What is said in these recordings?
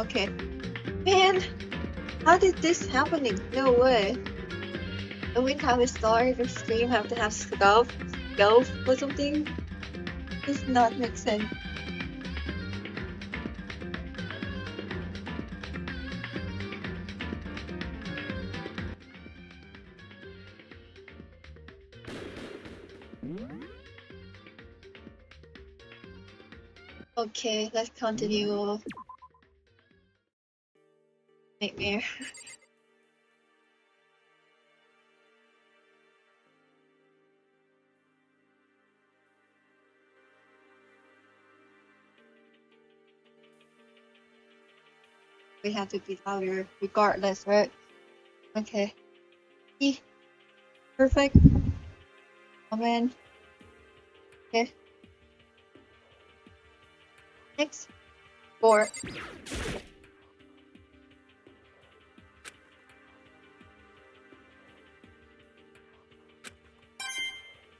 Okay. Man, how did this happening? No way. Every time we start the stream, have to have scuff or something. Does not make sense. Okay, let's continue. Nightmare. We have to be louder regardless, right? Okay. Perfect. Come in. Okay. Next. 4.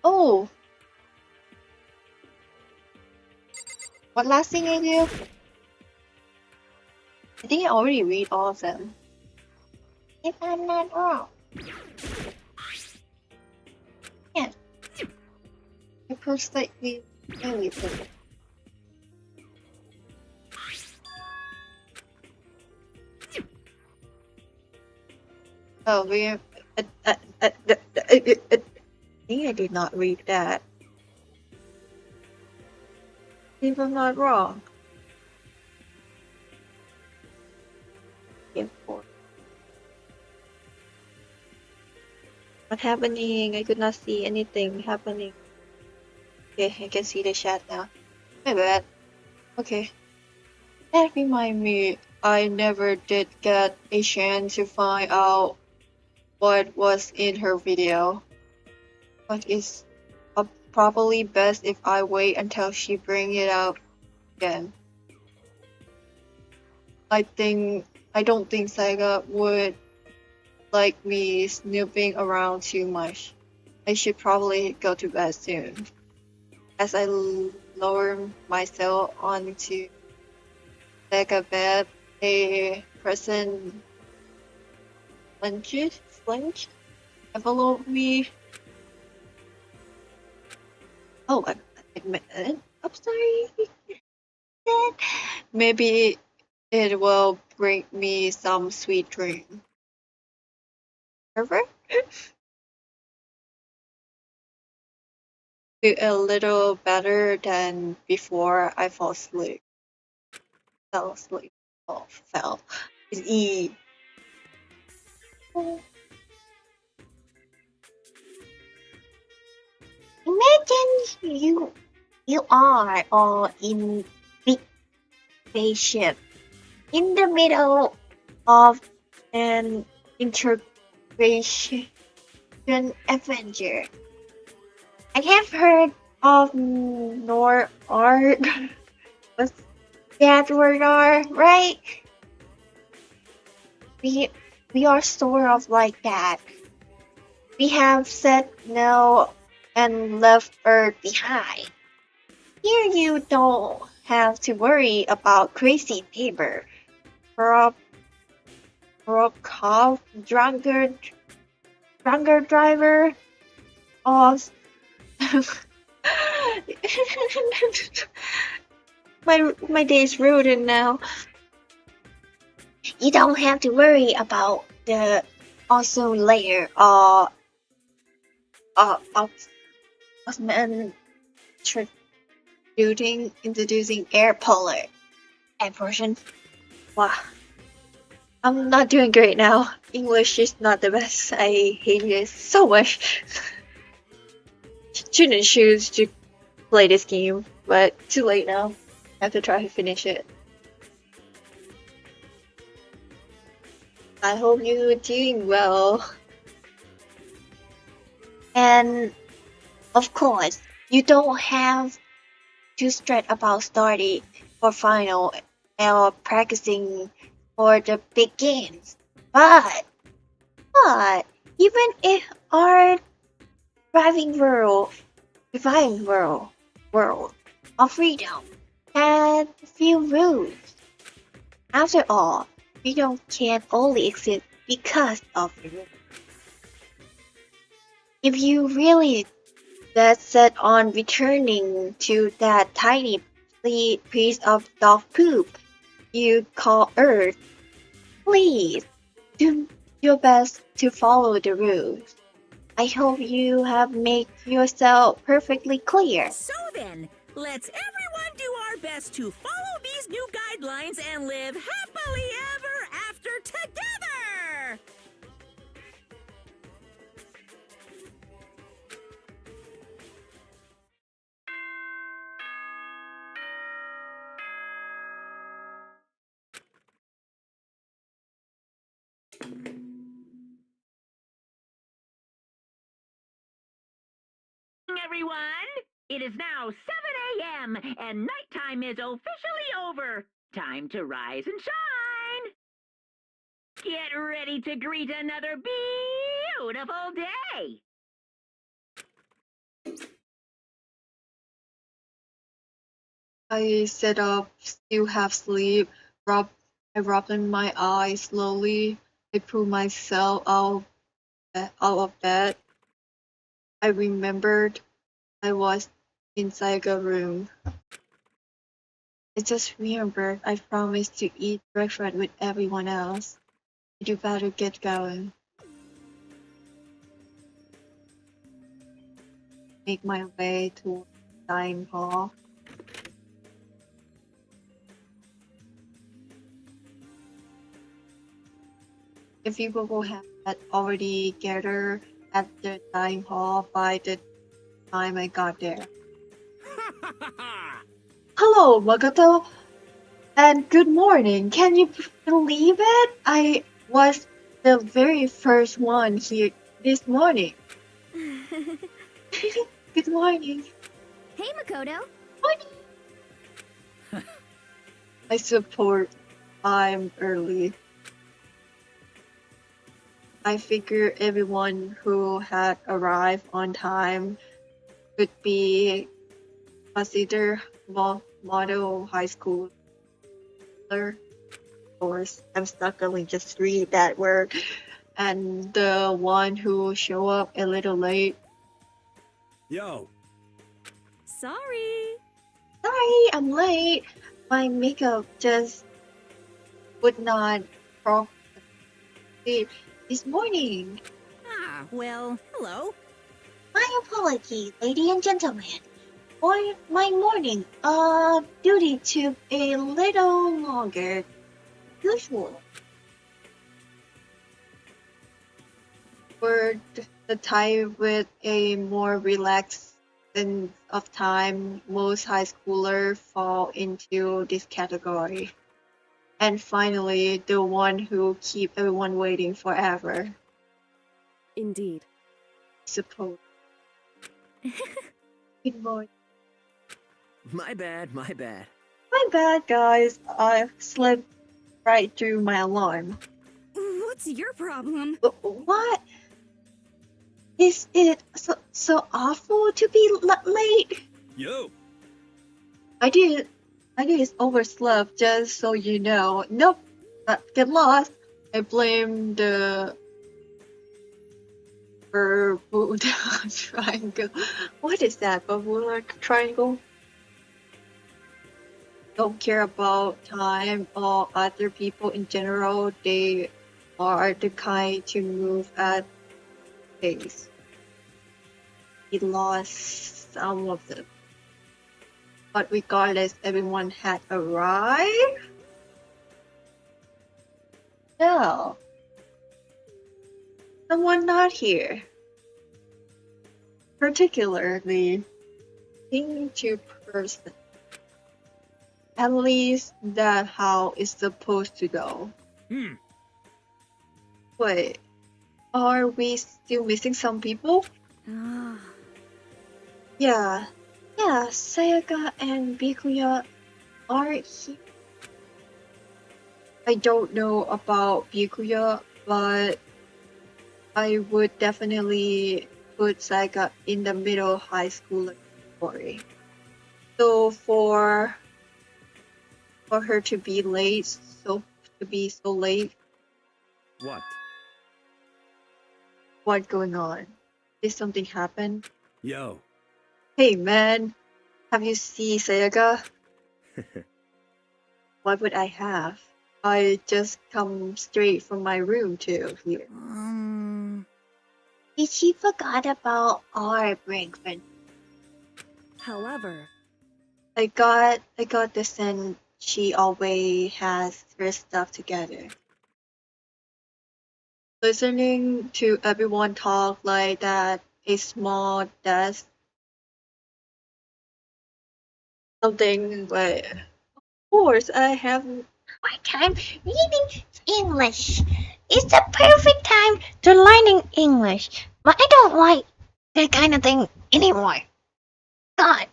Oh! What last thing I do? I think I already read all of them. If I'm not wrong. Yeah. I perfectly everything. Oh, I think I did not read that. If I'm not wrong. What's happening? I could not see anything happening. Okay, I can see the chat now. My bad. Okay. That reminds me, I never did get a chance to find out what was in her video. But it's probably best if I wait until she bring it out again. I don't think Sega would like me snooping around too much. I should probably go to bed soon. As I lower myself onto Sega bed, a person flinch enveloped me. Oh, I'm sorry. Maybe it will bring me some sweet dream. Perfect. A little better than before I fell asleep. Fell asleep. Oh, fell. It's E. Imagine you are all in big spaceship in the middle of an integration adventure. I have heard of NoaQ. What's that word, right? We are sort of like that. We have said no and left Earth behind. Here you don't have to worry about crazy neighbor, corrupt cop, drunker driver, or my day is ruined now. You don't have to worry about the ozone layer or introducing air polar and portion. Wow. I'm not doing great now. English is not the best. I hate it so much. Shouldn't choose to play this game, but too late now. I have to try to finish it. I hope you're doing well. And of course, you don't have to stress about starting or final or practicing for the big games. But even if our reviving world of freedom had few rules, After all, freedom can't only exist because of the rule. If you really that set on returning to that tiny piece of dog poop you call Earth, please do your best to follow the rules. I hope you have made yourself perfectly clear. So then, let's everyone do our best to follow these new guidelines and live happily ever after together! Everyone, it is now 7 a.m. and nighttime is officially over. Time to rise and shine. Get ready to greet another beautiful day. I sit up, still half asleep, I open my eyes slowly. I pull myself out of bed. I remembered I was inside a room. I just remembered I promised to eat breakfast with everyone else. You better get going. Make my way to the dining hall. A few people had already gathered at the dining hall by the time I got there. Hello, Makoto, and good morning. Can you believe it? I was the very first one here this morning. Good morning. Hey, Makoto. Morning. I support I'm early. I figure everyone who had arrived on time could be considered model high schooler. Of course, I'm struggling just to read that word. And the one who show up a little late. Yo. Sorry. Sorry, I'm late. My makeup just would not properly this morning. Ah, well, hello. My apologies, ladies and gentlemen. For my morning duty took a little longer than usual. For the time with a more relaxed sense of time, most high schoolers fall into this category. And finally, the one who keep everyone waiting forever. Indeed. Suppose. Good morning. My bad. My bad, guys. I slept right through my alarm. What's your problem? What? Is it so awful to be late? Yo. I did overslept, just so you know. Nope, get lost. I blame the Bermuda Triangle. What is that, Bermuda Triangle? Don't care about time or other people in general. They are the kind to move at pace. We lost some of them. But regardless, everyone had arrived. No. Someone not here. Particularly, two person. At least that's how it's supposed to go. Wait, are we still missing some people? Yeah, Sayaka and Bikuya are here. I don't know about Bikuya, but I would definitely put Sayaka in the middle high school category. So for her to be late so to be so late. What? What's going on? Did something happen? Yo. Hey man, have you seen Sega? What would I have? I just come straight from my room to here. Did she forgot about our breakfast? However, I got the sense she always has her stuff together. Listening to everyone talk like that, a small desk, something like, of course, I have my time reading English. It's the perfect time to learning English, but I don't like that kind of thing anymore. God,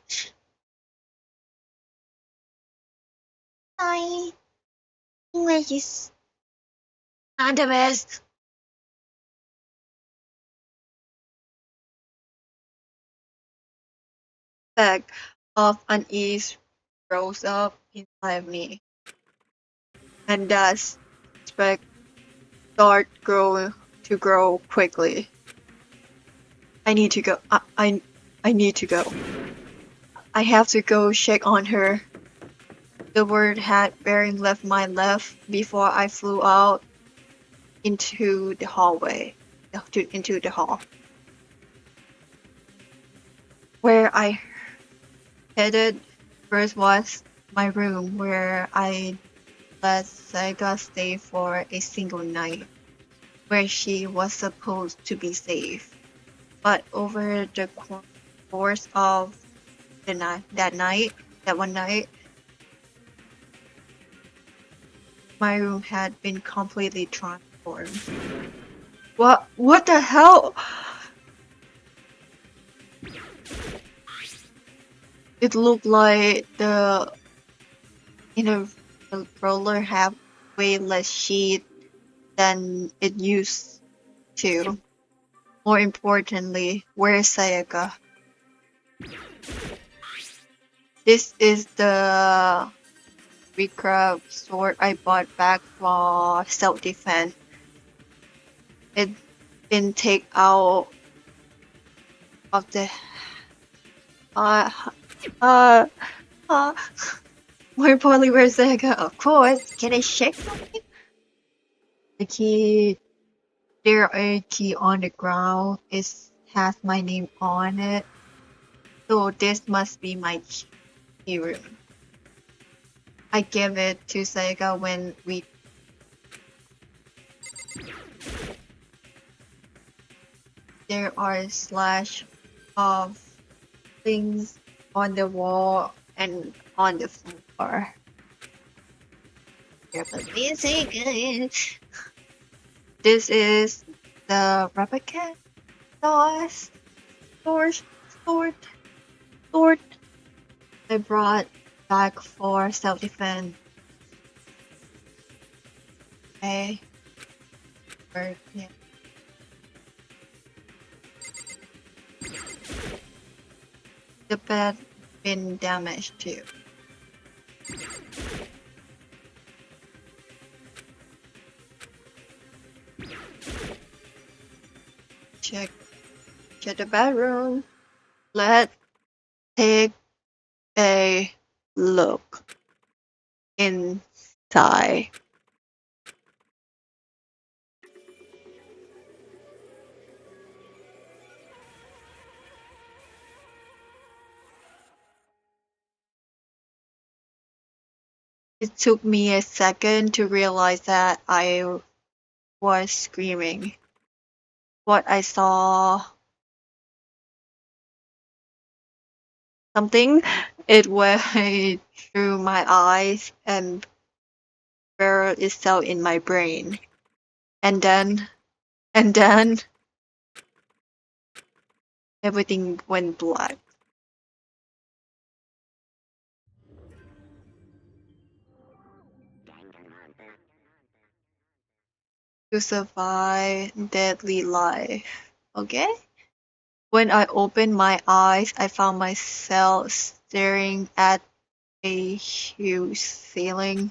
my English is not the best. Bag of unease rose up inside me, and that speck start grow quickly. I need to go. I need to go. I have to go check on her. The word had barely left my left before I flew out into the hallway, into the hall, where I headed first was my room, where I let Sega stay for a single night, where she was supposed to be safe. But over the course of that one night, my room had been completely transformed. What the hell? It looked like the inner roller had way less sheet than it used to. More importantly, where's Sayaka? This is the recurve sword I bought back for self-defense. It's been taken out of the uh uh uh more importantly, where's Sayaka? Of course. Can I check something? The key, there a key on the ground. It has my name on it. So this must be my key room. I gave it to Sayaka when we. There are slash of things on the wall and on the floor. Here, but music. This is the replica sauce sword I brought back for self-defense. Okay. Yeah. The bed been damaged too. Check the bedroom. Let's take a look inside. It took me a second to realize that I was screaming. What I saw, something, it went through my eyes and buried itself in my brain. And then everything went black. To survive deadly life. Okay? When I opened my eyes, I found myself staring at a huge ceiling.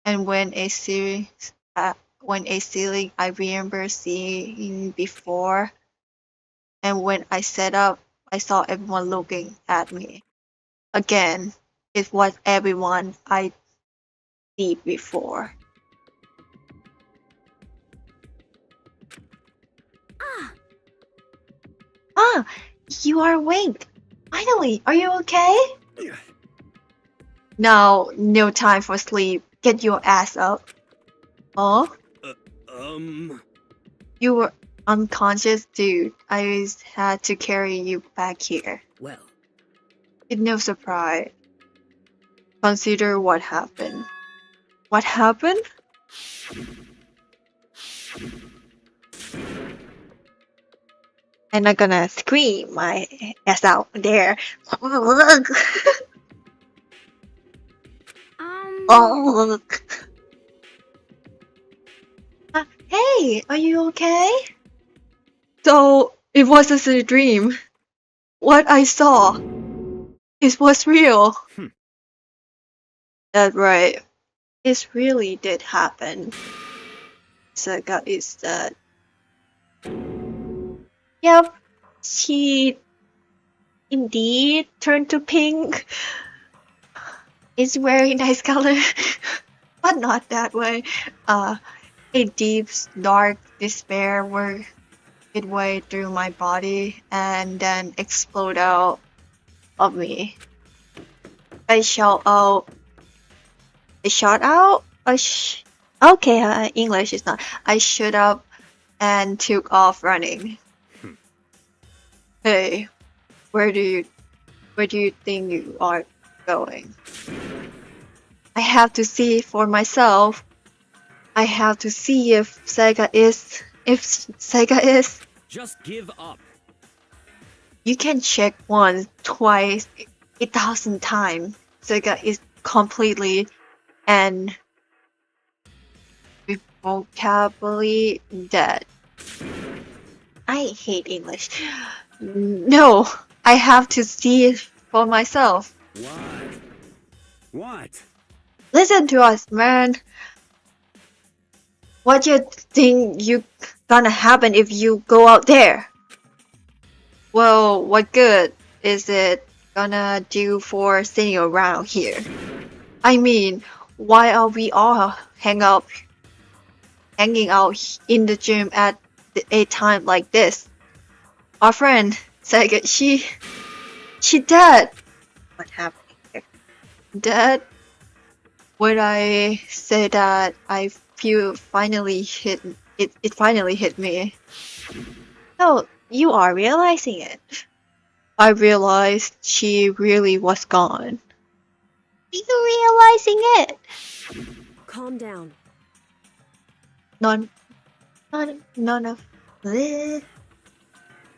And when a ceiling I remember seeing before, and when I set up, I saw everyone looking at me. Again, it was everyone I see before. Ah, Ah, you are awake. Finally, are you okay? Now, no time for sleep. Get your ass up. Oh, you were unconscious, dude. I had to carry you back here. Well, It's no surprise. Consider what happened. What happened? And I'm gonna scream my ass out there. Oh. Hey, are you okay? So, it wasn't a dream. What I saw, it was real. That's right. It really did happen. Saga is that. Yep, she indeed turned to pink. It's very nice color, but not that way. A deep, dark despair worked its way through my body and then exploded out of me. I shot out. I shot out. Okay, English is not. I shot up and took off running. Hey, where do you think you are going? I have to see it for myself. I have to see if Sega is. just give up. You can check once, twice, 1,000 times. Sega is completely and irrevocably dead. I hate English. No, I have to see it for myself. What? What? Listen to us, man. What you think you gonna happen if you go out there? Well, what good is it gonna do for sitting around here? I mean, why are we all hanging out in the gym at a time like this? Our friend Saga, she dead. What happened here? Dead? When I say that, I feel finally hit it. It finally hit me. Oh, you are realizing it. I realized she really was gone. Are you realizing it? calm down. None of this.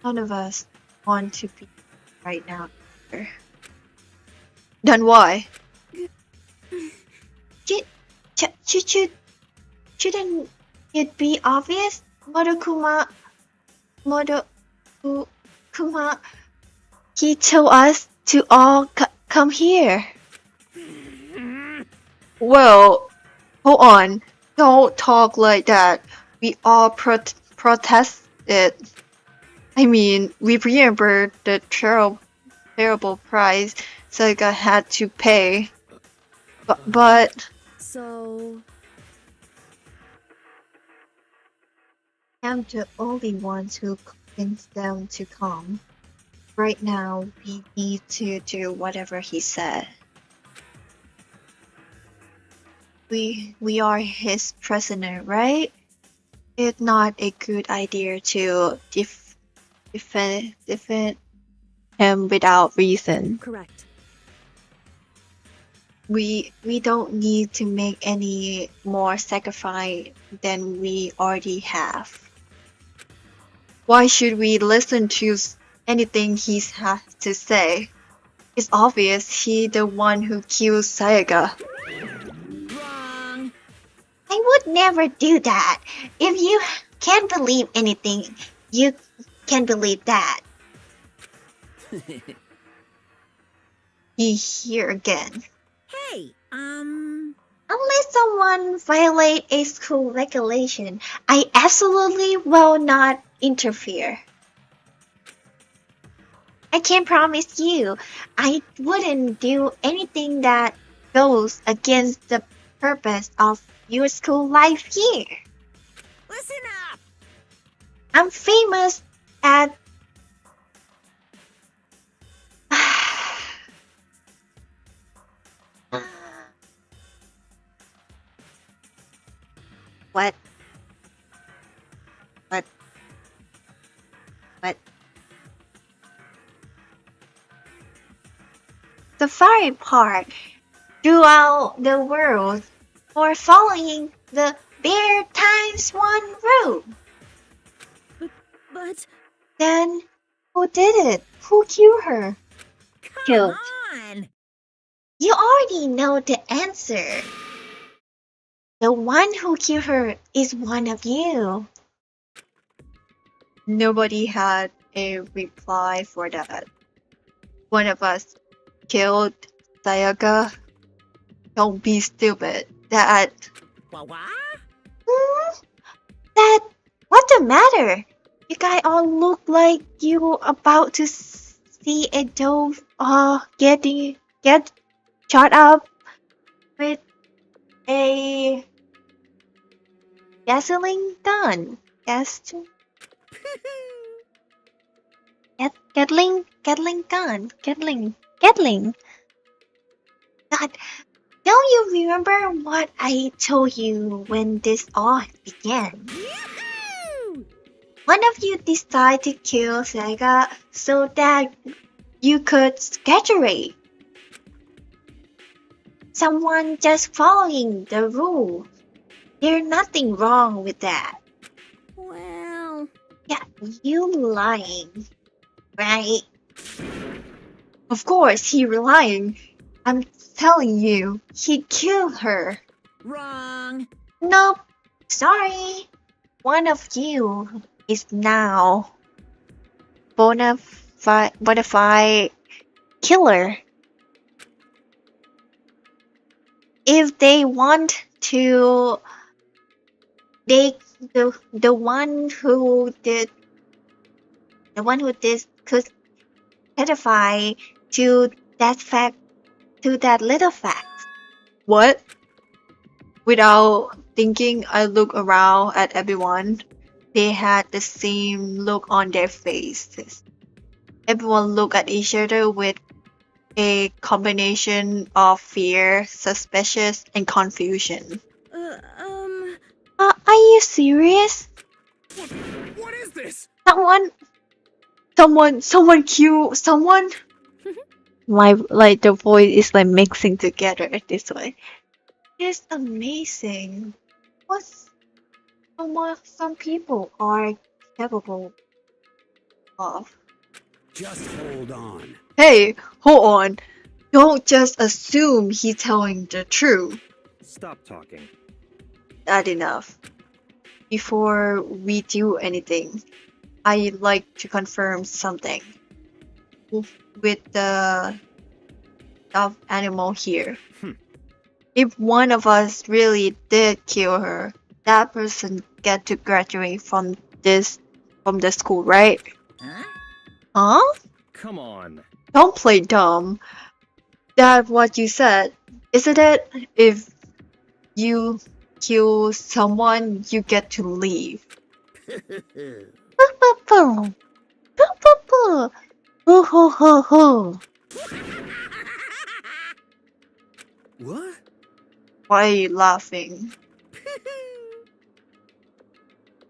None of us want to be right now. Then why? Shouldn't it be obvious? Modokuma, he told us to all come here. Well, hold on. Don't talk like that. We all protested. I mean, we remember the terrible price Sega had to pay. But So, I'm the only ones who convinced them to come. Right now, we need to do whatever he said. We are his prisoner, right? It's not a good idea to defend him without reason. correct. We don't need to make any more sacrifice than we already have. Why should we listen to anything he has to say? It's obvious he's the one who killed Saga. Wrong. I would never do that. If you can't believe anything, you can believe that. He's here again. Hey, Unless someone violate a school regulation, I absolutely will not interfere. I can promise you, I wouldn't do anything that goes against the purpose of your school life here. Listen up! I'm famous at what? What? What? The fiery part throughout the world for following the Bear times one rule. But Then who did it? Who killed her? Come Killed. on! You already know the answer. The one who killed her is one of you. Nobody had a reply for that. One of us killed Sayaka. Don't be stupid. That. What? That. What's the matter? You guys all look like you about to see a dove get shot up with a gasoline gun. Gatling gun. Gatling. God, don't you remember what I told you when this all began? Yoo-hoo! One of you decided to kill Sega so that you could graduate. Someone just following the rule. There's nothing wrong with that. well, Yeah, you lying, right? Of course he lying. I'm telling you, he killed her. Wrong. Nope, sorry. One of you is now bona fide killer. If they want to, the one who did could testify to that little fact. What? Without thinking, I look around at everyone. They had the same look on their faces. Everyone looked at each other with a combination of fear, suspicion, and confusion. uh, Are you serious? What is this? Someone kill someone? The voice is like mixing together this way. It's amazing. Some people are capable of. Just hold on. Hey, hold on. Don't just assume he's telling the truth. Stop talking. That's enough. Before we do anything, I'd like to confirm something with the stuffed animal here. If one of us really did kill her, that person get to graduate from the school, right? Huh? Huh? Come on. Don't play dumb. That's what you said, isn't it? If you kill someone, you get to leave. Boo-boo-boo. Boo-boo-boo. Hoo-hoo-hoo-hoo. What? Why are you laughing?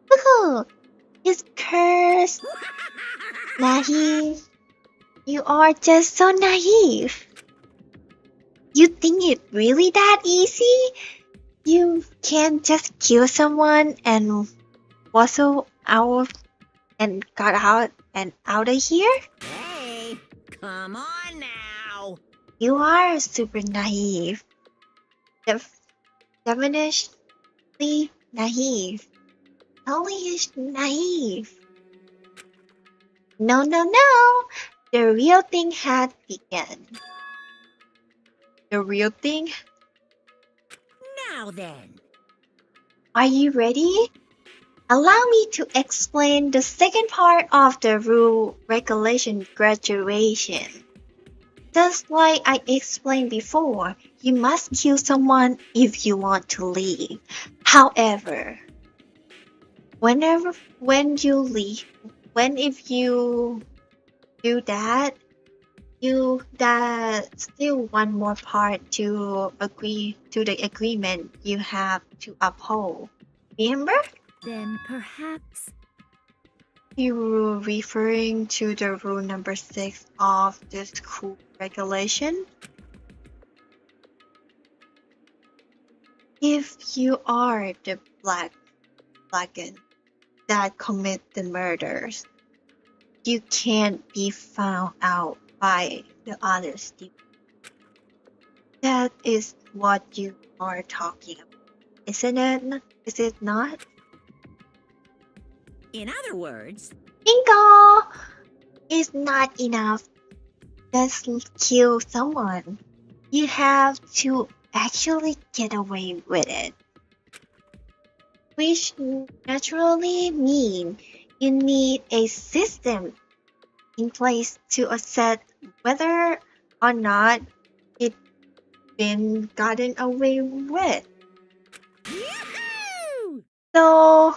Woohoo! It's cursed. Naive. You are just so naive. You think it really that easy? You can just kill someone and wassel out and got out of here? Hey, come on now. You are super naive. Definitely naive. Totally is naive. No. The real thing had begun. The real thing? Now then. Are you ready? Allow me to explain the second part of the rule regulation graduation. Just like I explained before, you must kill someone if you want to leave. However, when if you do that, that's still one more part to agree to the agreement you have to uphold. Remember? Then perhaps. You referring to the rule number 6 of the school regulation? If you are the blackened that commit the murders, you can't be found out by the other students. That is what you are talking about, isn't it? Is it not? In other words, Bingo! It's not enough. Just kill someone. You have to actually get away with it. Which naturally means you need a system in place to assess whether or not it's been gotten away with. Yahoo! So,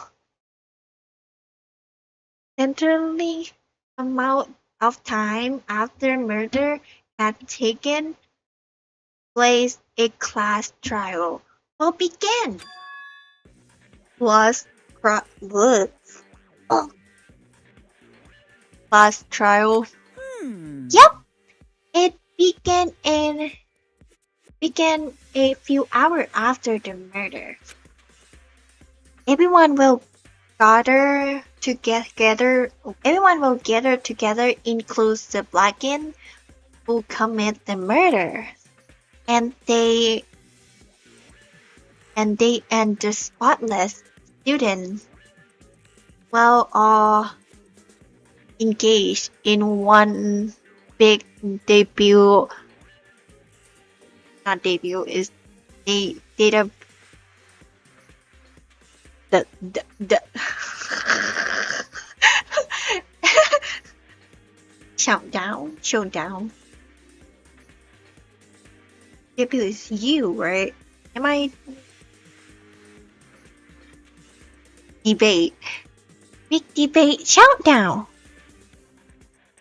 generally, amount of time after murder had taken place, a class trial will begin. Class trial. Yep, it began a few hours after the murder. Everyone will gather together. Everyone will gather together, includes the blackened who commit the murder, and the spotless students will all engage in one big debut. Not debut, is data. The showdown. Debut is you, right? Am I? Debate. Big debate showdown.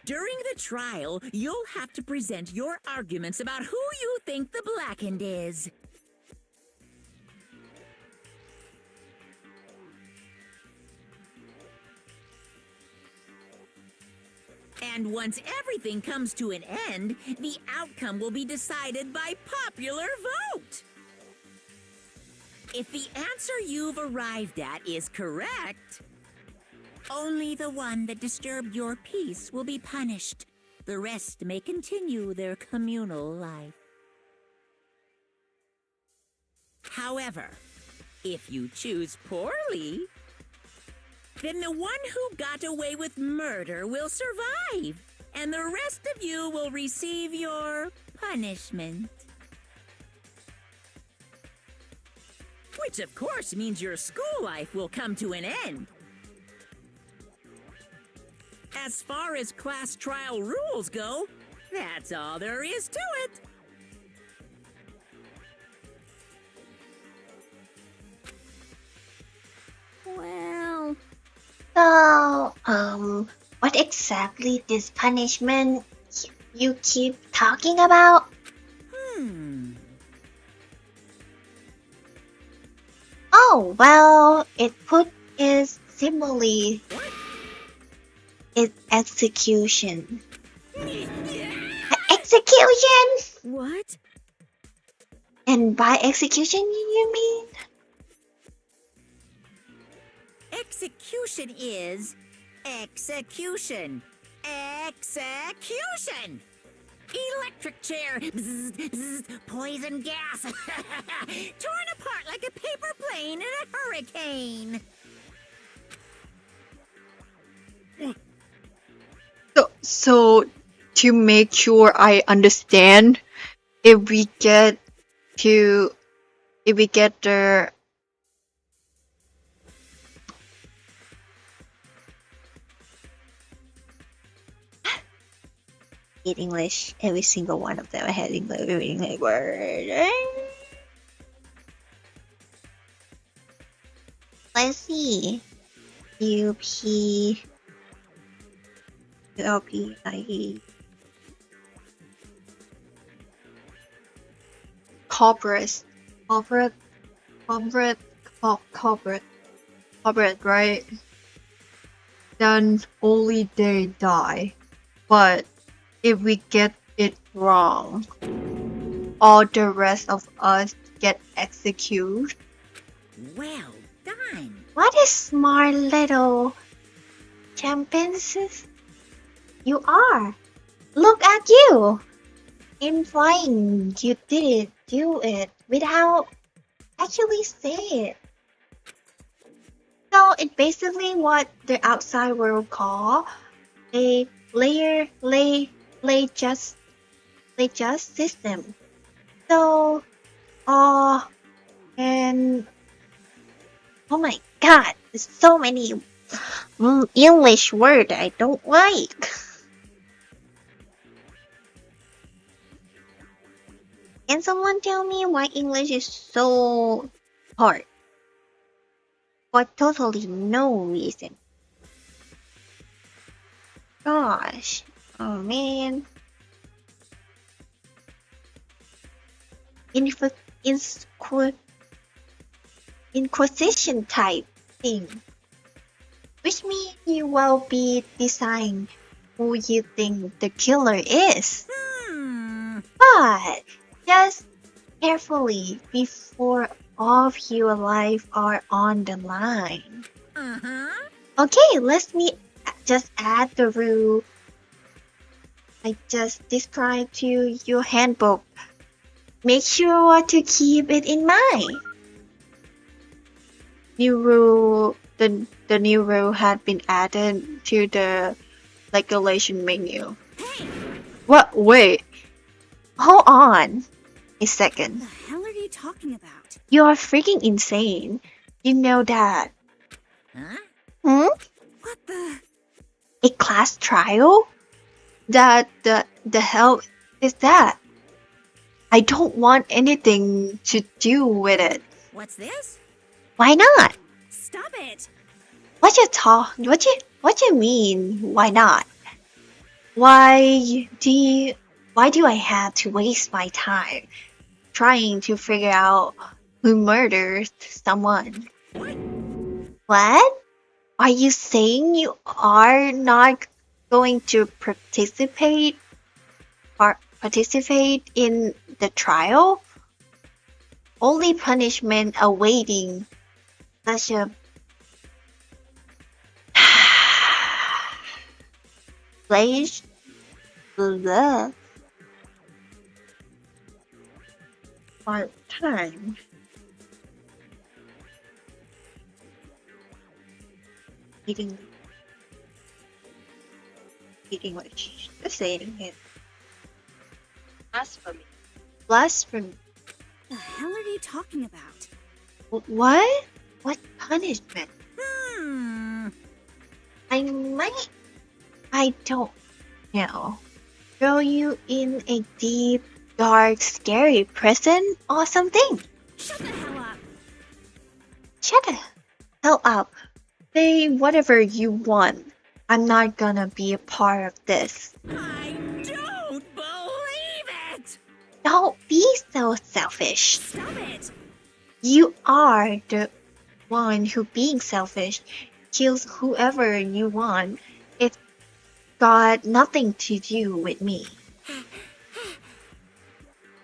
During the trial, you'll have to present your arguments about who you think the blackened is. And once everything comes to an end, the outcome will be decided by popular vote. If the answer you've arrived at is correct, only the one that disturbed your peace will be punished. The rest may continue their communal life. However, if you choose poorly, then the one who got away with murder will survive, and the rest of you will receive your punishment. Which, of course, means your school life will come to an end. As far as class trial rules go, that's all there is to it. Well, So, what exactly this punishment you keep talking about? Oh, well, is simply its execution. Execution? what? And by execution, you mean? Execution is execution. Execution! Electric chair, bzz, bzz, poison gas, torn apart like a paper plane in a hurricane. So to make sure I understand, if we get to if we get the hate English, every single one of them I had English word. Let's see. UP ULP corporate corporate corporate, right? Then only they die. But if we get it wrong, all the rest of us get executed. Well done. What a smart little champions you are. Look at you. In flying, you did do it without actually saying it. So it's basically what the outside world call a lay just system. So and oh my god, there's so many English word I don't like. Can someone tell me why English is so hard? For totally no reason. Gosh. Oh man. Inquisition type thing. Which means you will be deciding who you think the killer is. But just carefully before all of your life are on the line. Okay, let me just add the rule I just described to your handbook. Make sure to keep it in mind. The new rule had been added to the regulation menu. What? Wait. Hold on a second. What the hell are you talking about? You are freaking insane. You know that. Huh? What the? A class trial? The hell is that? I don't want anything to do with it. What's this? Why not? Stop it! What you mean? Why not? Why do I have to waste my time trying to figure out who murdered someone? What? Are you saying you are not going to participate in the trial? Only punishment awaiting such a place. Part time. Eating English. Just saying it. Blasphemy. Blasphemy. The hell are you talking about? What? What punishment? I don't know. Throw you in a deep, dark, scary prison or something? Shut the hell up! Shut the hell up. Say whatever you want. I'm not gonna be a part of this. I don't believe it! Don't be so selfish. Stop it! You are the one who being selfish kills whoever you want. It's got nothing to do with me.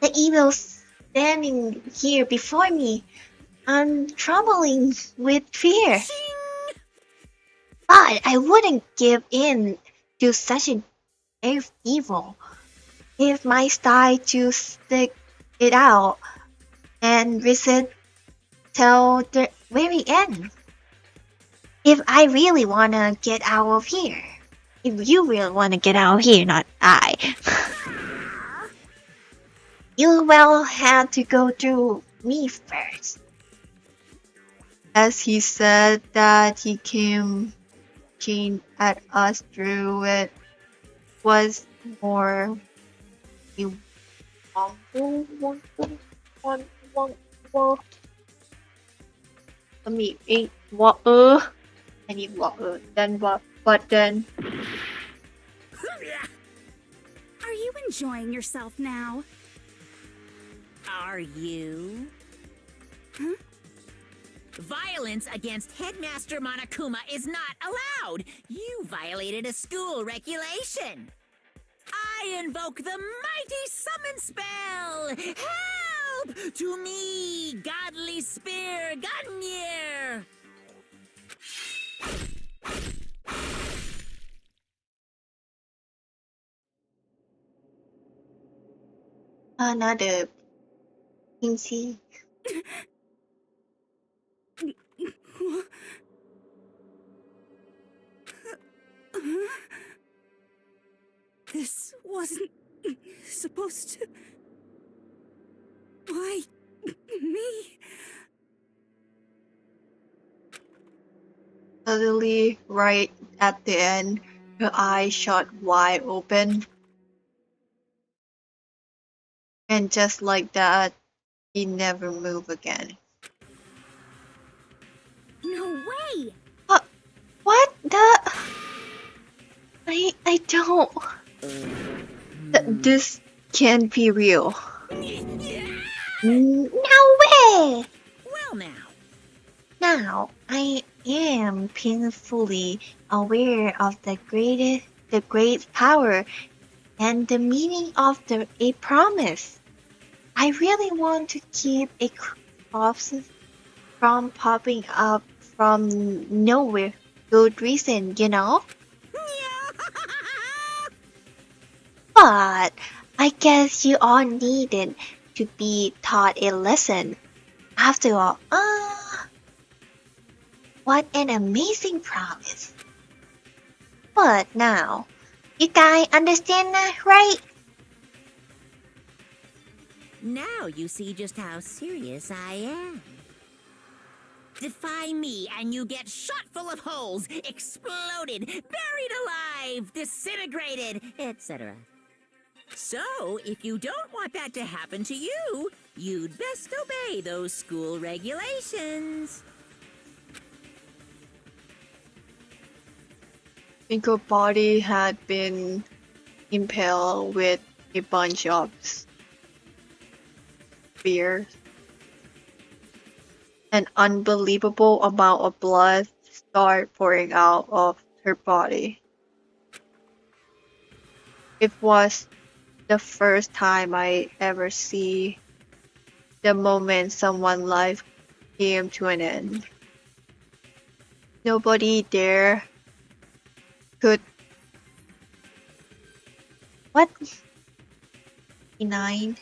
The evil standing here before me, I'm trembling with fear. But I wouldn't give in to such an evil if my style to stick it out and resist till the very end. If I really wanna get out of here. If you really wanna get out of here, not I. You will have to go through me first. As he said that he came at us through it was more a wonderful. I mean, I need water. Then what? But then Are you enjoying yourself now? Are you? Huh? Violence against Headmaster Monokuma is not allowed. You violated a school regulation. I invoke the mighty summon spell. Help to me, godly spear Gungnir. another Quincy. This wasn't supposed to. Why me? Suddenly, right at the end, her eyes shot wide open. And just like that, he never moved again. No way! What the? I don't. This can't be real. No way! Well now. Now I am painfully aware of the great power and the meaning of a promise. I really want to keep a corpse from popping up from nowhere. Good reason, you know? But I guess you all needed to be taught a lesson. After all, what an amazing promise. But now, you guys understand that, right? Now you see just how serious I am. Defy me and you get shot full of holes, exploded, buried alive, disintegrated, etc. So, if you don't want that to happen to you, you'd best obey those school regulations. I think her body had been impaled with a bunch of spears. An unbelievable amount of blood started pouring out of her body. It was the first time I ever see the moment someone's life came to an end. Nobody there could deny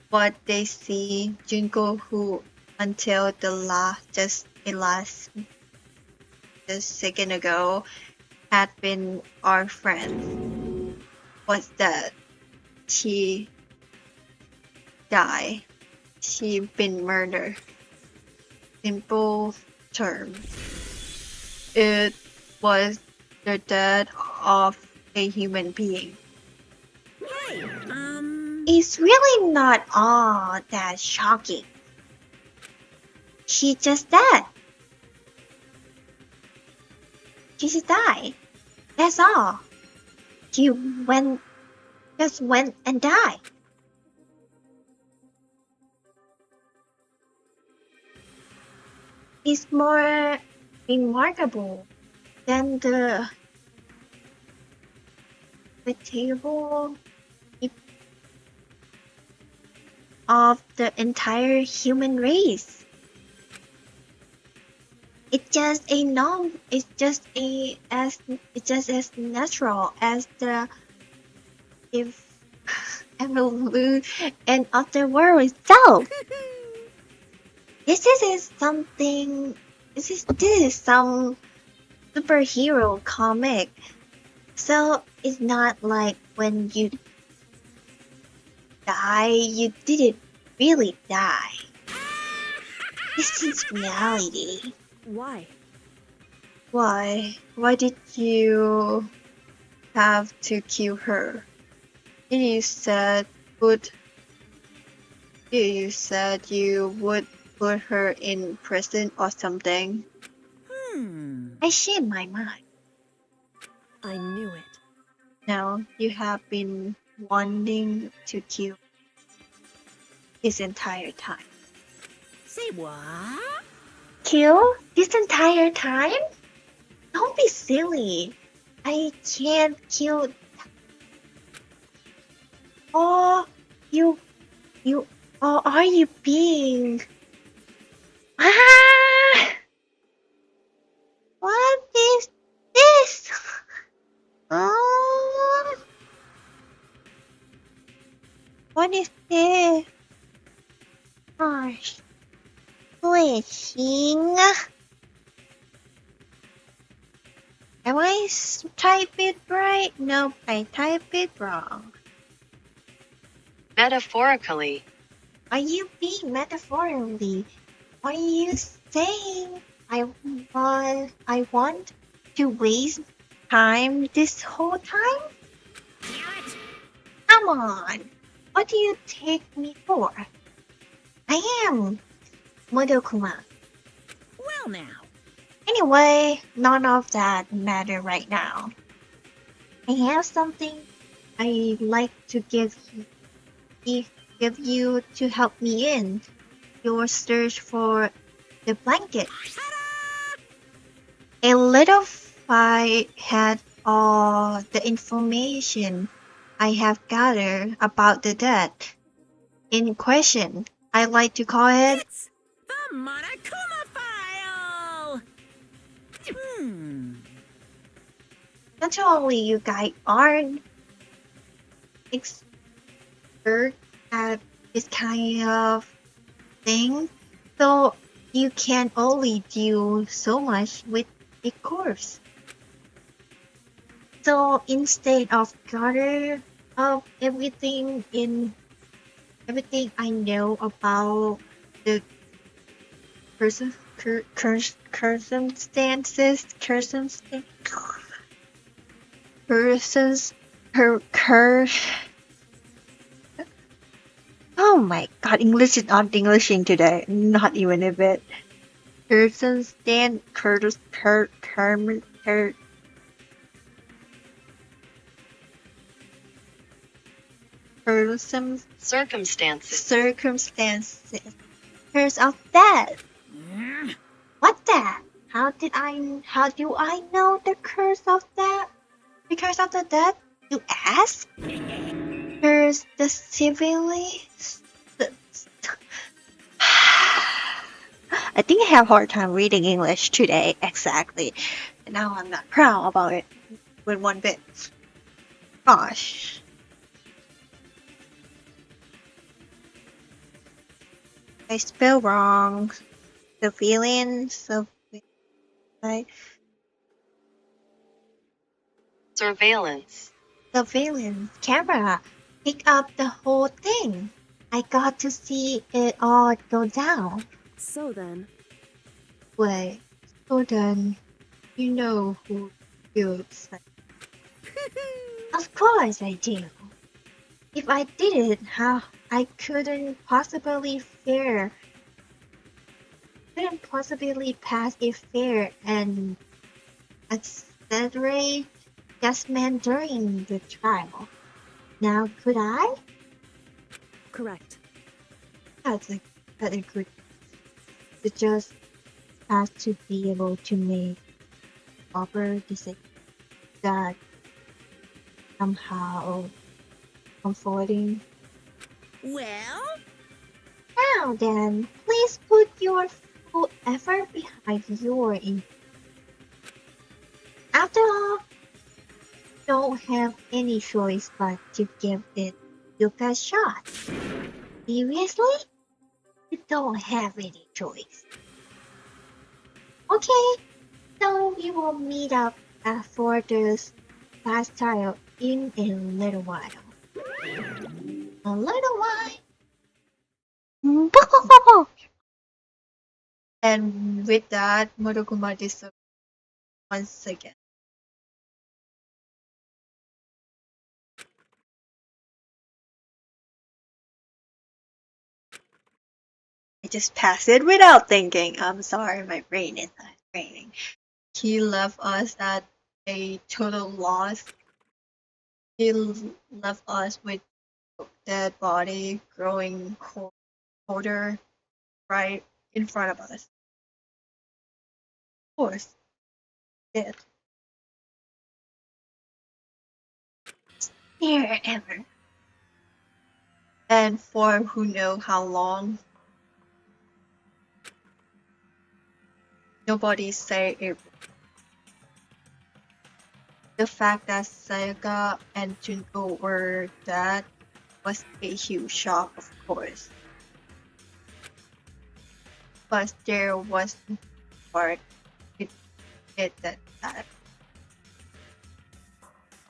what they see. Junko, who until just second ago had been our friend, was dead. She died. She been murdered. Simple term. It was the death of a human being. Hey, It's really not all that shocking. She just died. She just died. That's all. She just went and died. It's more remarkable than the table of the entire human race. It's just as natural as the evolution of the world itself. This is some superhero comic. So it's not like when you die, you didn't really die. This is reality. Why? Why? Why did you have to kill her? You said would you said you would put her in prison or something. I changed my mind. I knew it. Now you have been wanting to kill this entire time. Say what? Kill this entire time? Don't be silly. I can't kill. Oh, you. Oh, are you being? Ah! What is this? Oh, what is this? Gosh, glitching. Am I type it right? Nope, I type it wrong. Metaphorically. Are you being metaphorically? Are you saying I want to waste time this whole time? Come on. What do you take me for? I am Modokuma. Well now. Anyway, none of that matter right now. I have something I'd like to give you to help me in your search for the blanket. A little fight had all the information I have gathered about the dead in question. I like to call it It's the Monokuma file! naturally you guys aren't expert at this kind of thing, so you can only do so much with a course. So instead of gather up everything I know about the oh my god, English is not Englishing today, not even a bit. Circumstances curse of death. What that? How do I know the curse of that? The curse of the dead? You ask? Curse the civilians? I think I have a hard time reading English today, exactly. And now I'm not proud about it with one bit. Gosh. I spell wrong. The feelings of like Surveillance. surveillance camera pick up the whole thing. I got to see it all go down. So then, Wait, so then you know who feels like. Of course I do. If I didn't, how I couldn't possibly pass a fair and accelerate judgment during the trial. Now could I? correct. That's a good. The judge has to be able to make proper decisions that somehow comforting. Well, Now then, please put your full effort behind your After all, you don't have any choice but to give it your best shot. Seriously? You don't have any choice. Okay, so we will meet up for this last trial in a little while. A little while. And with that, Murokuma disappeared once again. I just passed it without thinking. I'm sorry, my brain is not training. He left us at a total loss. He left us with dead body growing colder right in front of us. Of course, dead. Here ever. And for who knows how long, nobody said it. The fact that Sayaka and Junko were dead was a huge shock, of course. But there was part it that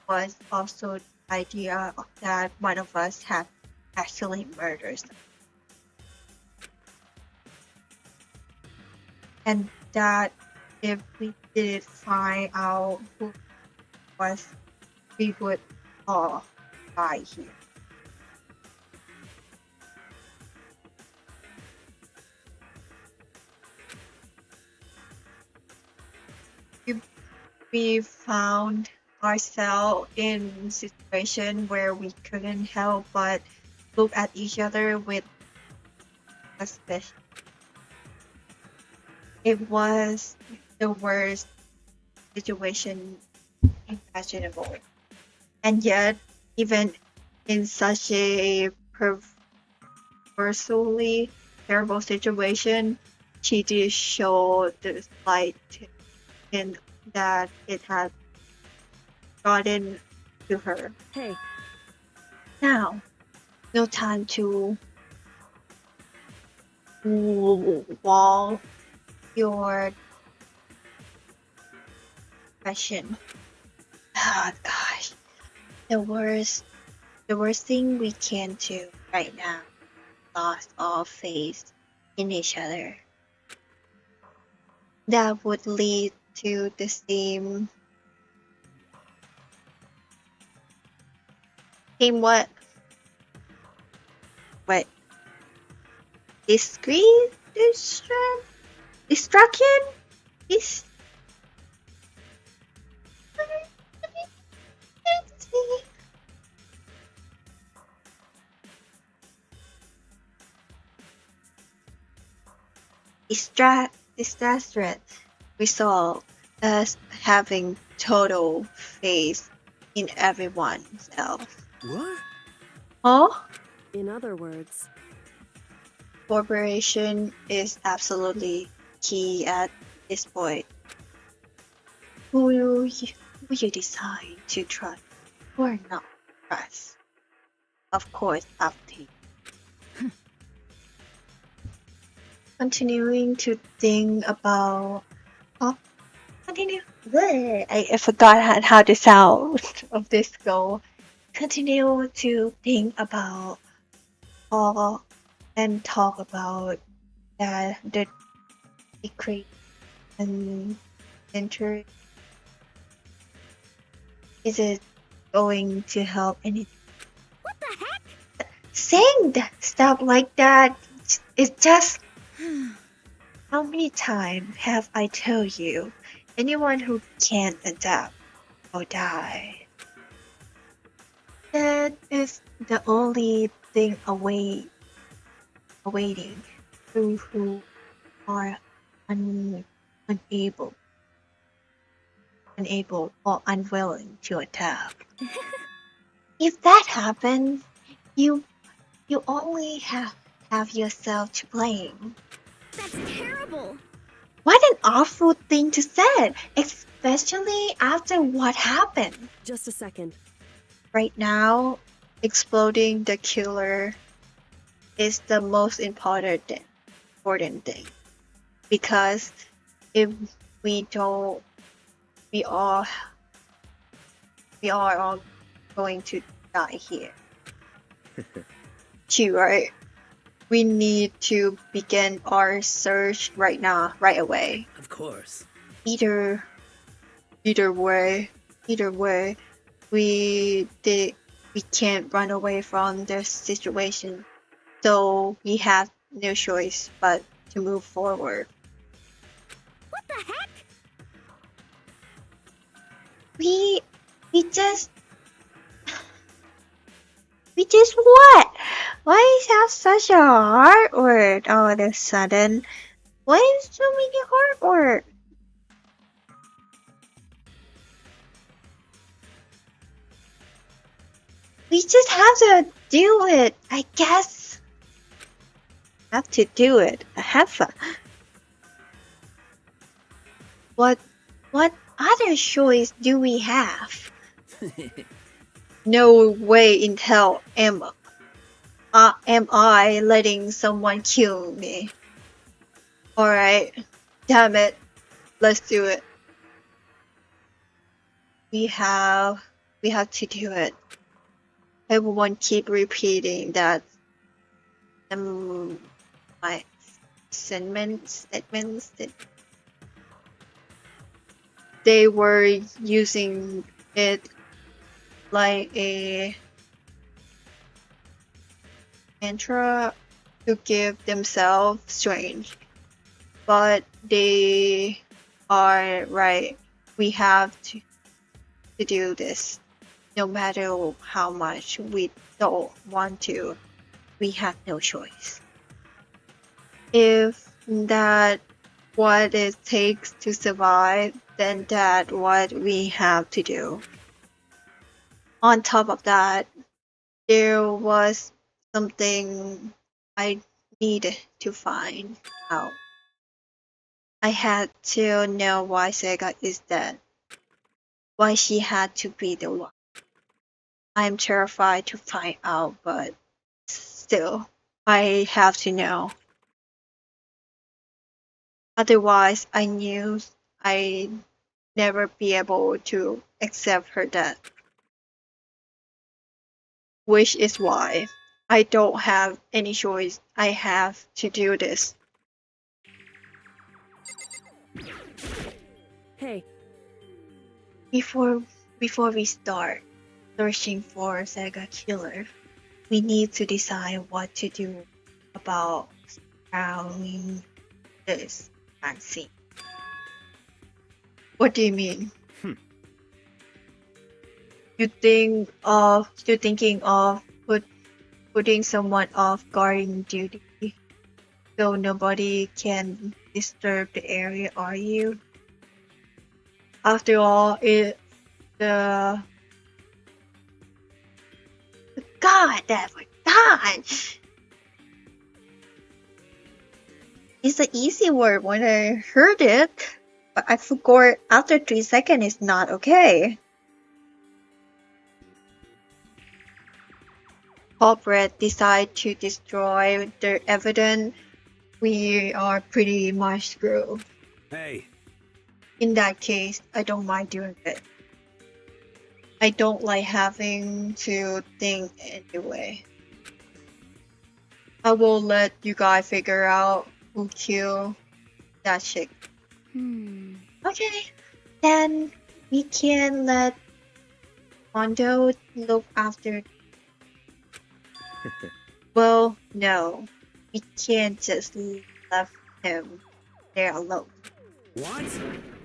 was also the idea that one of us had actually murdered them. And that if we didn't find out who it was, we would all die here. We found ourselves in a situation where we couldn't help but look at each other with suspicion. It was the worst situation imaginable. And yet, even in such a perversely terrible situation, she did show the slight hint that it had gotten to her. Hey, Now, no time to wall your question. Oh gosh, the worst thing we can do right now, lost all faith in each other. That would lead to the same what? What? Destruction? Dis- disaster result as having total faith in everyone else. What? Huh? in other words, Cooperation is absolutely key at this point. Who you decide to trust or not trust? Of course, up to you. Continuing to think about. Oh, continue. Bleh, I forgot how to sound of this goal. Continue to think about all and talk about that the secret and enter. Is it going to help anything? what the heck? Saying that stuff like that, it's just. How many times have I told you? Anyone who can't adapt will die. That is the only thing awaiting those who are unable or unwilling to adapt. If that happens, you only have yourself to blame. That's terrible. What an awful thing to say, especially after what happened. Just a second. Right now, exploding the killer is the most important thing. Because if we don't, we are all going to die here. She right? We need to begin our search right now, right away. Of course. Either way, we can't run away from this situation. So we have no choice but to move forward. What the heck? We just what? Why is that such a hard word all of a sudden? Why is so many hard words? We just have to do it, I guess. Have to do it. I have to. What other choice do we have? No way in hell am I letting someone kill me. Alright. Damn it. Let's do it. We have to do it. Everyone keep repeating that my statements that they were using it like a mantra to give themselves strength. But they are right. We have to do this. No matter how much we don't want to, we have no choice. If that what it takes to survive, then that's what we have to do. On top of that, there was something I needed to find out. I had to know why Sega is dead. Why she had to be the one. I'm terrified to find out, but still, I have to know. Otherwise, I knew I'd never be able to accept her death. Which is why I don't have any choice. I have to do this. Hey, Before we start searching for Sega Killer, we need to decide what to do about surrounding this vaccine. What do you mean? You're thinking of putting someone off guarding duty so nobody can disturb the area, are you? After all, the God that God. It's an easy word when I heard it, but I forgot after 3 seconds it's not okay. Corporate decide to destroy the evidence, we are pretty much screwed. Hey, In that case, I don't mind doing it. I don't like having to think anyway. I will let you guys figure out who killed that chick. Okay, then we can let Mondo look after. Well, no, we can't just leave him there alone. what?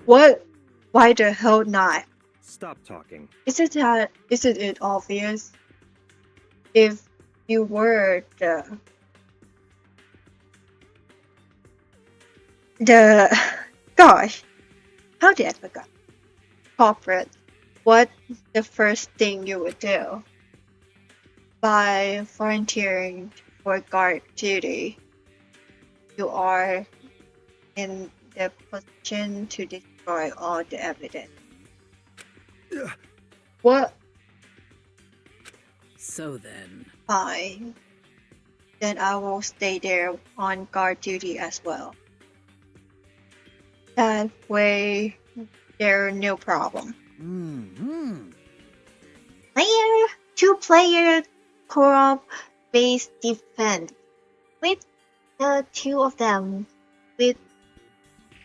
What? Why the hell not? Stop talking. Isn't it obvious? If you were the gosh, how did I forget? Corporate, what the first thing you would do? By volunteering for guard duty, you are in the position to destroy all the evidence. What? So then, Fine. Then I will stay there on guard duty as well. That way, there's no problem. Two-player co-op based defense. with the two of them, with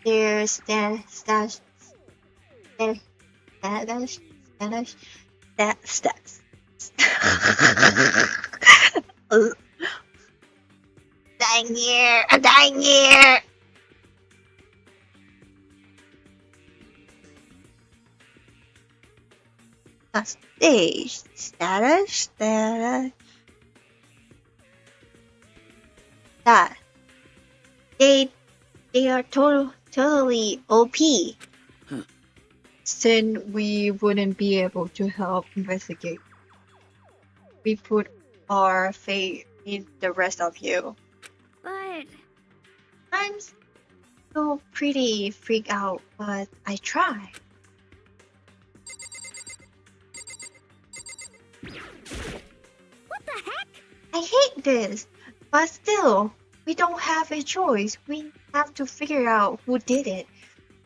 their status, dying here, I'm dying here. Stage status that they are totally OP. Then we wouldn't be able to help investigate. We put our faith in the rest of you. But I'm so pretty freaked out, but I try. what the heck? I hate this, but still, we don't have a choice. We have to figure out who did it,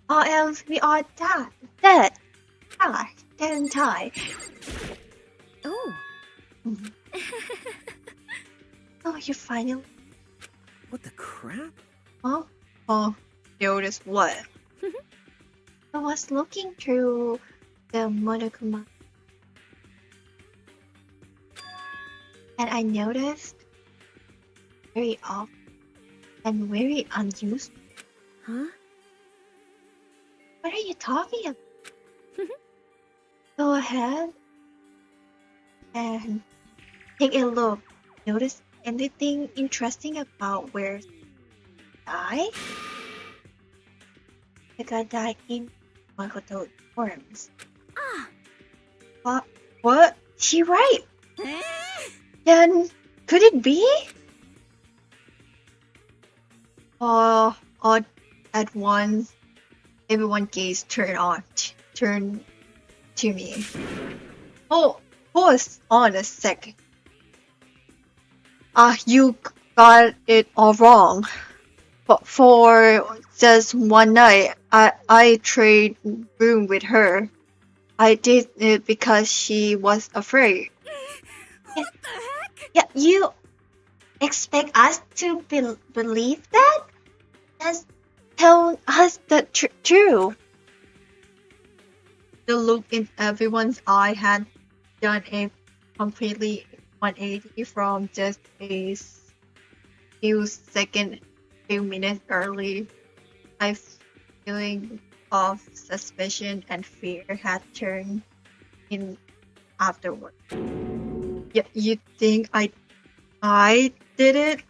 or else we are dead and die. Oh. Oh, you finally, What the crap? huh? Oh, notice what? I was looking through the monokuma, and I noticed very off and very unused. Huh? What are you talking about? Go ahead and take a look. Notice anything interesting about where died? The guy died in Makoto forms. Ah. What? She right? Eh? Then could it be? All at once, everyone's gaze turned to me. Oh, pause on a second. You got it all wrong. But for just one night, I trade room with her. I did it because she was afraid. What the heck? Yeah, you expect us to believe that? Just tell us the truth. The look in everyone's eye had done a completely 180 from just a few minutes early. My feeling of suspicion and fear had turned in afterward. Yeah, you think I did it?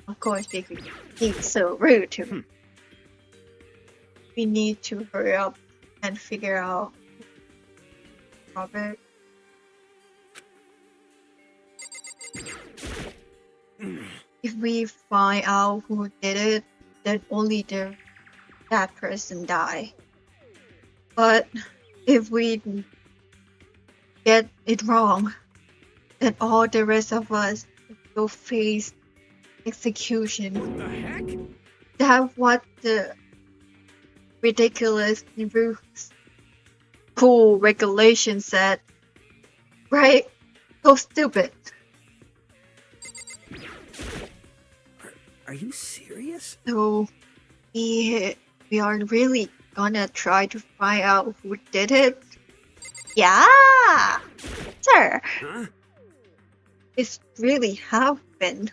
Of course, because he's so rude to me. We need to hurry up and figure out Robert. If we find out who did it, then only that person die. But if we get it wrong, then all the rest of us will face execution. What the heck? That's what the ridiculous cool regulation said. Right? So stupid. Are you serious? So we are really gonna try to find out who did it? Yeah! Sir, Huh? it's really happened.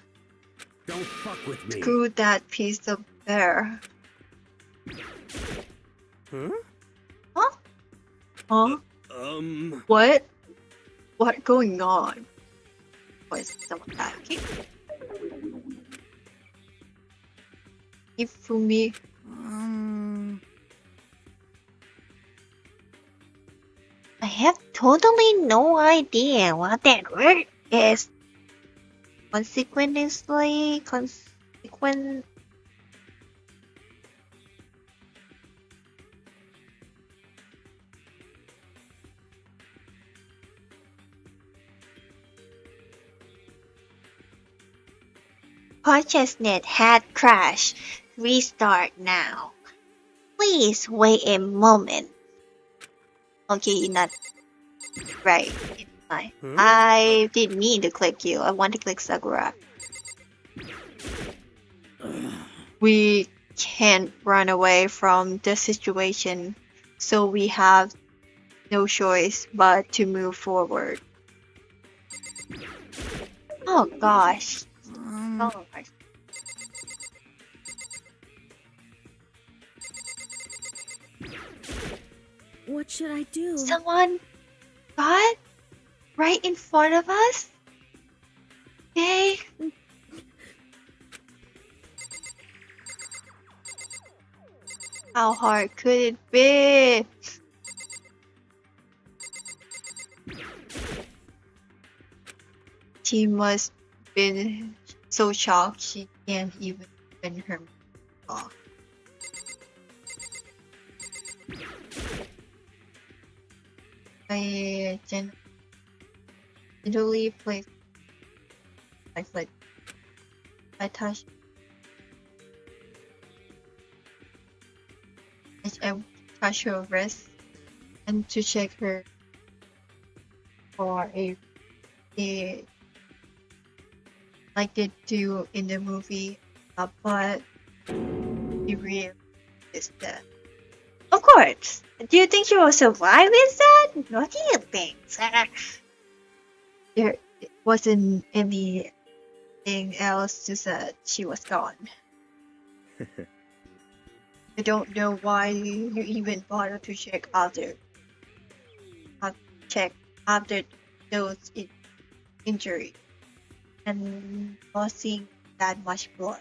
Don't fuck with me. Screw that piece of bear. Huh? Huh? Huh? What? What going on? Was someone attacking? Ifumi. I have totally no idea what that word is. Consequently, consequent. Consciousness had crashed. Restart now. Please wait a moment. Okay, not right. It's fine. I didn't mean to click you. I want to click Sakura. We can't run away from the situation, so we have no choice but to move forward. Oh gosh. Oh my. What should I do? Someone got right in front of us? Okay. How hard could it be? She must been so shocked she can't even open her mouth. I gently placed my foot. I touched her wrist and to check her for a like they do in the movie, but he really is dead. Of course. Do you think she will survive with that? What do you think? There wasn't anything else to say. She was gone. I don't know why you even bother to check after those injuries and not seeing that much blood.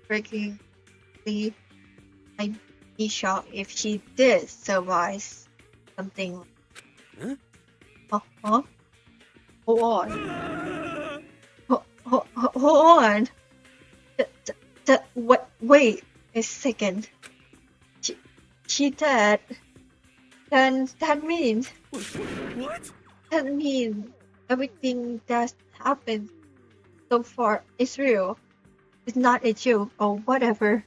Freakingly, I'd be shocked if she did survive something. Huh? Huh? Hold on. Hold on. Wait a second. She dead. Then that means What? everything that happened so far is real. It's not a joke or whatever.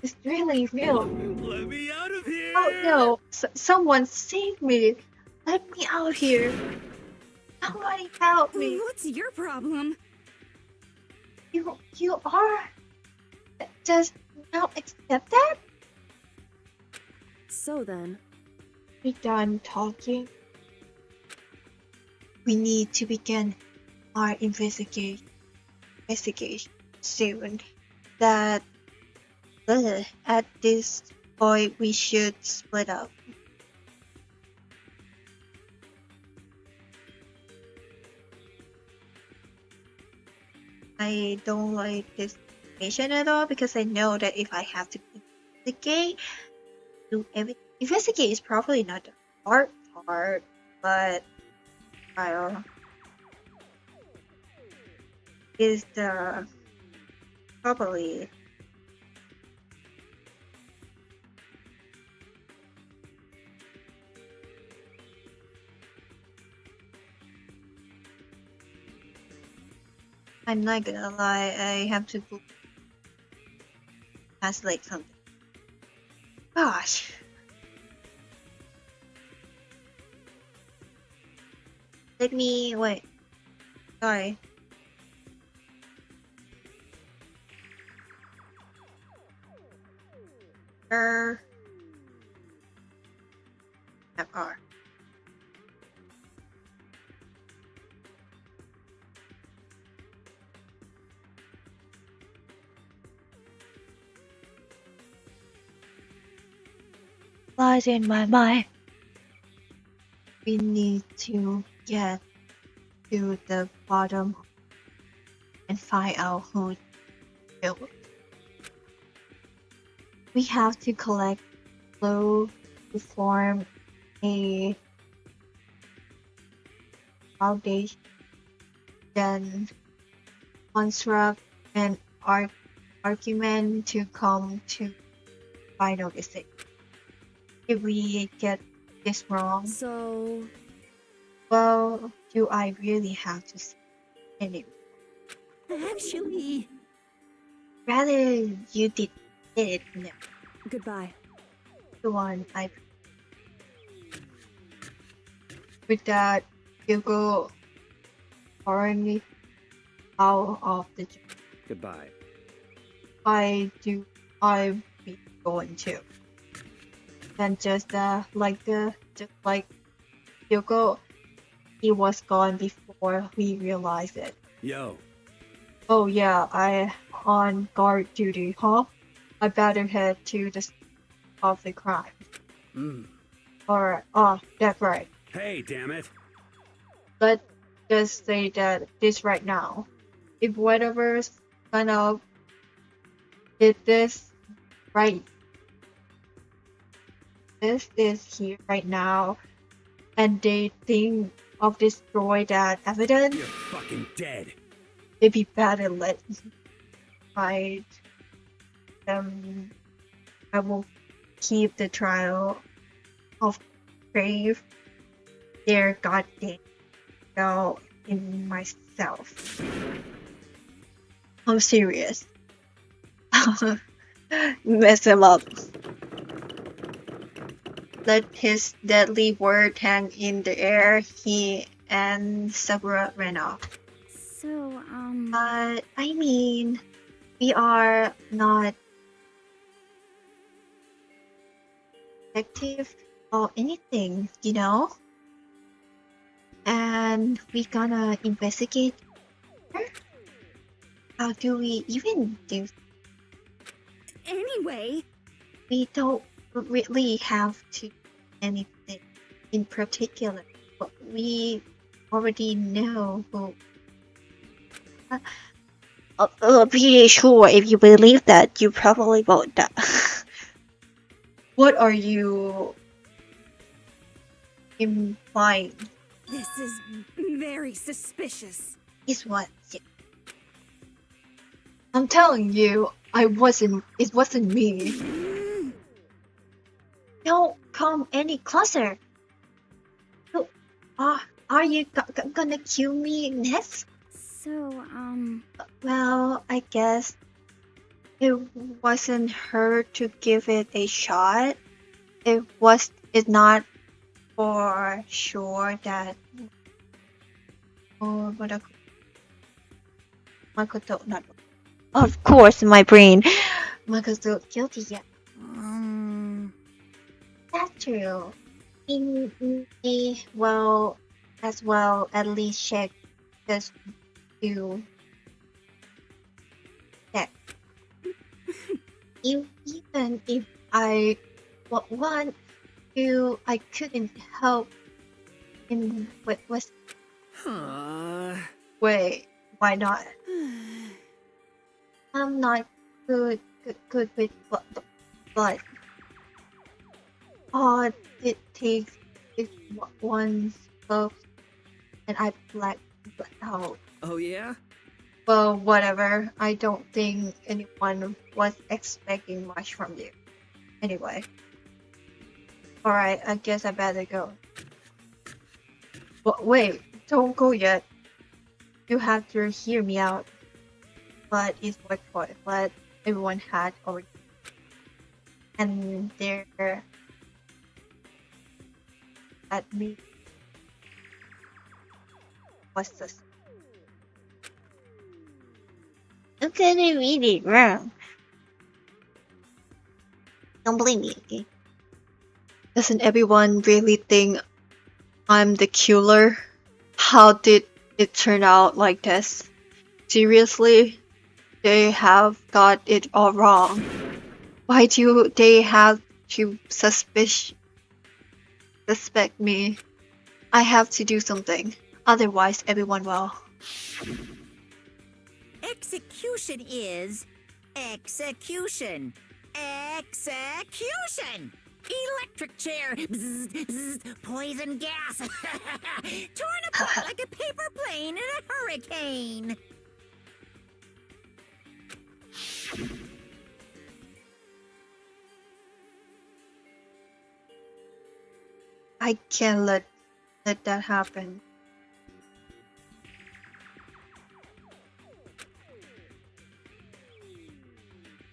It's really real. Let me out of here! Oh no! Someone save me! Let me out here! Somebody help me! What's your problem? You are just now accept that? So then, We done talking. We need to begin our investigation soon. That at this point we should split up. I don't like this mission at all because I know that if I have to investigate, investigate is probably not the hard part, but is the probably I'm not gonna lie, I have to translate something. Gosh. Let me wait. Sorry. FR. Lies in my mind. We need to get to the bottom and find out who killed. We have to collect clues to form a foundation, then construct an argument to come to final decision. If we get this wrong, so well, do I really have to say it? actually, Rather you did it now. goodbye. The one I with that you go or me out of the job. Goodbye. I be going to. And just like Yoko, he was gone before we realized it. Yo. Oh yeah, I on guard duty, huh? I better head to the scene of the crime. Or that's right. Hey, damn it. Let's just say that this right now. If whatever's kind of did this right, this is here right now, and they think of destroy that evidence, You're fucking dead. it'd be better let fight them. I will keep the trial of grave their goddamn self in myself. I'm serious. Mess him up. Let his deadly word hang in the air. He and Sakura ran off. So, But I mean, we are not detective or anything, you know? And we gonna investigate her? How do we even do? anyway, We don't really have to do anything in particular, but we already know who. Pretty sure if you believe that, you probably won't die. What are you implying? this is very suspicious. Is what? I'm telling you, it wasn't me. Don't come any closer. So, are you gonna kill me next? So, Well, I guess it wasn't her to give it a shot. It's not for sure that. Oh, what a Makoto, not. Of course, my brain. Makoto guilty yet. That's true. Well, as well, at least check just to check. Even if I want to, I couldn't help in what was. Wait, why not? I'm not good with but all it takes is one stroke and I black out. Oh, yeah? Well, whatever. I don't think anyone was expecting much from you. Anyway. Alright, I guess I better go. But wait, don't go yet. You have to hear me out. But it's what everyone had already. And they're at me was this. I'm gonna read it wrong. Don't blame me, okay? Doesn't everyone really think I'm the killer? How did it turn out like this? Seriously? They have got it all wrong. Why do they have to suspect me? I have to do something. Otherwise, everyone will. Execution is execution. Execution! Electric chair. Bzz, bzz, poison gas. Torn apart like a paper plane in a hurricane. I can't let that happen.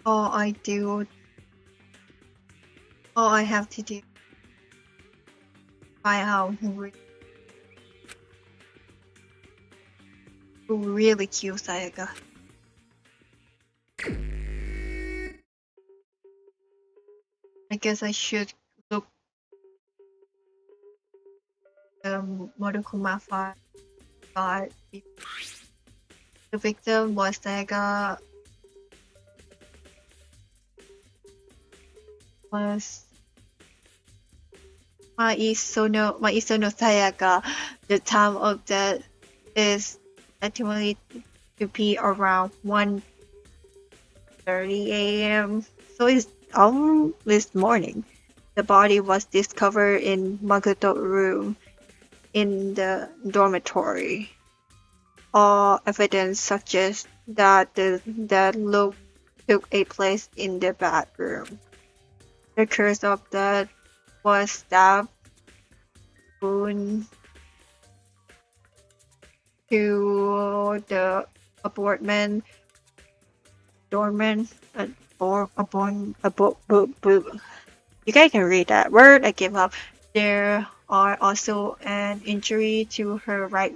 All I have to do find out who Really cute Sayaka. I guess I should look Monokuma 5 got the victim was Sayaka was Maisono Sayaka. The time of death is estimated to be around 1:30 a.m. So it's this morning. The body was discovered in Makoto's room in the dormitory. All evidence suggests that the death took a place in the bathroom. The cause of death was stab wound to the apartment dormant you guys can read that word. I give up. There are also an injury to her right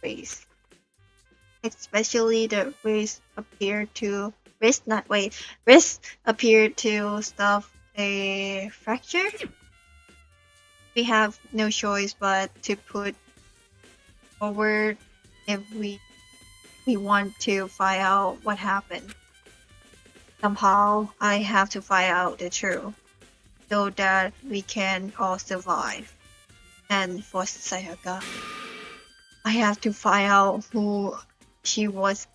wrist, especially the wrist appear to stuff a fracture. We have no choice but to put forward if we want to find out what happened. Somehow I have to find out the truth so that we can all survive. And for Sayaka, I have to find out who she was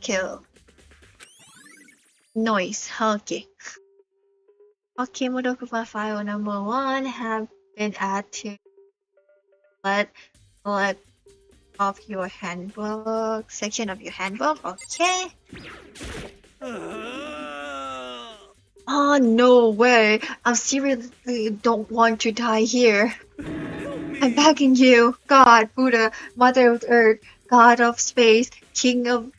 killed. Noise. Okay. Okay, Modokuma file number 1 have been added to let of your handbook section of your handbook. Okay. Oh no way! I seriously don't want to die here. I'm begging you, God, Buddha, Mother of Earth, God of Space, King of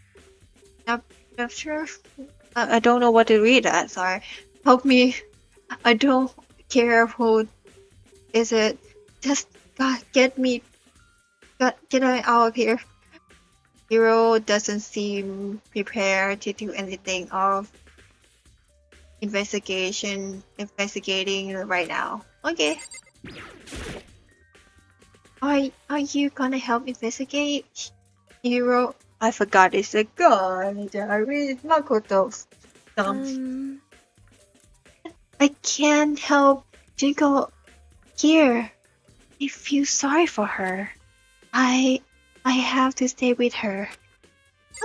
Nepture. I don't know what to read that. Sorry, help me. I don't care who is it. Just God, get me out of here. Hero doesn't seem prepared to do anything of investigating right now. Okay. Are you gonna help investigate? Hero, I forgot it's a gun. I read Makoto's stuff. I can't help Jinko here. I feel sorry for her. I have to stay with her.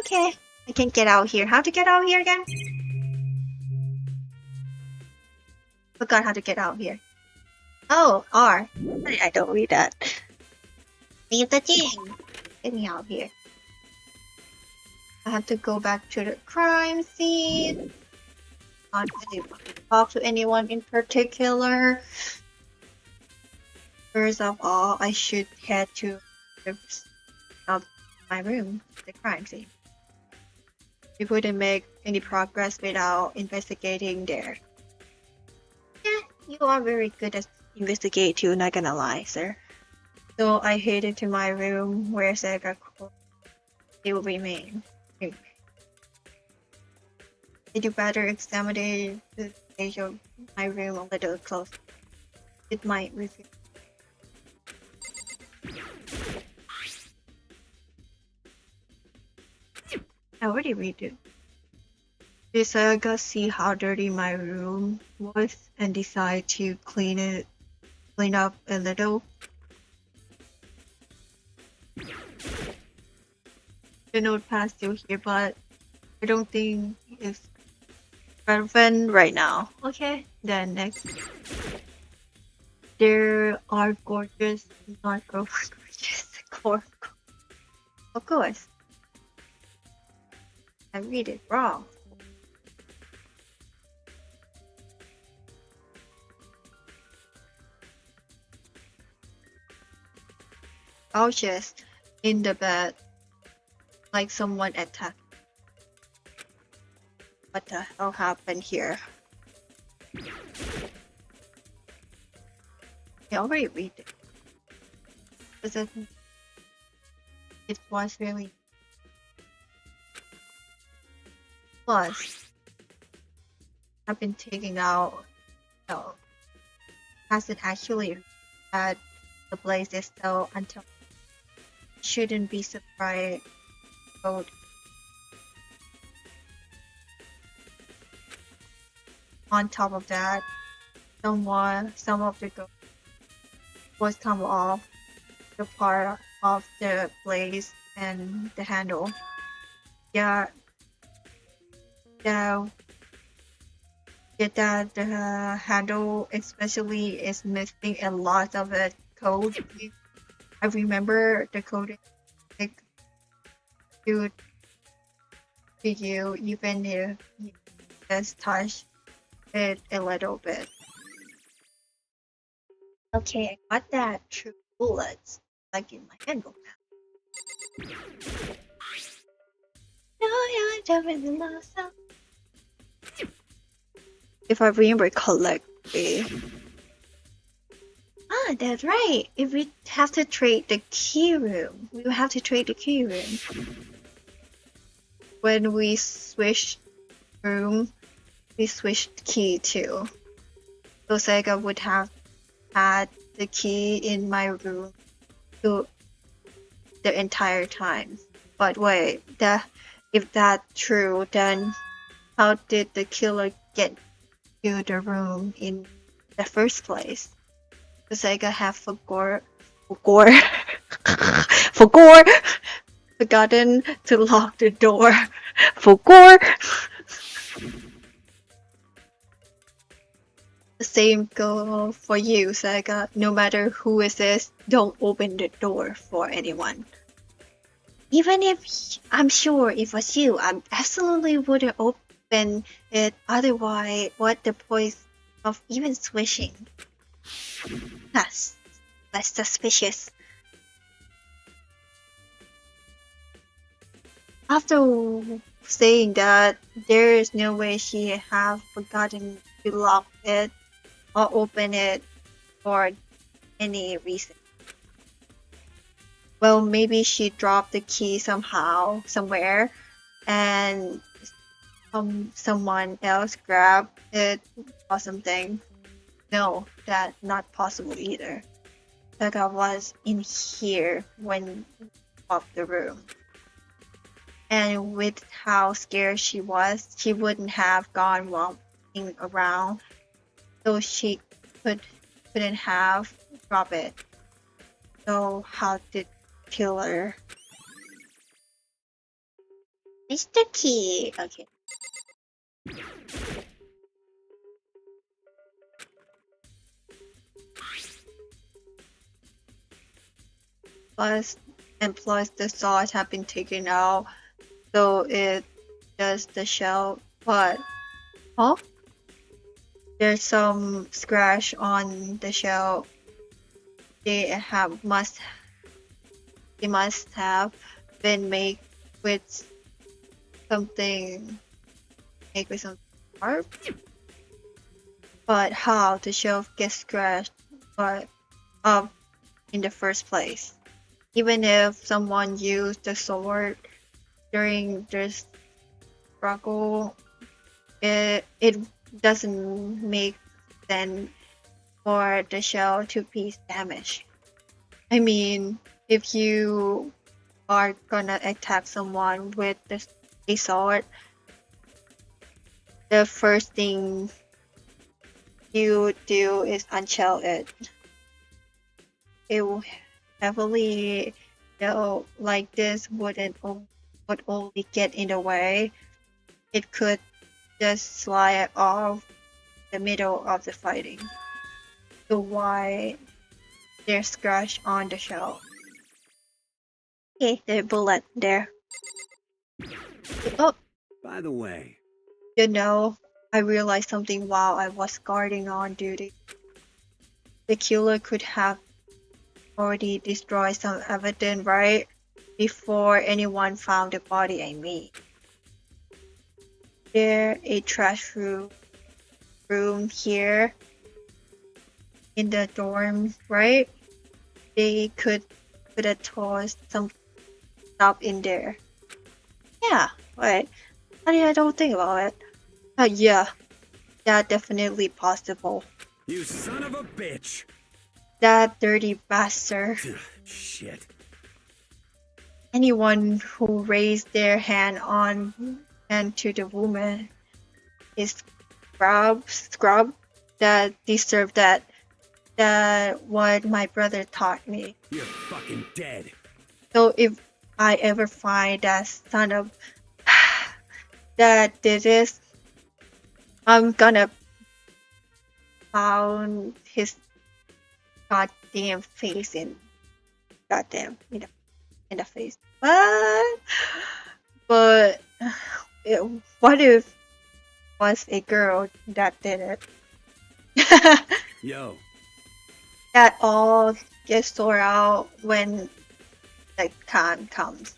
Okay. I can get out here. How to get out here again? Forgot how to get out here. Oh, R. I don't read that. Leave the thing. Get me out here. I have to go back to the crime scene. Not really want to talk to anyone in particular. First of all, I should head to my room, the crime scene. We wouldn't make any progress without investigating there. Yeah, you are very good at investigate too, not gonna lie, sir. So I headed to my room where Sega will remain. Did you better examine the stage of my room a little closer? It might reveal. I already read it. Did Saga see how dirty my room was and decide to clean up a little? The notepad's still here, but I don't think it's relevant right now. Okay, then next. There are gorgeous, not gorgeous, of course. I read it wrong. Couches in the bed, like someone attacked. What the hell happened here? I already read it. Is it? it was really. Plus, I've been taking out. So, hasn't actually had the blazes so until shouldn't be surprised. Code. On top of that, some of the gold was come off the part of the blaze and the handle. Yeah, the the handle especially is missing a lot of the code. I remember the code like to you even if you just touch it a little bit. Okay, I got that through bullets, like in my handbook. If I remember correctly. Ah, that's right. If we have to trade the key room, we will have to trade the key room. When we switched room, we switched key too. So Sega would have had the key in my room to the entire time. But wait, if that's true, then how did the killer get to the room in the first place? The Sega have forgotten to lock the door. Forgot. The same goes for you, Sega. No matter who it is, don't open the door for anyone. Even if I'm sure if it was you, I absolutely wouldn't open it. Otherwise, what the point of even switching? That's suspicious. After saying that, there is no way she have forgotten to lock it or open it for any reason. Well, maybe she dropped the key somehow, somewhere, and someone else grabbed it or something. No, that's not possible either. Saga was in here when of the room. And with how scared she was, she wouldn't have gone walking around, so she couldn't have dropped it. So how did killer? Mr. Key. Okay. Plus the sauce have been taken out, so it just the shell. But oh, there's some scratch on the shell. They must have been made with something sharp. But how the shelf gets scratched but up in the first place? Even if someone used the sword during this struggle, it doesn't make sense for the shell to be damaged. I mean, if you are gonna attack someone with a sword, the first thing you do is unshell it. It will heavily, like this would only get in the way. It could just slide off the middle of the fighting. So why there's scratch on the shell? Okay, the bullet there. Oh, By the way, I realized something while I was guarding on duty. The killer could have already destroyed some evidence, right? Before anyone found the body, I mean. There a trash room here in the dorm, right? They could have tossed some stuff in there. Yeah, wait. I don't think about it. Yeah, that definitely possible. You son of a bitch! That dirty bastard. Shit. Anyone who raised their hand on and to the woman is scrub that deserve that. That what my brother taught me. You're fucking dead. So if I ever find that son of that did this, I'm gonna pound his goddamn face in goddamn in the face. But what if it was a girl that did it? Yo. That all gets sorted out when the time comes.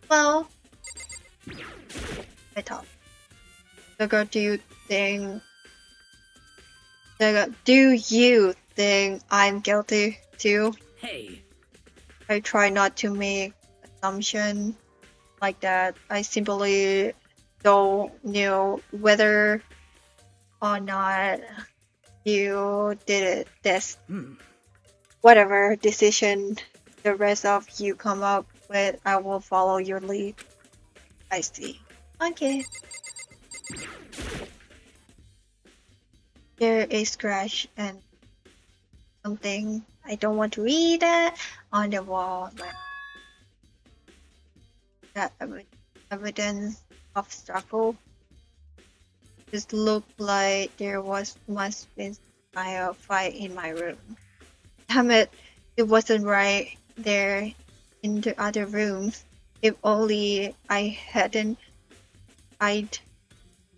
Well, I thought. Sugar, do you think I'm guilty too? Hey, I try not to make assumptions like that. I simply don't know whether or not you did this. Whatever decision the rest of you come up with, I will follow your lead. I see. Okay. There is scratch and something I don't want to read that on the wall. That evidence of struggle. It looked like there must been a fight in my room. Damn it! It wasn't right there in the other rooms. If only I'd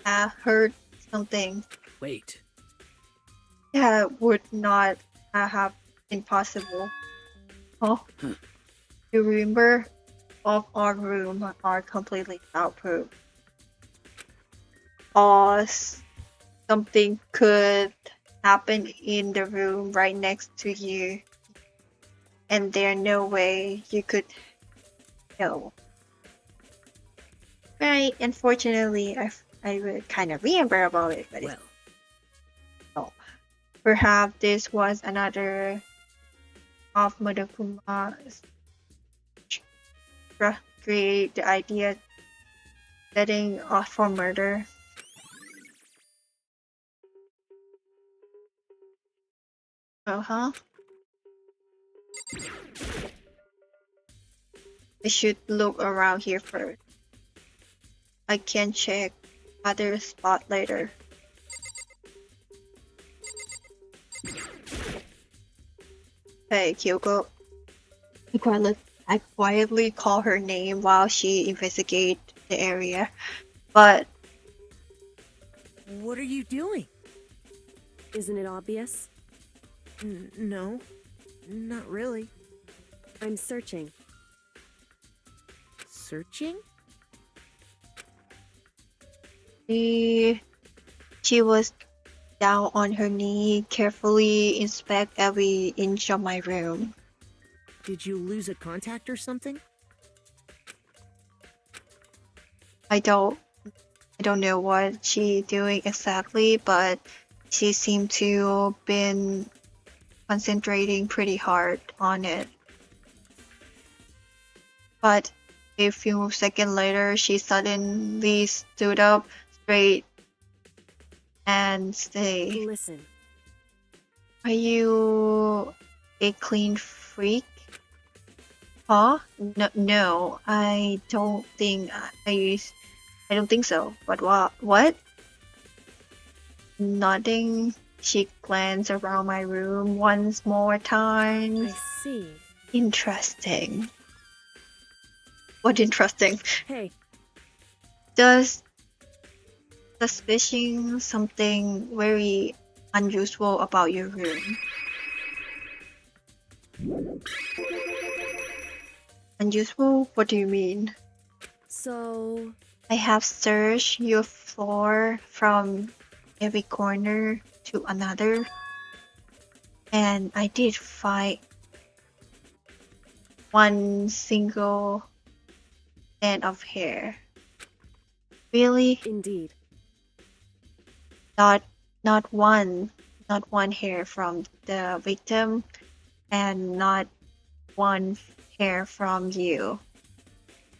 have heard something. wait. That would not have been possible. Huh? You remember? All our rooms are completely soundproof. Or something could happen in the room right next to you, and there's no way you could know. Right? Unfortunately, I would kind of remember about it, but Well, perhaps this was another of Motokuma's create the idea setting off for murder. Uh-huh. I should look around here first. I can check other spot later. Hey, Kyoko. I quietly call her name while she investigates the area, but what are you doing? Isn't it obvious? No, not really. I'm searching. Searching? she was down on her knee, carefully inspect every inch of my room. Did you lose a contact or something? I don't know what she doing exactly, but she seemed to been concentrating pretty hard on it. But a few seconds later, she suddenly stood up straight and said, Listen, "Are you a clean freak?" Huh? No, I don't think I don't think so. But what? Nothing. She glanced around my room once more time. I see. Interesting. What interesting? Hey, Does suspicion something very unusual about your room? Unusual? What do you mean? so I have searched your floor from every corner to another, and I did find one single strand of hair. Really? Indeed. Not not one not one hair from the victim and not one hair from you.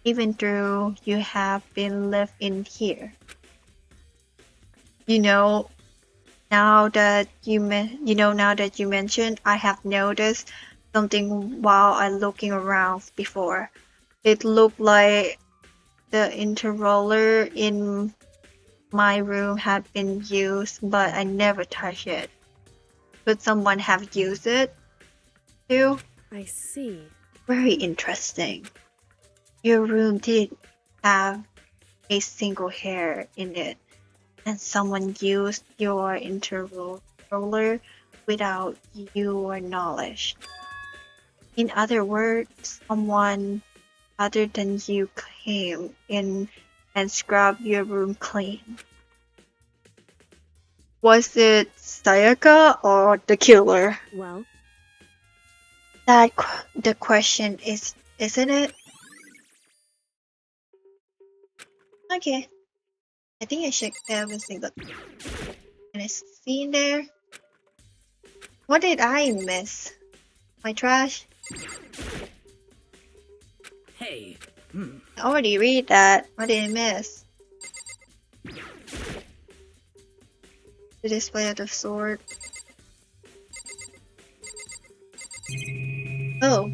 Even though you have been lived in here. You know, now that you mentioned, I have noticed something while I looking around before. It looked like the interroller in my room had been used, but I never touched it. Could someone have used it too? I see. Very interesting. Your room did have a single hair in it, and someone used your interroller without your knowledge. In other words, someone other than you came in and scrubbed your room clean. Was it Sayaka or the killer? Well, The question is, isn't it? Okay, I think I checked every single and I see in there. What did I miss? My trash? Hey. I already read that. What did I miss? The display of the sword. Oh.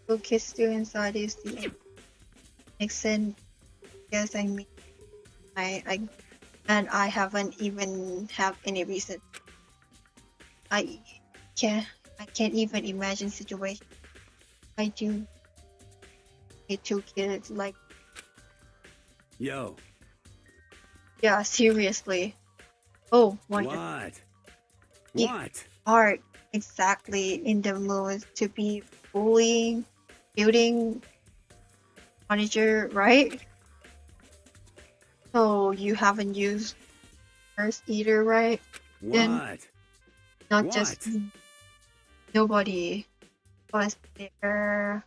Focus still inside is the makes sense. Yes, I mean, I haven't even have any reason. I can't even imagine situation. I do need two kids like Yo. yeah, seriously. Oh, What? You What? are exactly in the mood to be building furniture, right? So you haven't used first either, right? Then What? not What? just nobody was there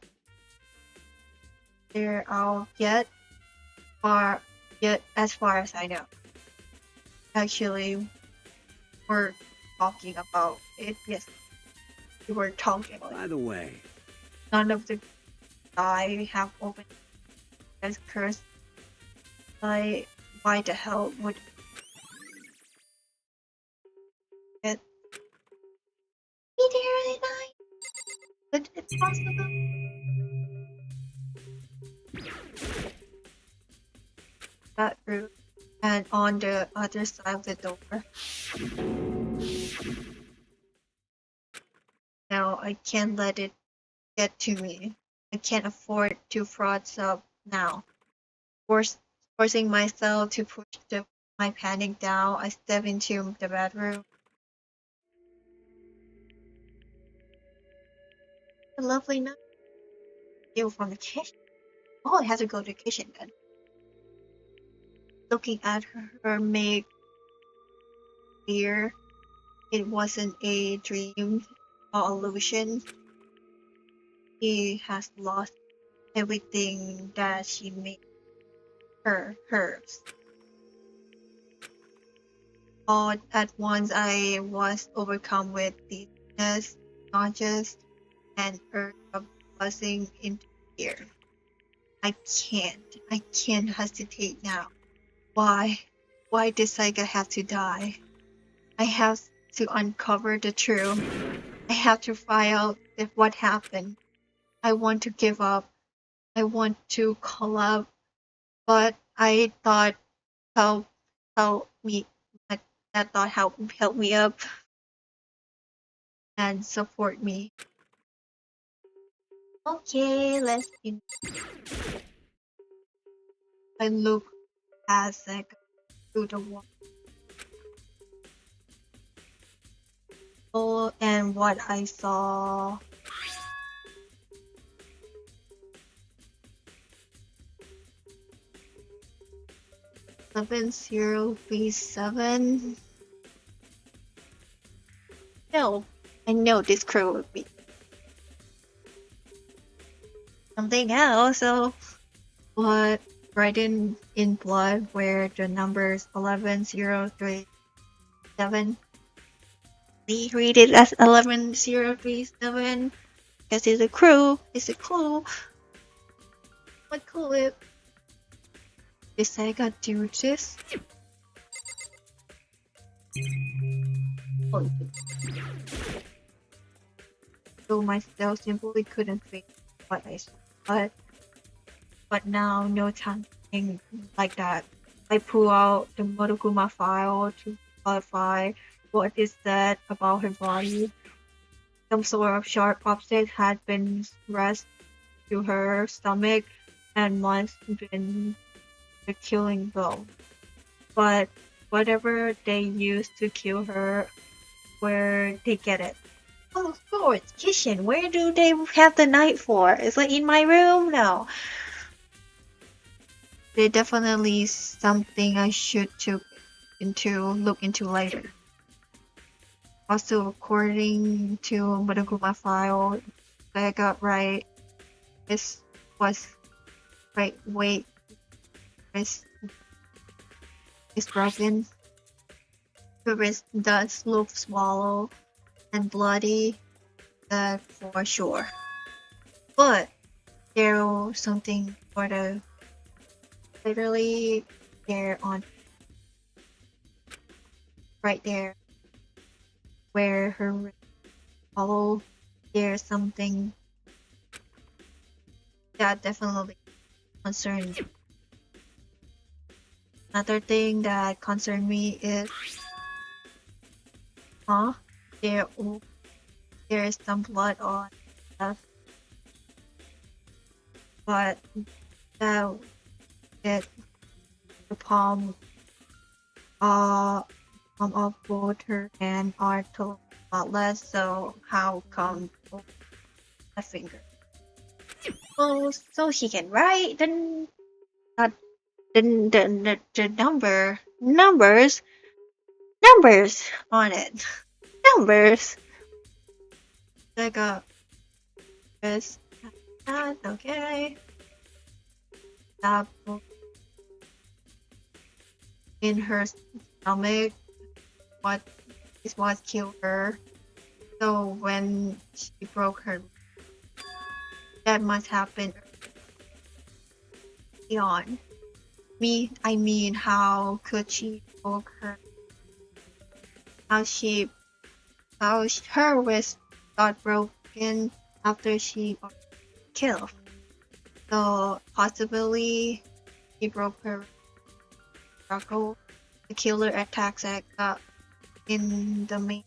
out yet, or yet as far as I know. Actually, we're talking about it. Yes, we were talking about By it. the way, None of the I have opened as curse. Like, why the hell would it be there at night? But it's possible. That room, and on the other side of the door. Now I can't let it get to me. I can't afford to fraud up now. Forcing myself to push my panic down, I step into the bedroom. A lovely night view from the kitchen. Oh, I have to go to the kitchen then. Looking at her make clear it wasn't a dream or illusion. She has lost everything that she made hers. All at once I was overcome with dizziness, nauseous, and urge of buzzing into fear. I can't hesitate now. Why? Why did Saiga have to die? I have to uncover the truth. I have to find out what happened. I want to give up. I want to collapse, but I thought help help me. That thought help me up and support me. Okay, let's begin. I look past Saiga through the wall, and what I saw 7037. No, I know this crew would be something else. So, what written in blood where the numbers 11037? We read it as 11037 because it's a crew. It's a clue. What could it? Did Sega do this? Oh, so myself simply couldn't think what I saw. But now no something like that. I pull out the Monokuma file to clarify what is said about her body. Some sort of sharp object had been thrust to her stomach and must have been the killing blow. But whatever they used to kill her, where they get it? Oh, of course, kitchen. Where do they have the knife for? Is it in my room? No. They definitely something I should look into later. Also, according to Monokuma file, I got right. This was right weight. Wrist is broken. The wrist does look swollen and bloody, that for sure. But there was something sort of literally there on right there where her wrist swallowed. There's something that definitely concerns me. Another thing that concerned me is, there there is some blood on stuff, but that it the palm of both her hand are totally spotless. So how come a finger? Oh, so she can write not the numbers on it. Numbers. Like this. That okay. That in her stomach. What is what killed her. So when she broke her, that must happen early on. I mean, how could she broke her? How her wrist got broken after she got killed. So possibly she broke her struggle. The killer attacks in the main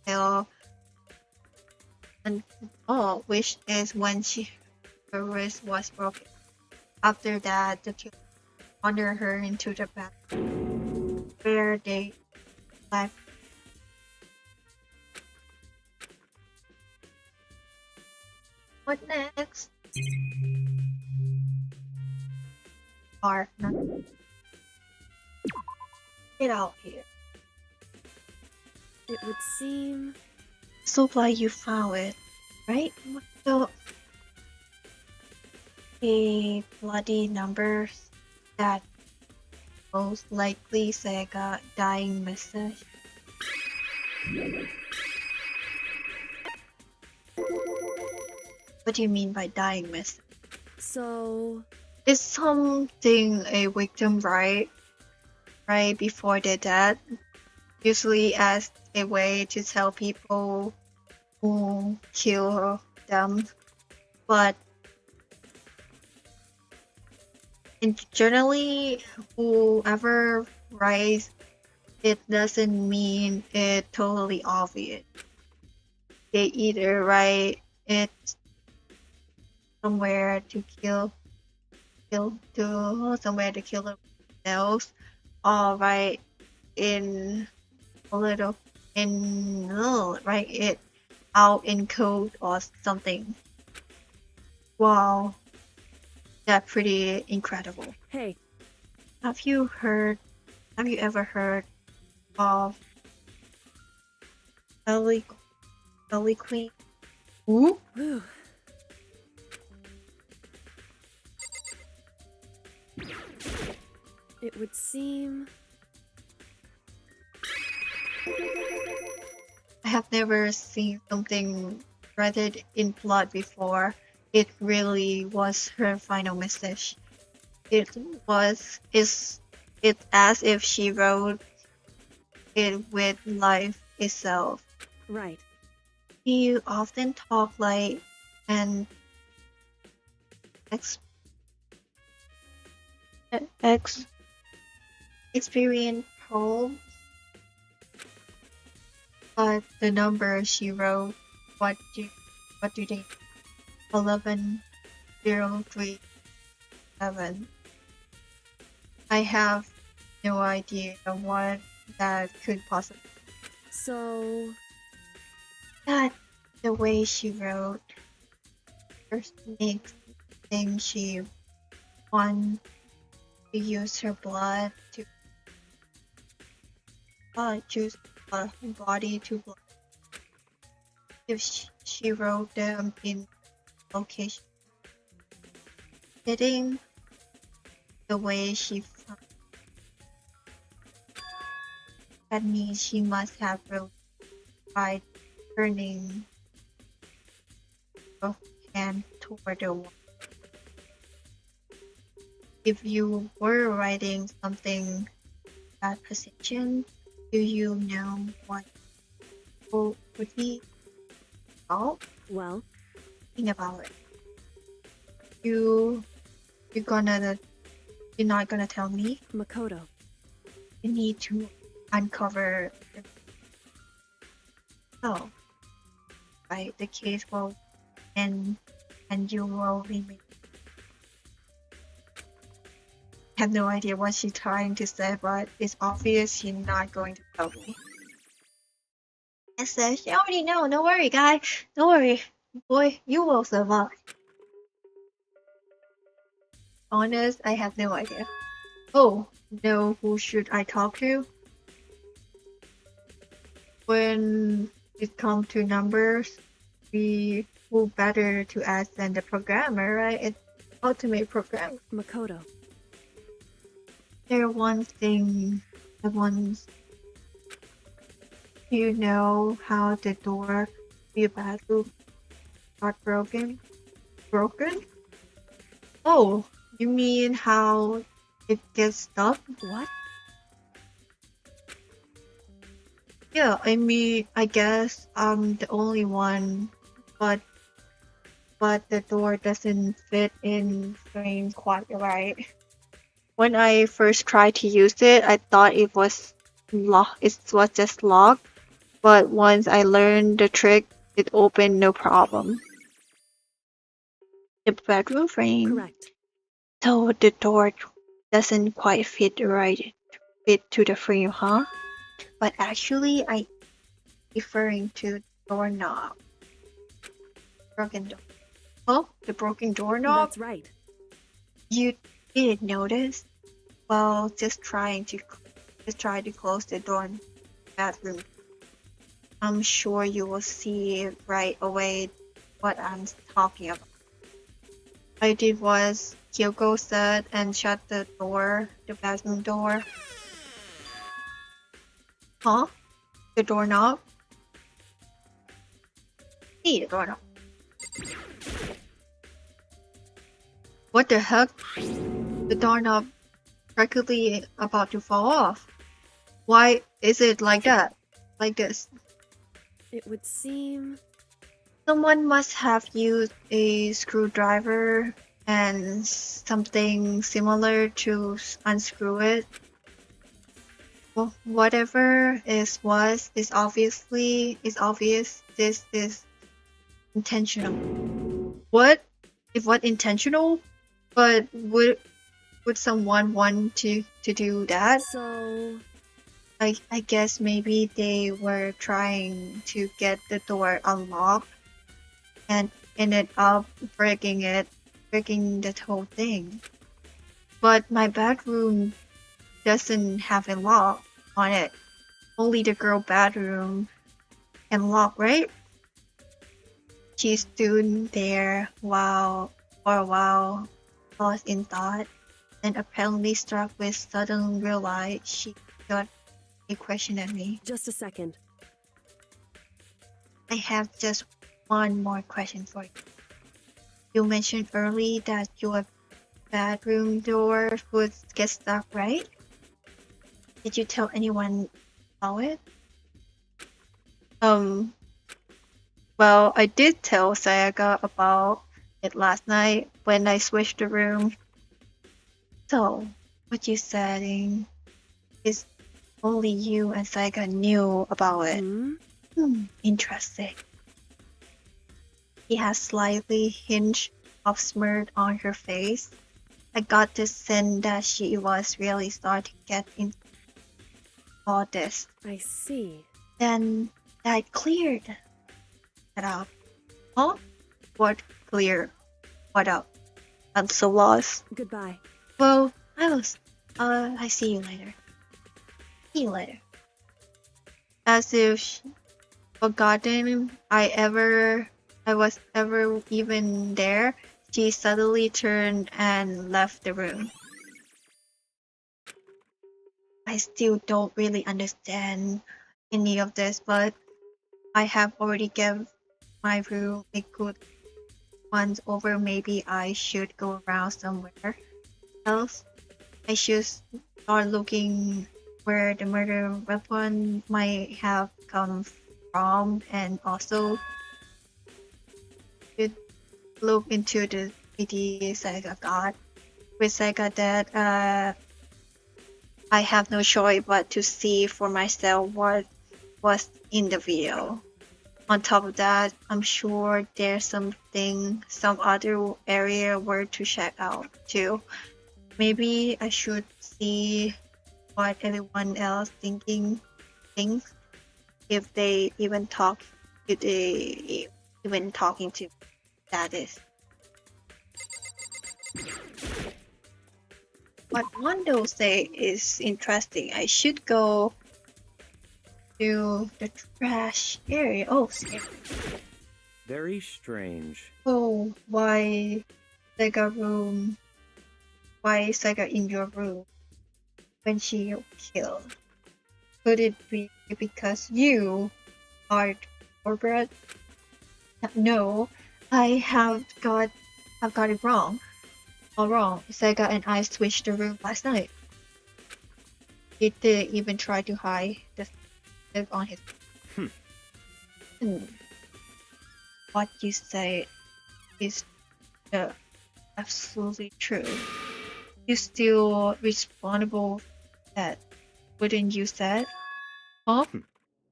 cell, and which is when her wrist was broken. After that, the killer wandered her into the bathroom where they left. What next? Partner. Get out here. It would seem. So glad you found it, right? So the bloody numbers that most likely Sega dying message. What do you mean by dying message? So. Is something a victim right before their death, usually as a way to tell people who kill them, but generally whoever writes it doesn't mean it totally obvious. They either write it somewhere to kill somewhere to kill themselves, or write in a little write it out in code or something. Wow, that's pretty incredible. Hey, Have you ever heard of illegal Ellie Queen. Ooh. Whew. It would seem. I have never seen something threaded in blood before. It really was her final message. It was is it as if she wrote it with life itself. Right. You often talk like an ex, ex experienced troll, but the number she wrote, what do they 11037. I have no idea what that could possibly. So, That the way she wrote first makes me think she want to use her blood to choose her body to blood. If she wrote them in location fitting the way she found, that means she must have wrote by turning her hand toward the wall. If you were writing something that position, do you know what would be? Oh, well, think about it. You're not gonna tell me. Makoto. You need to uncover. Oh, right. The case will end, and you will remain. I have no idea what she's trying to say, but it's obvious she's not going to tell me. I said, she already know. Don't worry, guy. Don't worry, boy. You will survive. Honest, I have no idea. Oh, no. Who should I talk to? When it comes to numbers, we who better to ask than the programmer, right? It's ultimate program. Makoto. There one thing I once. You know how the door to your bathroom got broken? Broken? Oh, you mean how it gets stuck? What? Yeah, I mean, I guess I'm the only one, but the door doesn't fit in frame quite right. When I first tried to use it, I thought it was it was just locked, but once I learned the trick, it opened no problem. The bedroom frame. Correct. So the door doesn't quite fit to the frame, huh? But actually, I referring to doorknob. Broken door. Oh, the broken doorknob? That's right. You didn't notice? Well, just try to close the door in the bathroom. I'm sure you will see right away what I'm talking about. I did was Kyoko said and shut the bathroom door. Huh? The doorknob? See the doorknob. What the heck? The doorknob practically about to fall off. Why is it like that? Like this? It would seem. Someone must have used a screwdriver and something similar to unscrew it. Well, whatever is obvious. This is intentional. What? If what intentional? But would someone want to do that? So. I guess maybe they were trying to get the door unlocked and ended up breaking the whole thing. But my bedroom doesn't have a lock on it. Only the girl bedroom can lock, right? she stood there for a while, lost in thought, and apparently struck with sudden realize she got a question at me. Just a second. I have just one more question for you. You mentioned earlier that your bedroom door would get stuck, right? Did you tell anyone about it? Well, I did tell Sayaga about it last night when I switched the room. So, what you saying is only you and Sayaga knew about it. Interesting. He has slightly hinged of smirk on her face. I got the sense that she was really starting to get into all this. I see. Then that cleared it up. Huh? What clear? What up? I'm so lost. Goodbye. Well, I see you later. See you later. As if she forgotten I was ever even there, she suddenly turned and left the room. I still don't really understand any of this, but I have already given my room a good once over. Maybe I should go around somewhere else. I should start looking where the murder weapon might have come from, and also should look into the video Sega got. With Sega that I have no choice but to see for myself what was in the video. On top of that, I'm sure there's some other area where to check out too. Maybe I should see what everyone else thinks if they even talking to that is. What Wando say is interesting. I should go to the trash area. Oh, scary. Very strange. Oh, why Sega room? Why Sega in your room when she killed? Could it be because you are corporate? No, I have got it wrong. All wrong. Sega and I switched the room last night. He did even try to hide the stuff on his. What you say is absolutely true. You still responsible for that, wouldn't you say? Huh?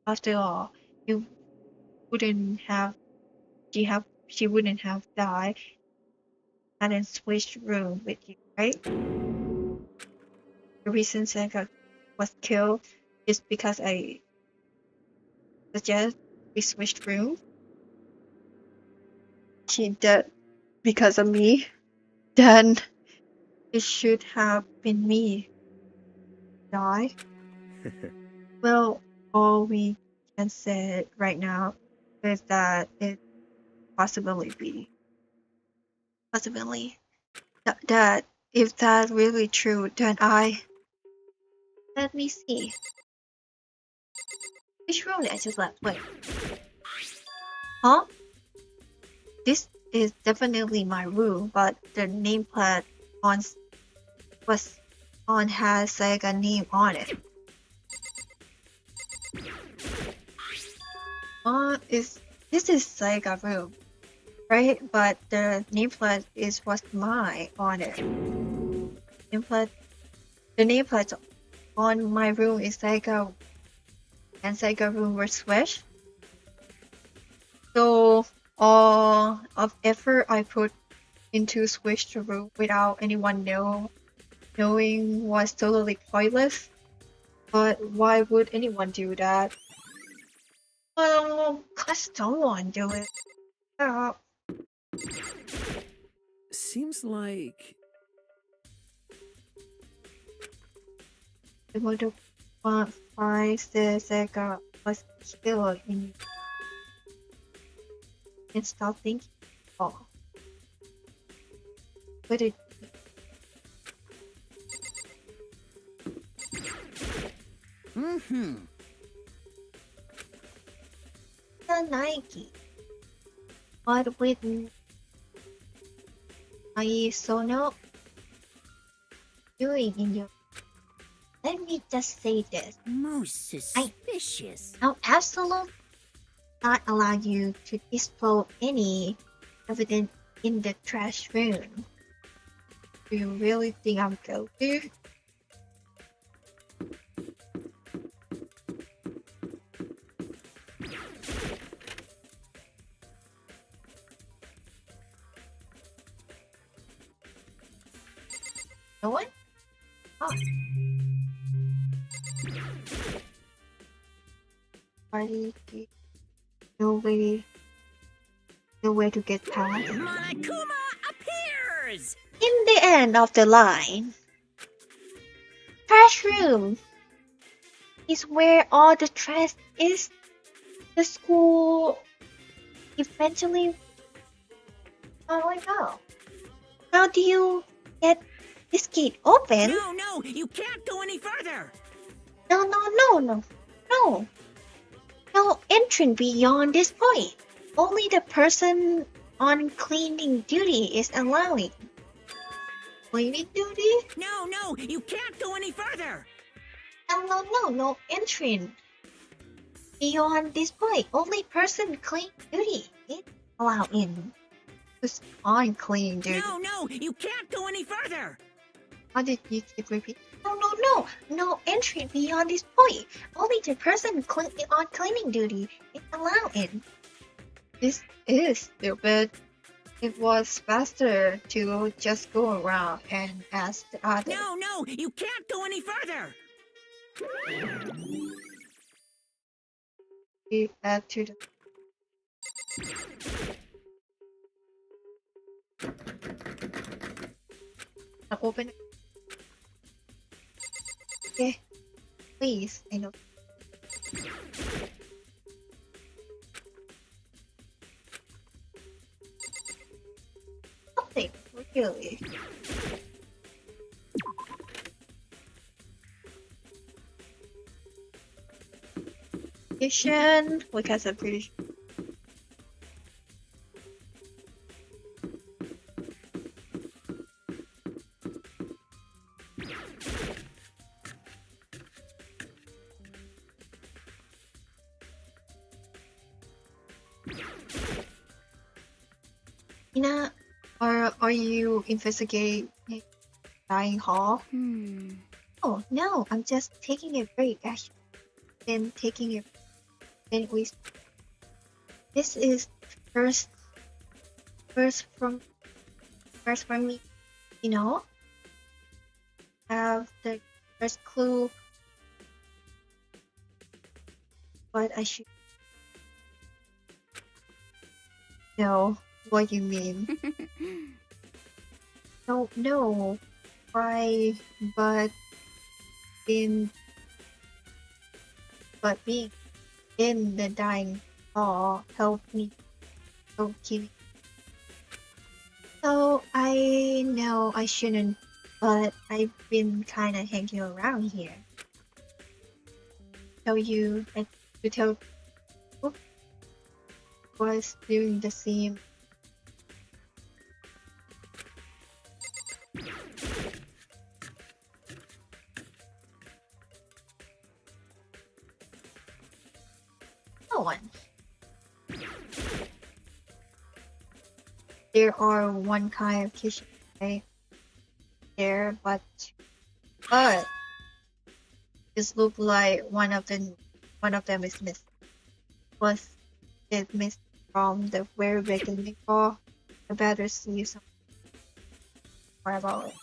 After all, you wouldn't have she wouldn't have died and then switched room with you, right? The reason Sega was killed is because I suggest we switched rooms. She did because of me. Then it should have been me. Die. Well, all we can say right now is that it possibly that if that's really true, then let me see. Which room did I just left? Wait. Huh? This is definitely my room, but the nameplate has Sega name on it. This is Sega room, right? But the nameplate was mine on it. The nameplate on my room is Sega, and Sega room was switched. So all of effort I put into switch the room without anyone knowing was totally pointless. But why would anyone do that? Well, 'cause someone do it. Yeah. Seems like The motor find Sega was killed and stop thinking. Oh, but it Mm-hmm. the Nike. What with my Sono doing in your? Let me just say this. Most suspicious. I'll absolutely not allow you to explode any evidence in the trash room. Do you really think I'm guilty? No one? Oh. Party, no way to get past. Monokuma appears! In the end of the line, trash room is where all the trash is. The school eventually. Oh my god! How do you get this gate open? No, you can't go any further! No. No entrance beyond this point. Only the person on cleaning duty is allowing. Cleaning duty? No, you can't go any further! No entrance beyond this point. Only person cleaning duty is allowed in. Who's on cleaning duty? No, you can't go any further! How did you keep repeating? No entry beyond this point. Only the person on cleaning duty is allowed in. This is stupid. It was faster to just go around and ask the other. No, you can't go any further! Leave that to the. Now open it. Okay, please. I know. Nothing really. Edition, because I'm pretty sure. Ina, are you investigating dying hall? Oh no, I'm just taking a break. Actually, then taking a. Then we. This is first from me. You know, have the first clue. But I should know what you mean. No. Why? Being in the dying hall helped me so keep. So I know I shouldn't, but I've been kind of hanging around here. To tell who was doing the same. No one. There are one kind of kitchen right there, but this look like one of them is missing. Was it missed from the very beginning? Or I better see some more about it.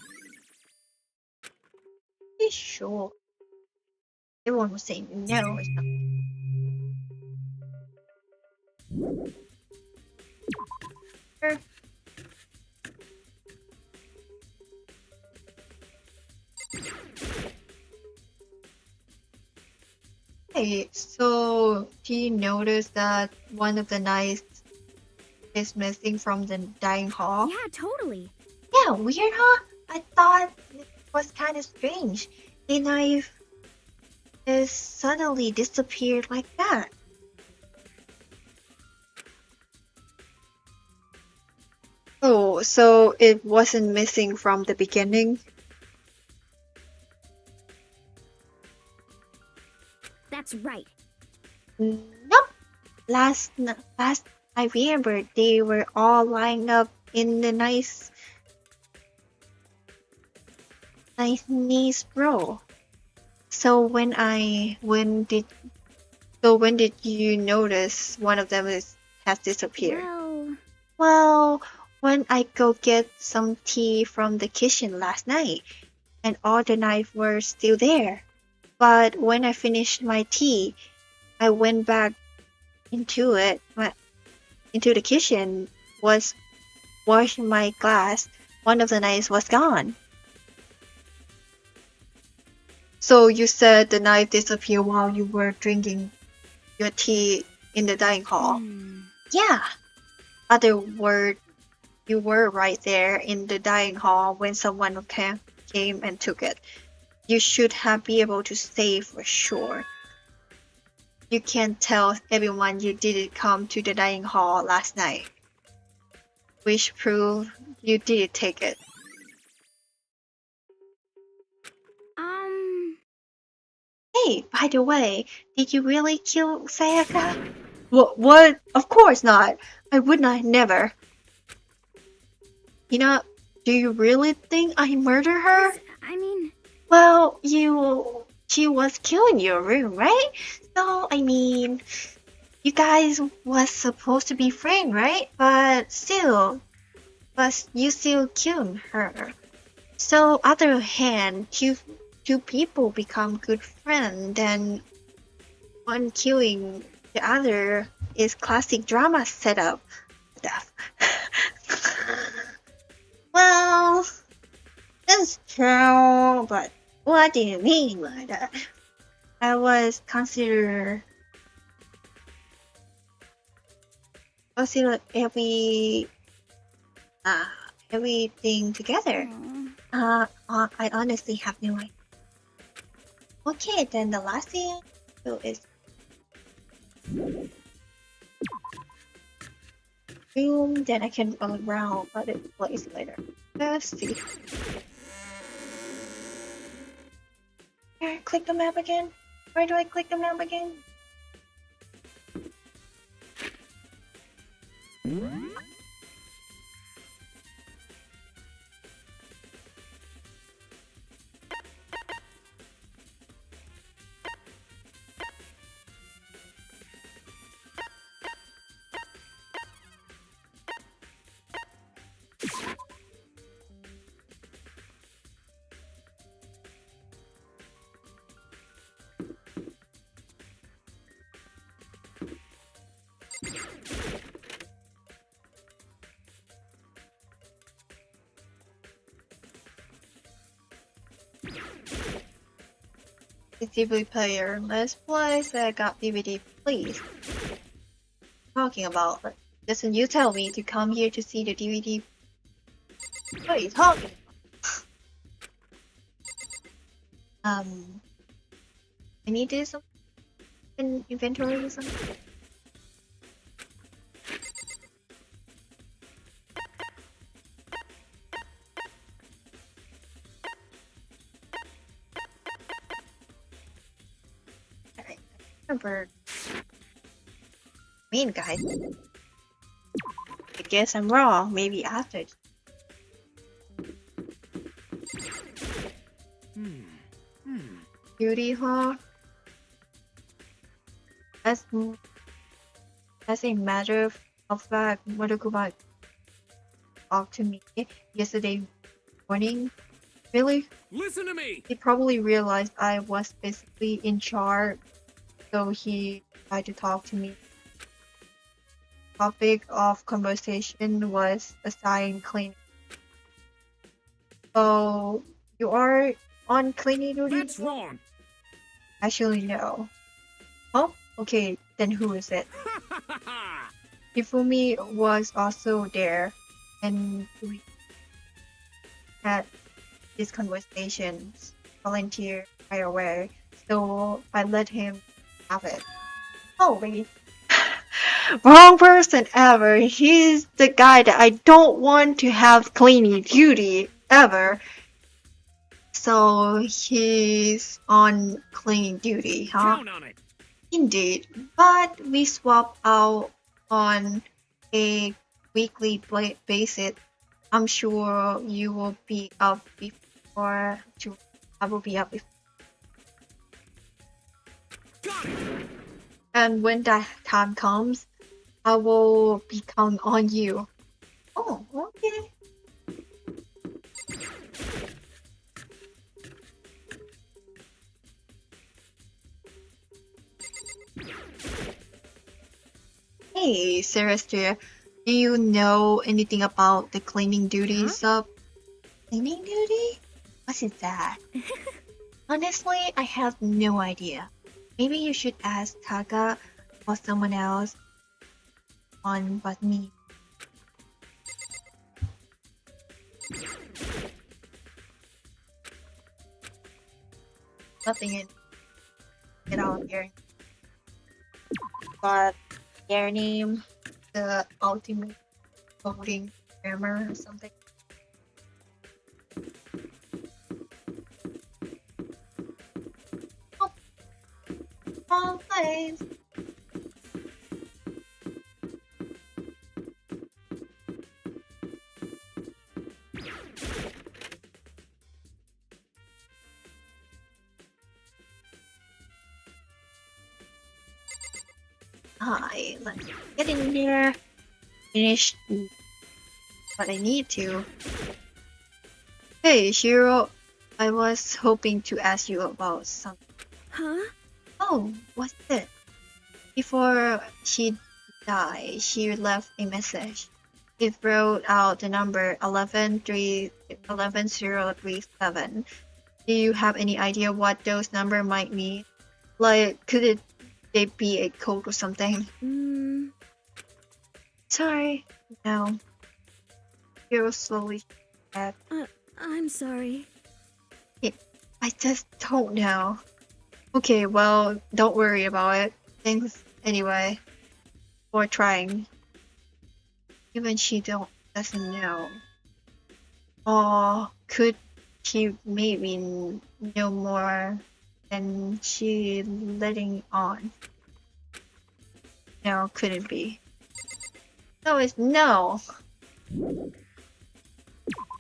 Be sure. Everyone was saying no, it's not. Sure. Hey, so do you notice that one of the knights is missing from the dining hall. Yeah, totally. Yeah, weird, huh? I thought it was kind of strange. The knife is suddenly disappeared like that. Oh, so it wasn't missing from the beginning? That's right. Nope. Last I remember, they were all lined up in the nice nice row. So when did you notice one of them has disappeared? Well, Well, when I go get some tea from the kitchen last night, and all the knives were still there. But when I finished my tea, I went back into the kitchen, was washing my glass. One of the knives was gone. So you said the knife disappeared while you were drinking your tea in the dining hall. Yeah. Other word, you were right there in the dining hall when someone came and took it. You should have been able to say for sure. You can't tell everyone you didn't come to the dining hall last night, which proved you did take it. Hey, by the way, did you really kill Sayaka? What? Of course not. I would not, never. You know, do you really think I murdered her? I mean, Well, she was killing your room, right? So, I mean, you guys was supposed to be friends, right? But you still killed her. So, other hand, two people become good friends, then one killing the other is classic drama setup stuff. Well, it's true, but what do you mean by that? I was consider everything together. I honestly have no idea. Okay, then the last thing is room. Then I can go around other place later. Let's see. Here, click the map again. Where do I click the map again? The DVD player. Let's play Sega DVD, please. Talking about. Listen, you tell me to come here to see the DVD. What are you talking about? I need to do some inventory or something. Alright, remember. Mean guys. I guess I'm wrong. Maybe after. Beauty hall. As a matter of fact, Motokuba talked to me yesterday morning. Really? Listen to me! He probably realized I was basically in charge, so he tried to talk to me. Topic of conversation was assigned cleaning. So you are on cleaning duty? That's wrong! Actually, no. Oh, okay. Then who is it? Hifumi was also there, and we had these conversations, volunteer right away. So I let him have it. Oh wait. Wrong person ever. He's the guy that I don't want to have cleaning duty ever. So he's on cleaning duty, huh? Count on it. Indeed. But we swap out on a weekly basis. I'm sure you will be up before I will be up before. Got it. And when that time comes, I will be counting on you. Oh, okay. Hey, Celestia, do you know anything about the cleaning duties of cleaning duty? What is that? Honestly, I have no idea. Maybe you should ask Taka or someone else on but me. Nothing in get out here. But their name, the ultimate voting grammar or something. Oh, wrong place. Hi, let's get in there. Finish what I need to. Hey, Shiro, I was hoping to ask you about something. Huh? Oh, what's it? Before she died, she left a message. It wrote out the number 11037. Do you have any idea what those number might mean? Like, could they be a code or something? Sorry. No. Shiro slowly said, I'm sorry. I just don't know. Okay, well, don't worry about it. Thanks anyway for trying. Even she doesn't know. Or could she maybe know more than she letting on? No, couldn't be. No, it's no.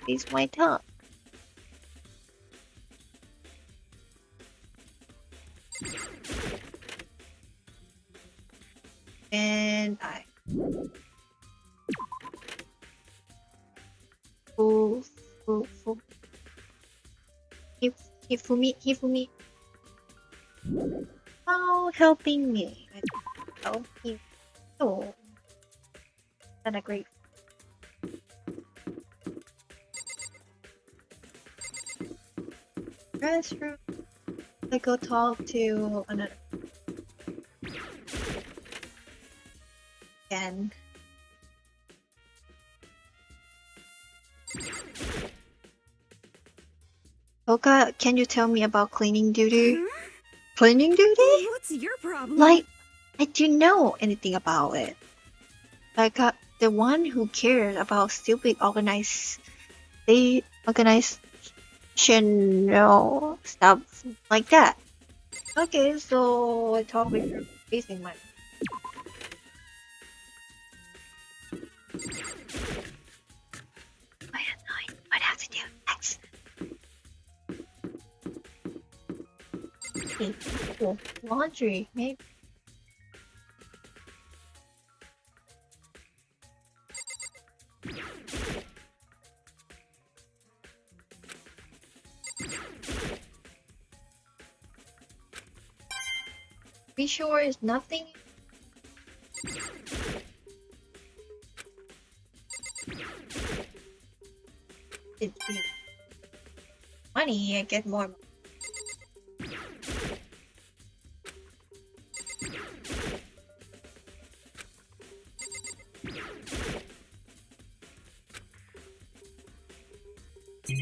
It's my tongue. And I. Hifumi. Hifumi. Oh, helping me. Help you. Oh, done a great. Restroom. I go talk to another. Again. Oka, can you tell me about cleaning duty? Huh? Cleaning duty? What's your problem? Like, I do know anything about it. Like, the one who cares about stupid organizational stuff like that. Okay, so I talk with her facing my. What have to do next? Okay, cool. Laundry, maybe. Be sure it's nothing. It's money, I get more. Guess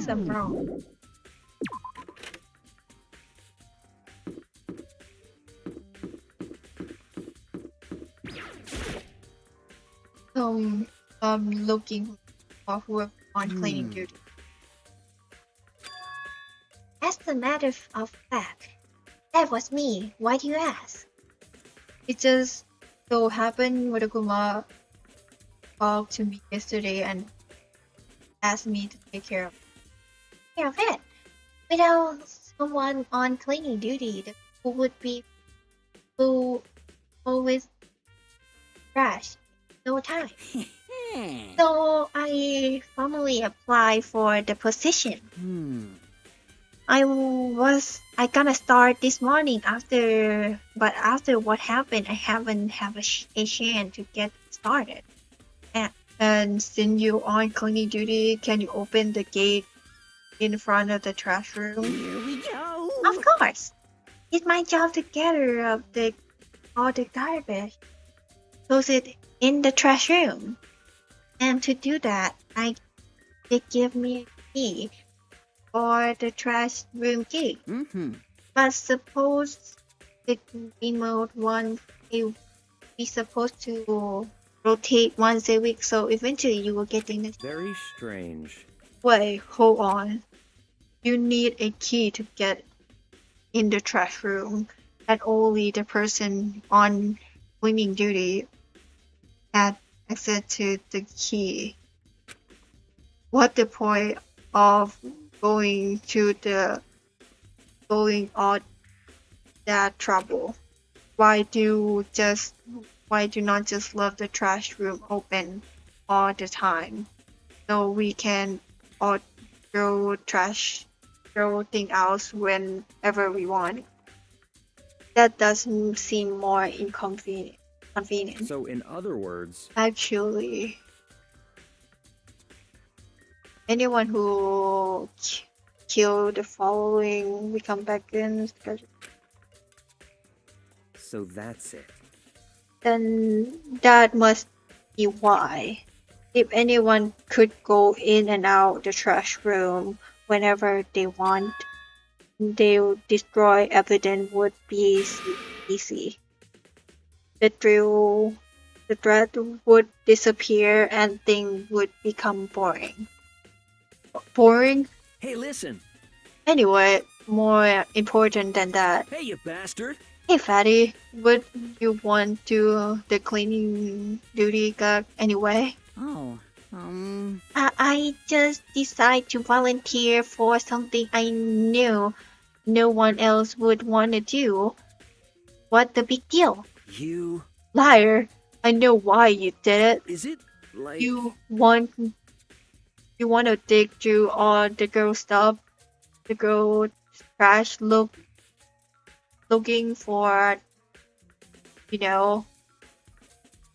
I'm wrong. Looking for whoever on cleaning duty. As a matter of fact, that was me. Why do you ask? It just so happened Muraguma called to me yesterday and asked me to take care of Care of it. Without someone on cleaning duty, the school would be full with trash. No time. So I formally applied for the position. I gonna start this morning but after what happened, I haven't have a chance to get started. And since you on cleaning duty, can you open the gate in front of the trash room? Here we go. Of course, it's my job to gather up all the garbage, close it in the trash room, and to do that, they give me a key for the trash room key. But suppose the remote one it be supposed to rotate once a week, so eventually you will get in the Very strange. Wait, hold on. You need a key to get in the trash room, and only the person on cleaning duty had access to the key. What the point of going all that trouble? Why do not just leave the trash room open all the time so we can all throw things out whenever we want? That doesn't seem more convenient. So, in other words, Actually, anyone who killed the following, we come back in. so that's it. Then that must be why. If anyone could go in and out the trash room whenever they want, they'll destroy evidence would be easy. The threat would disappear and things would become boring. Boring? Hey, listen. Anyway, more important than that. Hey, you bastard. Hey fatty, would you want to the cleaning duty gag anyway? Oh, I just decided to volunteer for something I knew no one else would want to do. What the big deal? you. Liar! I know why you did it. Is it like. You want to dig through all the girl stuff, the girl trash looking for,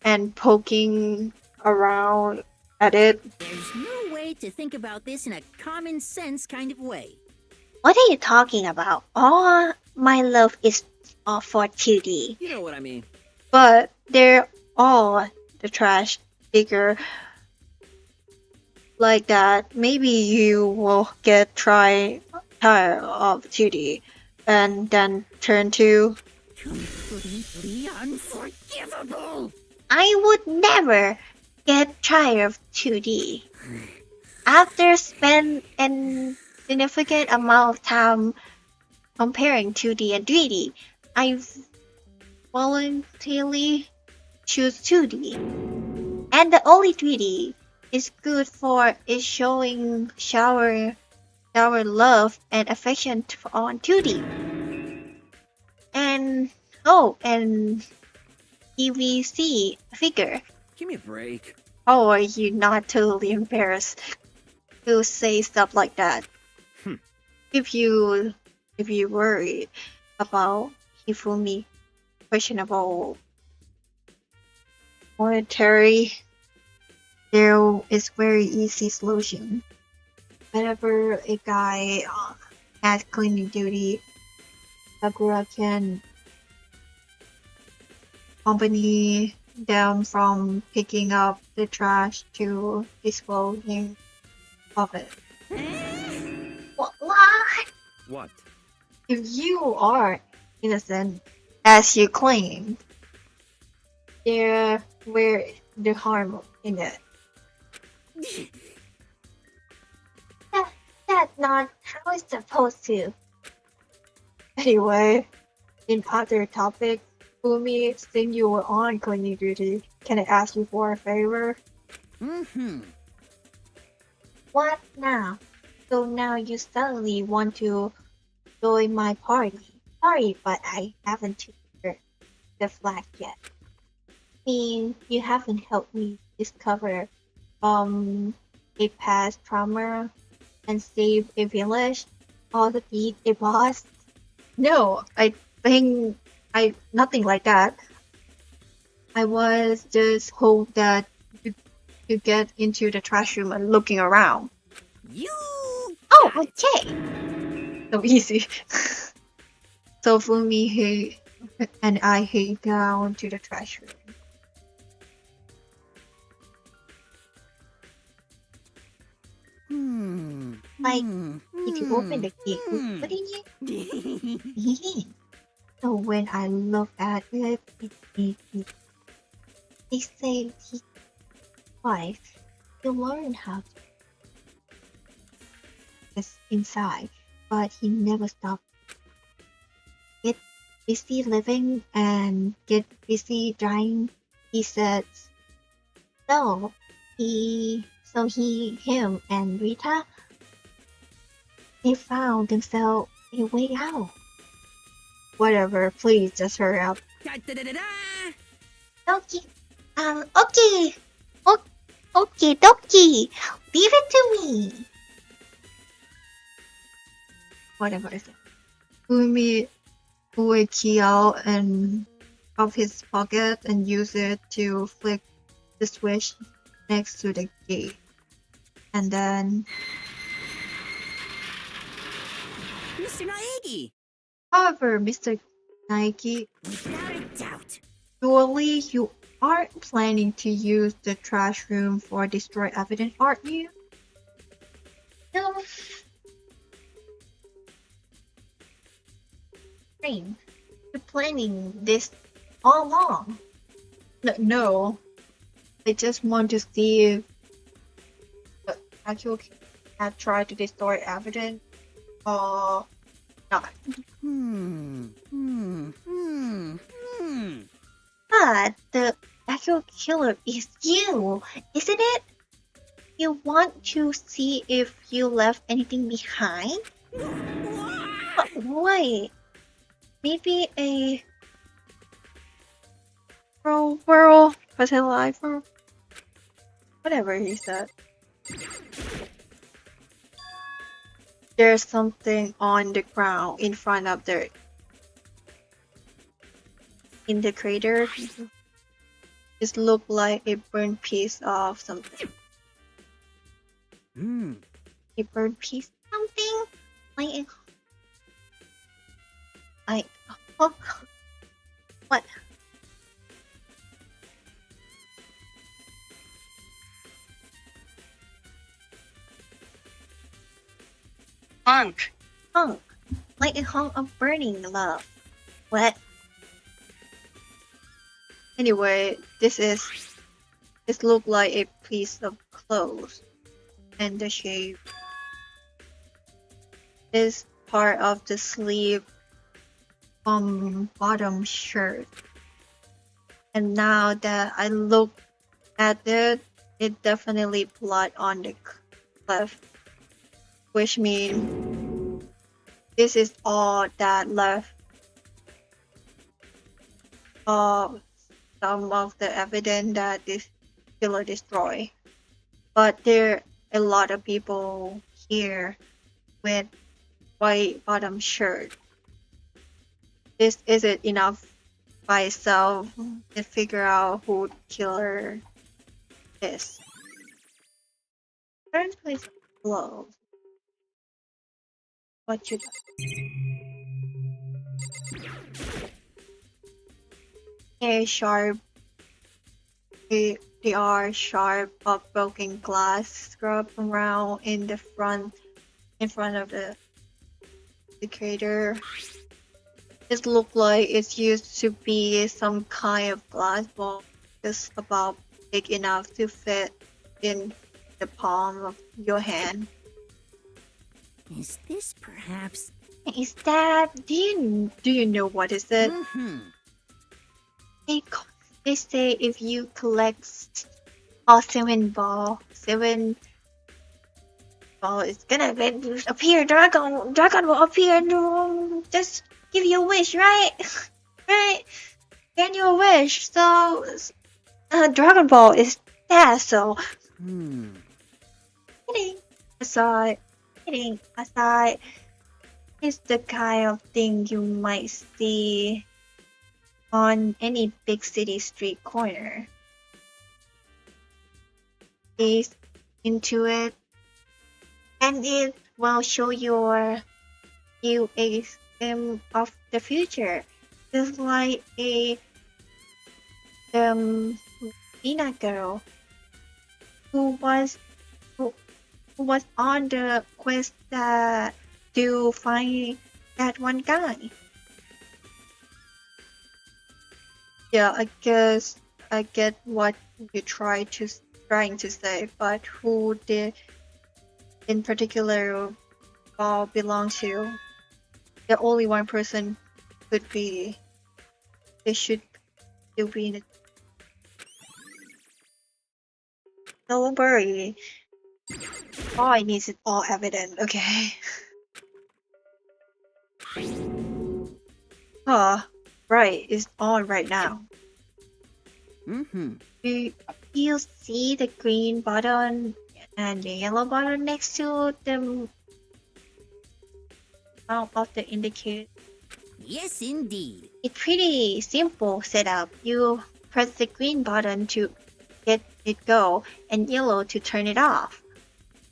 and poking around at it. There's no way to think about this in a common sense kind of way. What are you talking about? All my love is all for 2D. You know what I mean. But they're all the trash digger like that. Maybe you will get tired of 2D and then turn to. Completely unforgivable! I would never get tired of 2D. After spend a significant amount of time comparing 2D and 3D, I voluntarily choose 2D. And the only 3D is good for is showing shower love and affection on 2D. And PVC figure. Give me a break. How are you not totally embarrassed to say stuff like that? If you worry about Hifumi questionable monetary, there is very easy solution. Whenever a guy has cleaning duty, Sakura can accompany them from picking up the trash to disposing of it. What? What? If you are innocent, as you claim, there were the harm in it. That's not how it's supposed to. Anyway, in other topics, Fumi, since you were on cleaning duty, can I ask you for a favor? Mm-hmm. What now? So now you suddenly want to join my party. Sorry, but I haven't taken the flag yet. Mean you haven't helped me discover a past trauma and save a village or defeat a boss. No, I think nothing like that. I was just hope that you get into the trash room and looking around. You. Oh, okay. So easy. So Fumi and I head down to the trash room. Like, if you open the gate, wouldn't you? So when I look at it, they say his wife, he learned how to just inside, but he never stopped. Get busy living and get busy dying. He said, so him and Rita, they found themselves a way out. Whatever, please just hurry up. Da-da-da-da-da. Okay, okay, okay, dokie, leave it to me. Whatever is it? Fumi pull a key out and of his pocket and use it to flick the switch next to the gate. And then, Mr. Naegi. however, Mr. Nike, Without a doubt. surely you aren't planning to use the trash room for destroy evidence, aren't you? No. Rain, you're planning this all along. No. I just want to see if the actual cat tried to destroy evidence or not. But the actual killer is you, isn't it? You want to see if you left anything behind? But wait, maybe a World, present life, or whatever he said. There's something on the ground in front of in the crater. It looked like a burnt piece of something. a bird piece, something like oh, what? Hunk, like a hunk of burning love. What? Anyway, this looked like a piece of clothes, and the shape is part of the sleeve bottom shirt. And now that I look at it, it definitely blood on the cleft, which means this is all that left of some of the evidence that this killer destroyed. But there are a lot of people here with white bottom shirt. This isn't enough by itself to figure out who the killer is. Current place of gloves. What you got? a sharp. They are sharp of broken glass scrub around in front of the crater. It looked like it used to be some kind of glass ball, just about big enough to fit in the palm of your hand. Is this perhaps? Is that? Do you know what is it? Mm-hmm. They say if you collect all seven ball, it's gonna appear. Dragon will appear. And just give you a wish, right? Right? Get your wish. So, Dragon Ball is that. So, kidding aside, kidding aside, it's the kind of thing you might see on any big city street corner. Gaze into it, and it will show you a glimpse of the future, just like a Latina girl who was who, who was on the quest to find that one guy. Yeah, I guess I get what you trying to say, but who did in particular Ball belong to? The only one person could be. They should still be in it. Don't worry. All I need is all evident, okay? Right, it's on right now. Mm-hmm. Do you see the green button and the yellow button next to the mouth of the indicator? Yes, indeed. It's pretty simple setup. You press the green button to get it go and yellow to turn it off.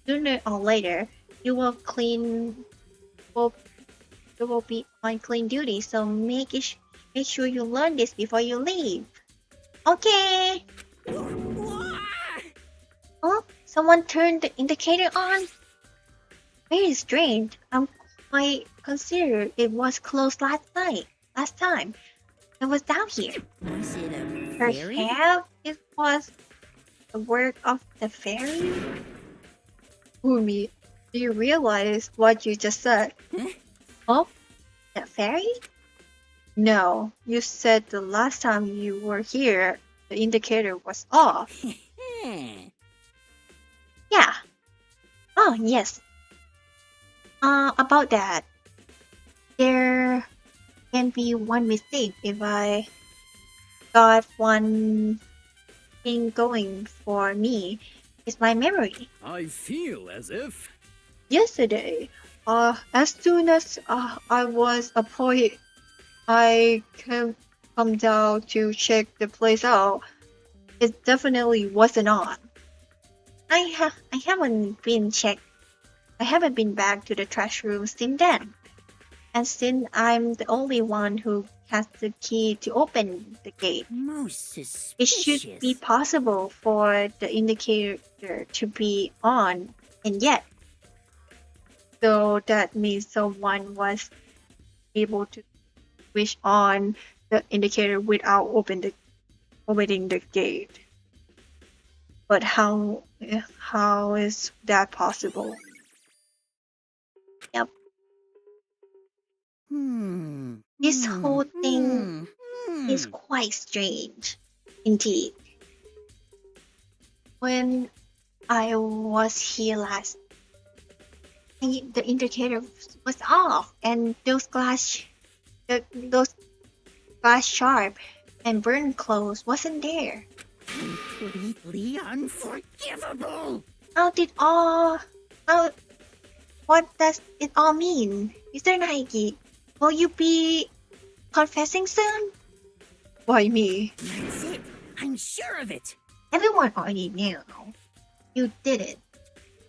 Sooner or later, you will be on clean duty, so make sure you learn this before you leave. Okay. Oh, someone turned the indicator on? Very strange. I'm quite considered it was closed last time. I was down here. Was it a fairy? Perhaps it was the work of the fairy? Umi, do you realize what you just said? Huh? Oh, the fairy? No, you said the last time you were here, the indicator was off. Yeah. Oh, yes. About that. There can be one mistake if I got one thing going for me. It's my memory. I feel as if. Yesterday, as soon as I was appointed, I come down to check the place out. It definitely wasn't on. I haven't been checked. I haven't been back to the trash room since then. And since I'm the only one who has the key to open the gate, Most suspicious. it should be possible for the indicator to be on, and yet. So that means someone was able to switch on the indicator without opening the gate. But how is that possible? Yep. This whole thing is quite strange, indeed. When I was here last, the indicator was off, and those glass sharp and burned clothes wasn't there. Completely unforgivable. What does it all mean? Mr. Nike, will you be confessing soon? Why me? That's it. I'm sure of it. Everyone already knew. You did it.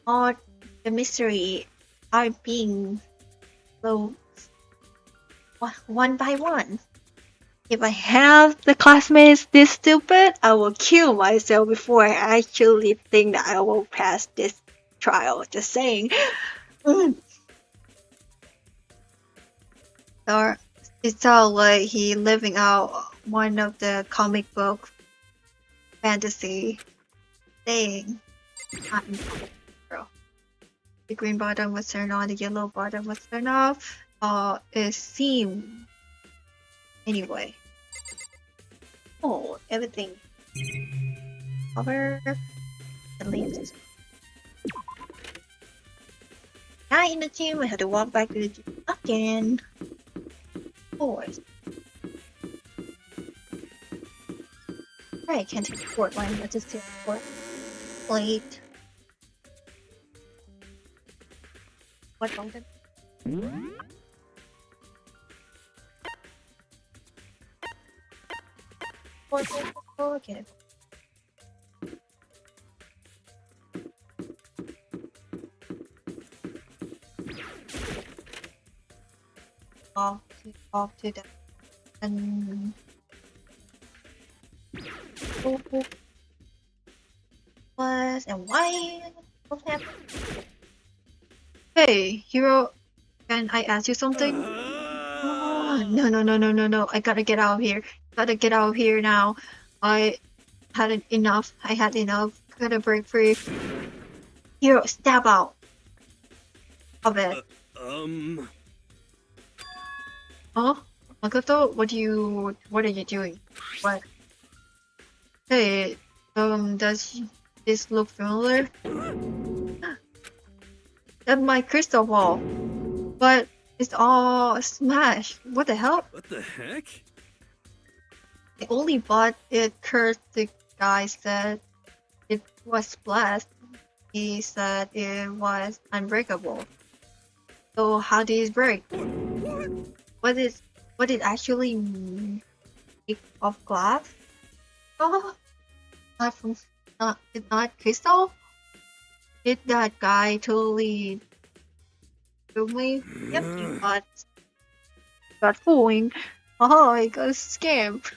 All the mystery are being closed one by one. If I have the classmates this stupid, I will kill myself before I actually think that I will pass this trial. Just saying. Mm. Or it sounds like he living out one of the comic book fantasy thing. I'm girl. The green button was turned on, the yellow button was turned off. It seemed anyway. Oh, everything. Cover the leaves. Now in the gym, I had to walk back to the gym again. Of course. Right, can't take the port line. Let's just take the port plate. What fountain? Okay. Off to the and was and why? What happened? Hey, hero, can I ask you something? Oh, no. I gotta get out of here. Gotta get out of here now. I had enough. I had enough. Gotta break free. Hero, step out of it. Huh? Makoto, what are you doing? What? Hey, does this look familiar? That's my crystal ball. But it's all smashed. What the hell? What the heck? I only bought it cause the guy said it was blessed. He said it was unbreakable. So how did it break? What it actually made of glass? Oh, it's not crystal? Did that guy totally do me? Yep, you got fooling. Oh, I got scammed.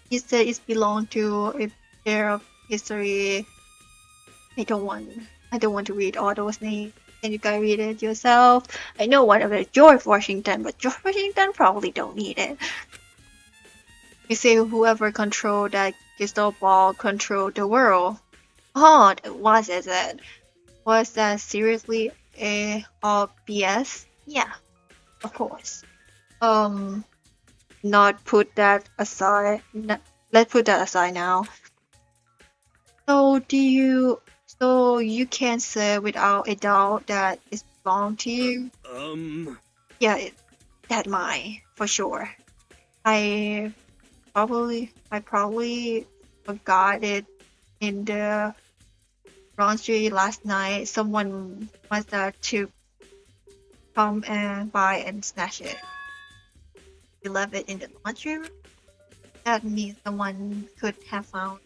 He said it belonged to a pair of history. I don't want to read all those names. Can you guys read it yourself? I know one of it is George Washington, but George Washington probably don't need it. You say whoever controlled that crystal ball controlled the world. Oh, was it? Was that seriously a BS? Yeah, of course. Not put that aside. Let's put that aside now. So you can say without a doubt that it's belong to you? Yeah, that mine for sure. I probably forgot it in the laundry last night. Someone must have to come and buy and snatch it. You left it in the laundry room? That means someone could have found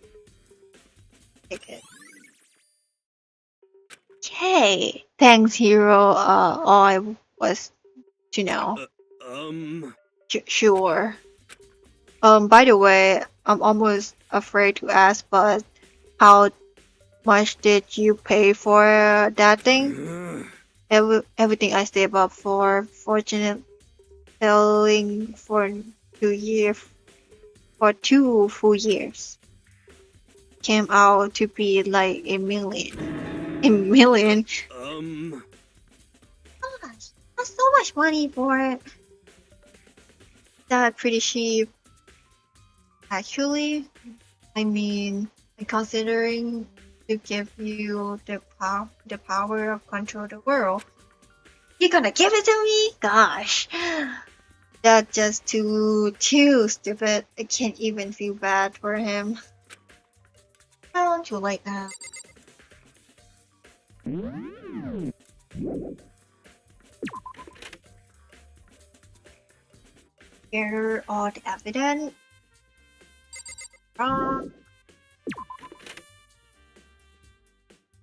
it. Okay, thanks, hero. All I was to know. Sure. By the way, I'm almost afraid to ask, but how much did you pay for that thing? Everything I saved up for, fortunate selling for 2 full years. Came out to be like a million. A million? Gosh, that's so much money for it. That's pretty cheap. Actually, I mean, considering to give you the power of control the world, you're gonna give it to me? Gosh, that's just too stupid. I can't even feel bad for him. Oh, too late now. Gather all the evidence. Wrong.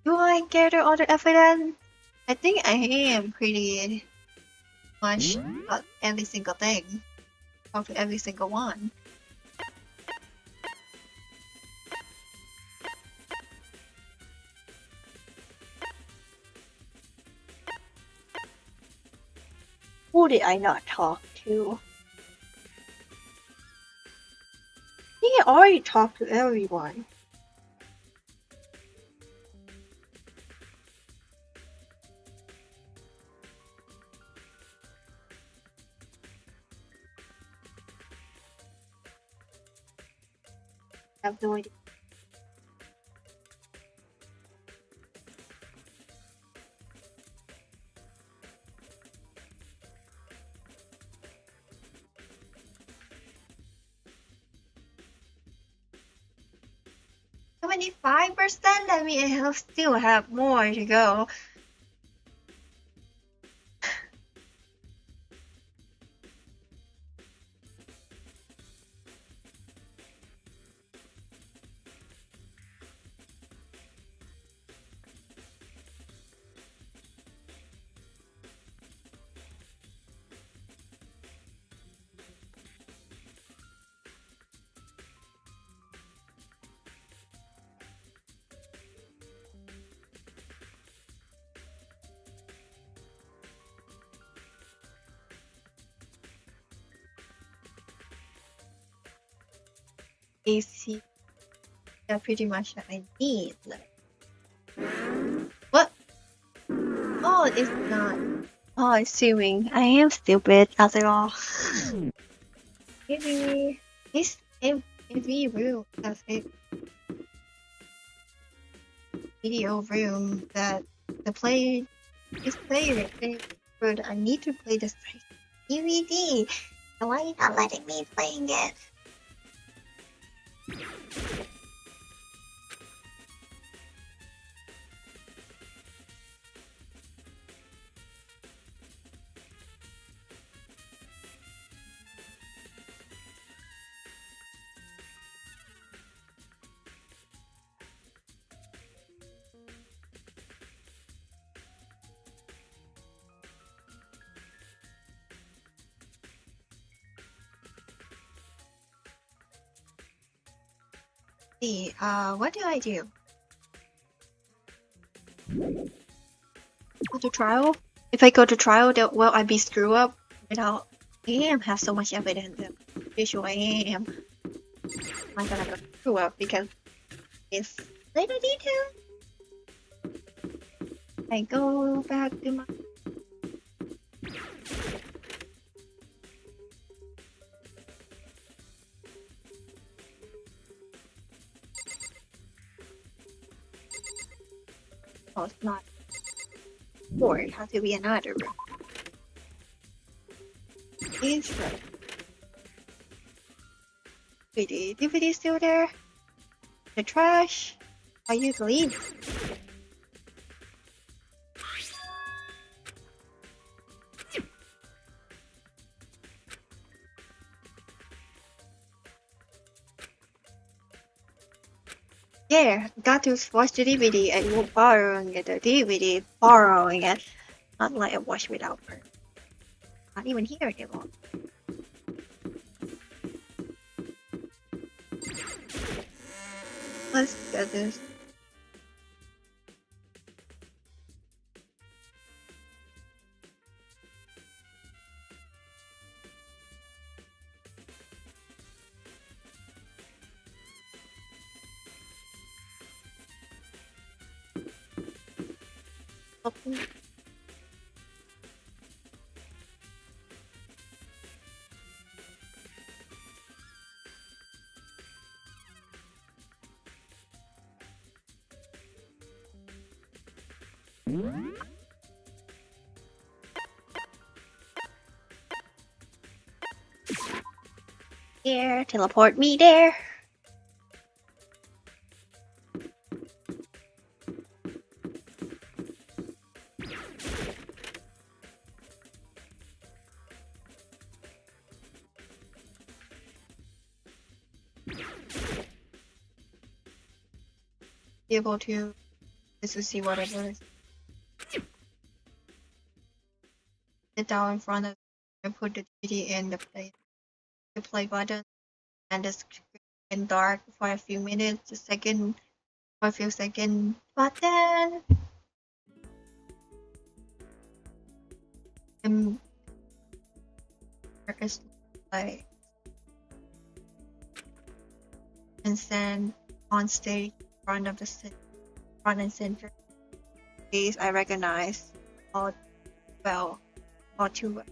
Do I gather all the evidence? I think I am pretty much every single thing. talk to every single one. Who did I not talk to? I think I already talked to everyone. I have no idea. $75%? I mean, I still have more to go. AC. Yeah, pretty much that I need. What? Oh, it's not. Oh, it's swimming. I am stupid after all. Maybe this every room has a video room that the player is player. But I need to play this DVD. Why are you not letting me playing it? See, what do I do? Go to trial? If I go to trial, then will I be screwed up without AM have so much evidence that visual AM? Am I gonna go screw up because it's little detail? I go back to my oh, it's not. Or it has to be another room. Is the DVD still there? The trash? Are you leave? Yeah, got to watch the DVD and you're borrowing it, the DVD, borrowing it. Not like I watch without her. Not even here anymore. Let's get this. Open. Here, teleport me there. Be able to just to see whatever. Sit down in front of and put the DVD in the place. the play button and the screen went dark for a few minutes, for a few seconds. But then the Marcus like and stand on stage in front of the front and center. Face I recognize all well, all too well.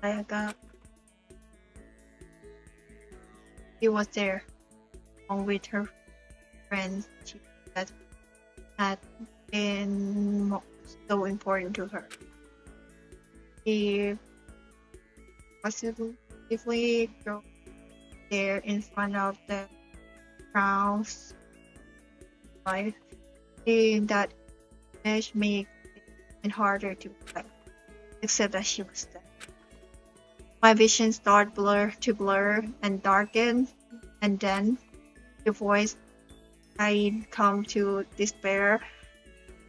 Sayaka, she was there, along with her friends. She had been so important to her. She positively drove there in front of the crowds. Life in that image made it harder to play, except that she was there. My vision started to blur and darken, and then the voice I'd come to despair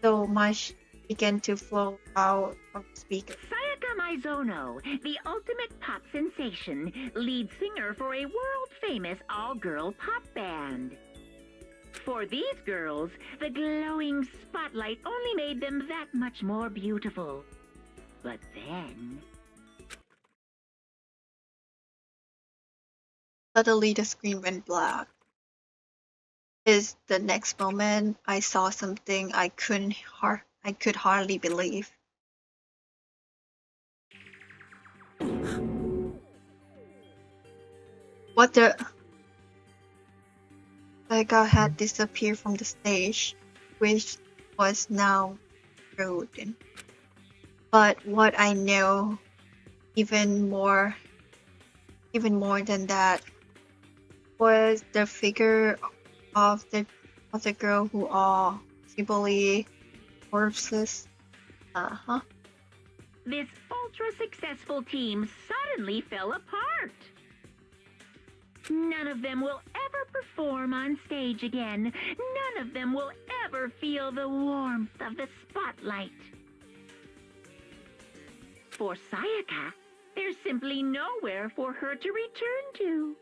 so much began to flow out of the speaker. Sayaka Maizono, the ultimate pop sensation, lead singer for a world-famous all-girl pop band. For these girls, the glowing spotlight only made them that much more beautiful. But then... Suddenly the screen went black. Is the next moment I saw something I could hardly believe. What the? Vega had disappeared from the stage, which was now frozen. But what I know even more than that was the figure of the girl who are simply corpses. This ultra-successful team suddenly fell apart. None of them will ever perform on stage again. None of them will ever feel the warmth of the spotlight. For Sayaka, there's simply nowhere for her to return to.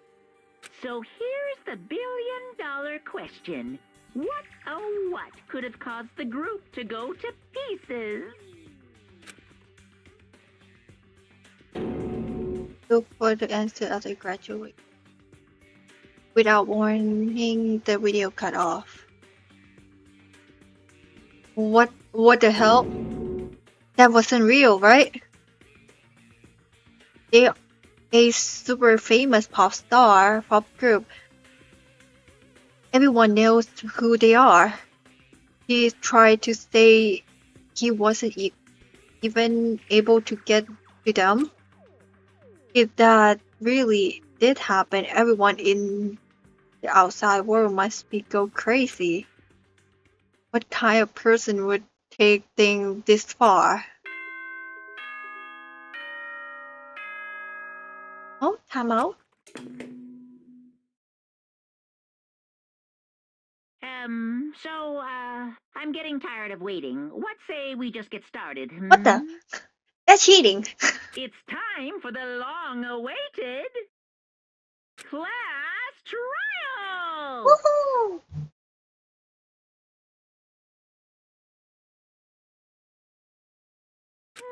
So here's the billion-dollar question. What, oh what, could have caused the group to go to pieces? Look for the answer as I graduate. Without warning, the video cut off. What the hell? That wasn't real, right? They a super famous pop group. Everyone knows who they are. He tried to say he wasn't even able to get to them. If that really did happen, everyone in the outside world must go crazy. What kind of person would take things this far? Oh, time out. I'm getting tired of waiting. What say we just get started? What the? That's cheating. It's time for the long-awaited class trial! Woohoo!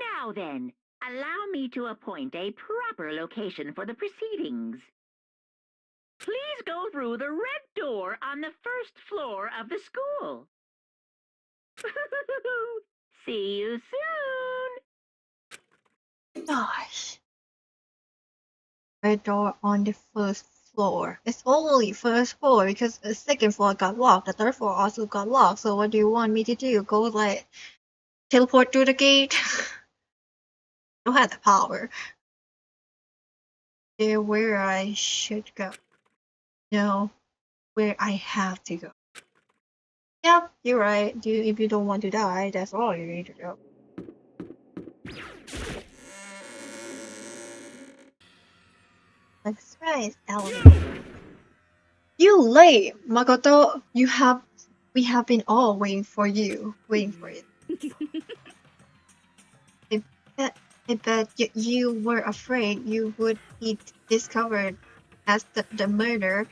Now then, allow me to appoint a proper location for the proceedings. Please go through the red door on the first floor of the school. See you soon! Gosh. Red door on the first floor. It's only first floor because the second floor got locked. The third floor also got locked. So what do you want me to do? Go like teleport through the gate? I don't have the power. There where I should go. No, where I have to go. Yep, you're right. If you don't want to die, that's all you need to do. That's right, Ellen. You late, Makoto. We have been all waiting for you. Waiting for it. I bet you were afraid you would be discovered as the murderer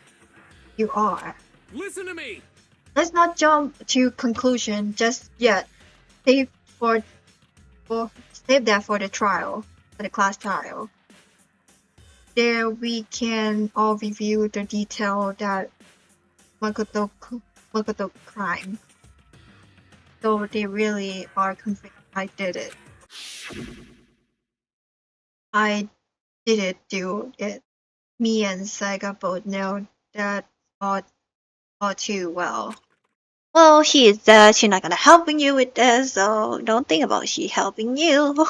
you are. Listen to me! Let's not jump to conclusion just yet. Save for save that for the trial, for the class trial. There we can all review the detail that Makoto crime. So they really are convinced I did it. I didn't do it. Me and Saiga both know that all too well. Well, she's she's not gonna helping you with this, so don't think about she helping you.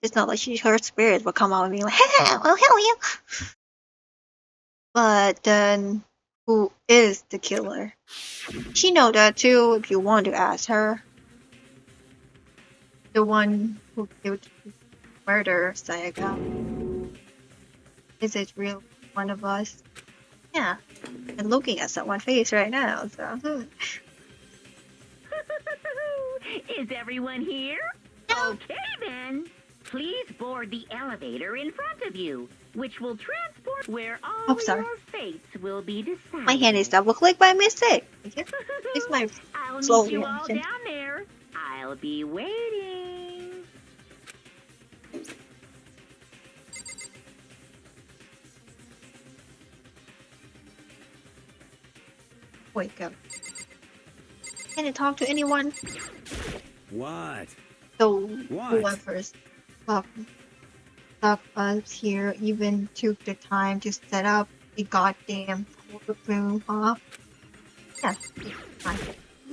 It's not like her spirit will come out and be like, "Hey, I'll help you." But then, who is the killer? She know that too. If you want to ask her, The one who killed murder Sayaga. Is it real one of us? yeah. I'm looking at someone's face right now, so. Is everyone here? Okay then. Please board the elevator in front of you, which will transport where all sorry. your fates will be decided. My hand is double clicked by mistake. It's my I'll slow meet you all reaction. down there. I'll be waiting. Wake up. Can I talk to anyone? What? So What? whoever's stuck us here even took the time to set up a goddamn room, huh? Yeah, it's fine.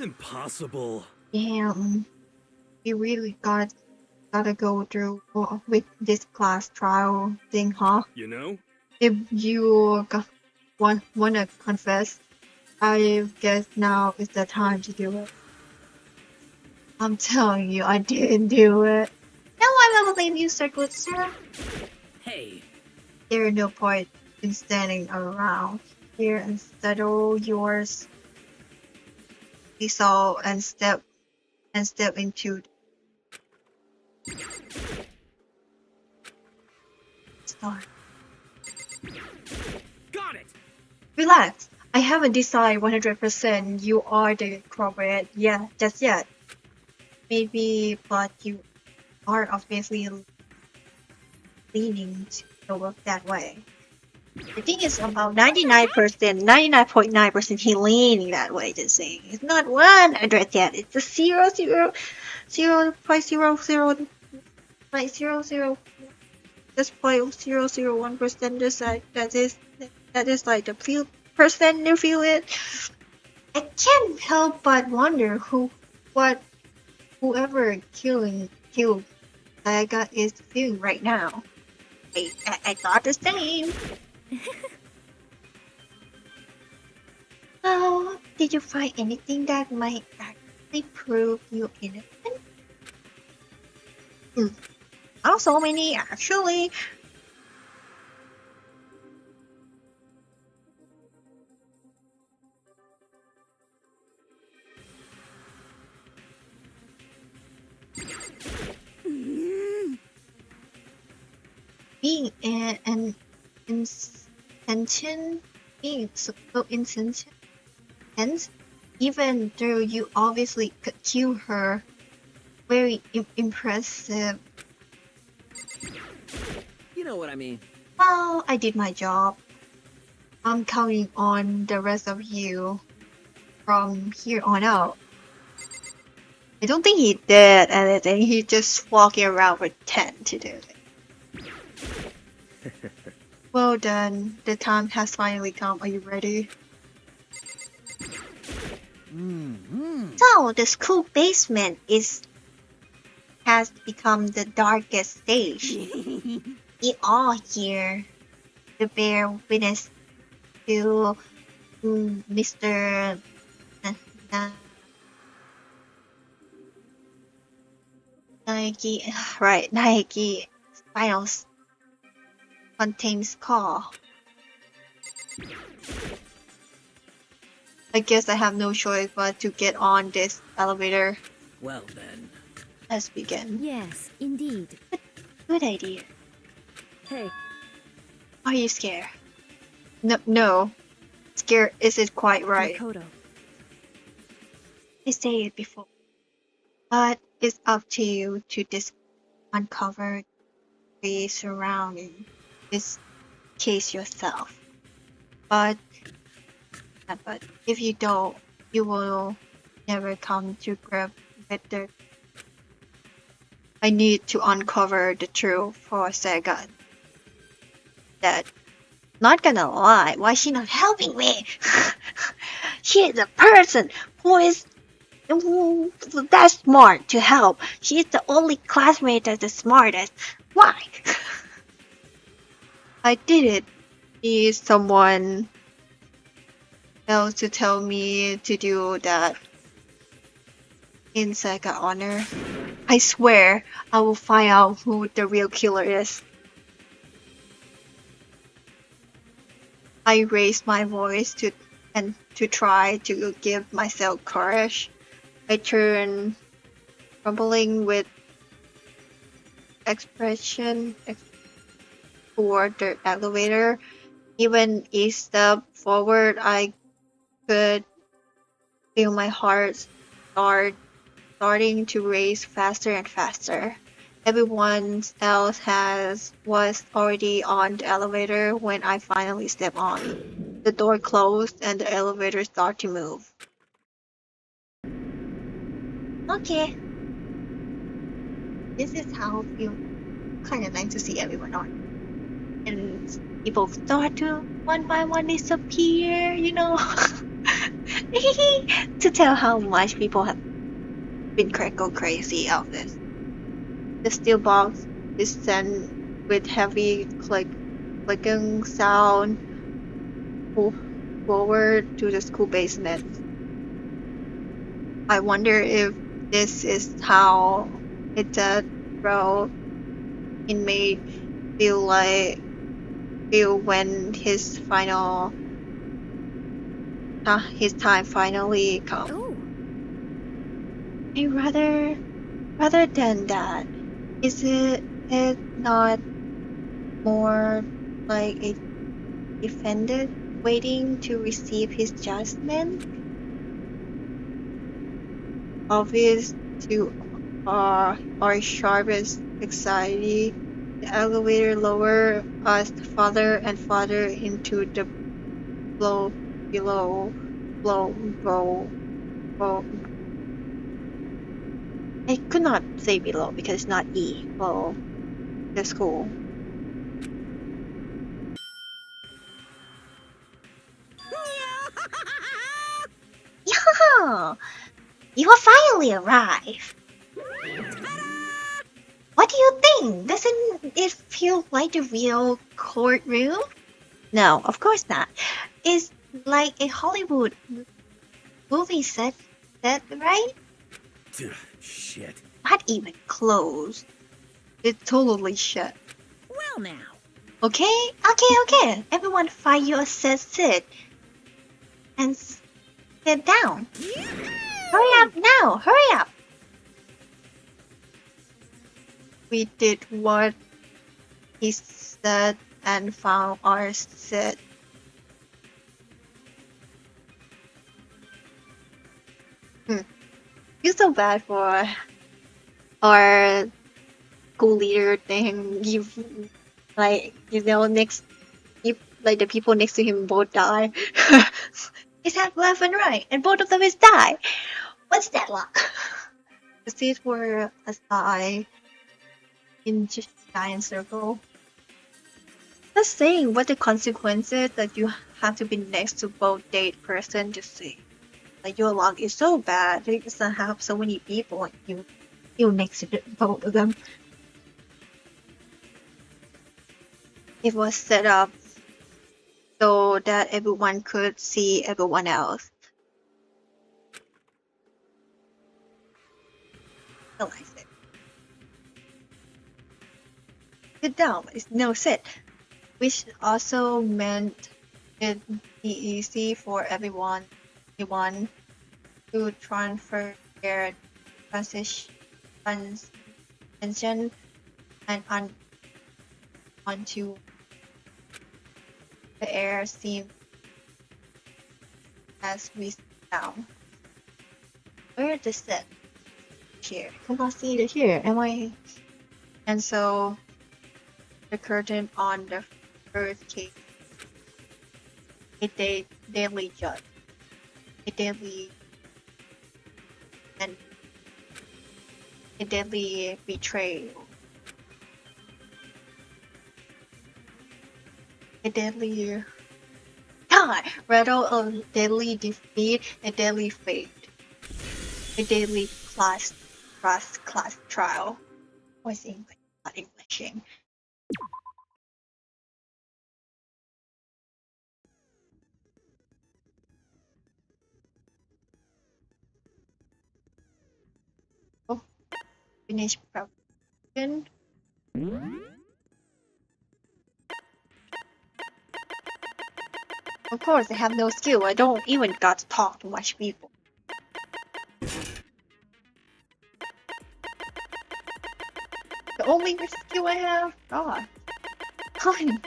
Impossible. Damn. We really gotta go through with this class trial thing, huh? You know? If you wanna confess, I guess now is the time to do it. I'm telling you, I didn't do it. No, I will believe you, Sir Good Sir. Hey, There is no point in standing around here and settle yours. Resolve and step into start. got it! Relax. I haven't decided 100% you are the culprit just yet. Maybe, but you are obviously leaning toward that way. The thing is about 99.9% he leaning that way to saying it's not 100 yet. It's a 0.00 like 00 just 0.001% that is like the few percent you feel it. I can't help but wonder whoever killed Saga is feeling right now. I thought the same. Oh, did you find anything that might actually prove you innocent? Not so many actually. Being an intention, being so intense, even though you obviously could kill her, very impressive. You know what I mean. Well, I did my job. I'm counting on the rest of you from here on out. I don't think he did anything. He just walking around pretend to do it. Well done. The time has finally come. Are you ready? So the school basement has become the darkest stage. We all here to bear witness to Mr. Nike, right? Nike Finals contains call. I guess I have no choice but to get on this elevator. Well then. Let's begin. Yes, indeed. Good idea. Hey, Are you scared? No. Scared isn't quite right. Makoto. I say it before. But it's up to you to uncover the surrounding this case yourself. But if you don't, you will never come to grip with the. I need to uncover the truth for Sega. That, not gonna lie, why is she not helping me? She is a person who is that smart to help. She is the only classmate that's the smartest. Why? I didn't need someone else to tell me to do that in Sega Honor. I swear I will find out who the real killer is. I raised my voice to try to give myself courage. I turned trembling with expression toward the elevator. Even each step forward, I could feel my heart starting to race faster and faster. Everyone else was already on the elevator when I finally stepped on. The door closed and the elevator started to move. Okay. This is how you kind of like to see everyone on. And people start to one by one disappear, to tell how much people have been go crazy of this. The steel box is sent with heavy clicking sound forward to the school basement. I wonder if this is how a death row inmate feel when his time finally comes. Oh, And rather than that, is it not more like a defendant waiting to receive his judgment? Obvious to our sharpest anxiety, the elevator lowered us farther and farther into the below. I could not say below because it's not E. Well, the school. Yeah, you have finally arrived. What do you think? Doesn't it feel like a real courtroom? No, of course not. It's like a Hollywood movie set, right? Shit. Not even close. It's totally shut. Well, now. Okay. Everyone find your sit and sit down. Hurry up now. Hurry up. We did what he said and found our sit. Feel so bad for our school leader thing. Next, like the people next to him both die. It's half left and right, and both of them is die. What's that luck? The seats were aside in just giant circle. Just saying what the consequences that you have to be next to both date person to see. Like your luck is so bad, you just have so many people and you next to both of them. It was set up so that everyone could see everyone else. I like it. Sit down, but it's no sit, which also meant it'd be easy for everyone to transfer their transition and onto the air seam as we sit down. Where does it? Here. Cannot see it here. Am I? And so the curtain on the first case, a daily judge, a daily and a deadly betrayal, a deadly rattle of deadly defeat, a deadly fate, a deadly class trial. What's English? Not Englishing. Oh, finish preparation. Of course, I have no skill. I don't even got to talk to much people. The only skill I have, God. Fine.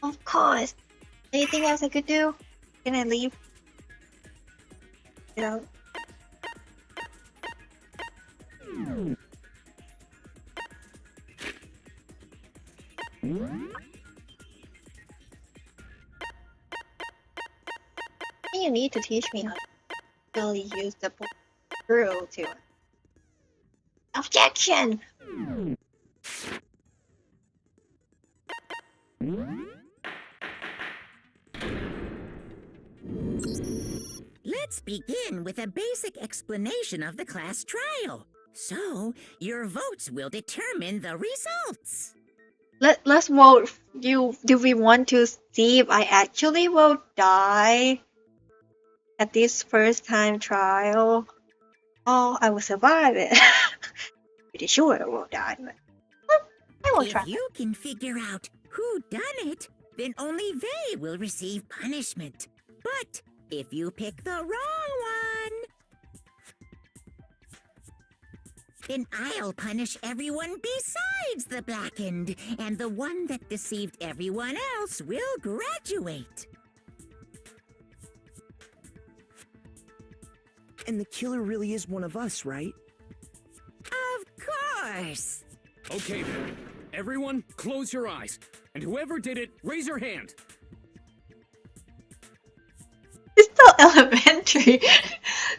Of course. Anything else I could do? Can I leave? Get out. You need to teach me how to really use the drill to it. Objection! Let's begin with a basic explanation of the class trial. So, your votes will determine the results. Let's vote. Do we want to see if I actually will die at this first time trial? Oh, I will survive it. Pretty sure I will die, but I will try. If you can figure out who done it, then only they will receive punishment. But if you pick the wrong one, then I'll punish everyone besides the blackened, and the one that deceived everyone else will graduate. And the killer really is one of us, right? Of course. Okay, then. Everyone, close your eyes. And whoever did it, raise your hand. It's so elementary.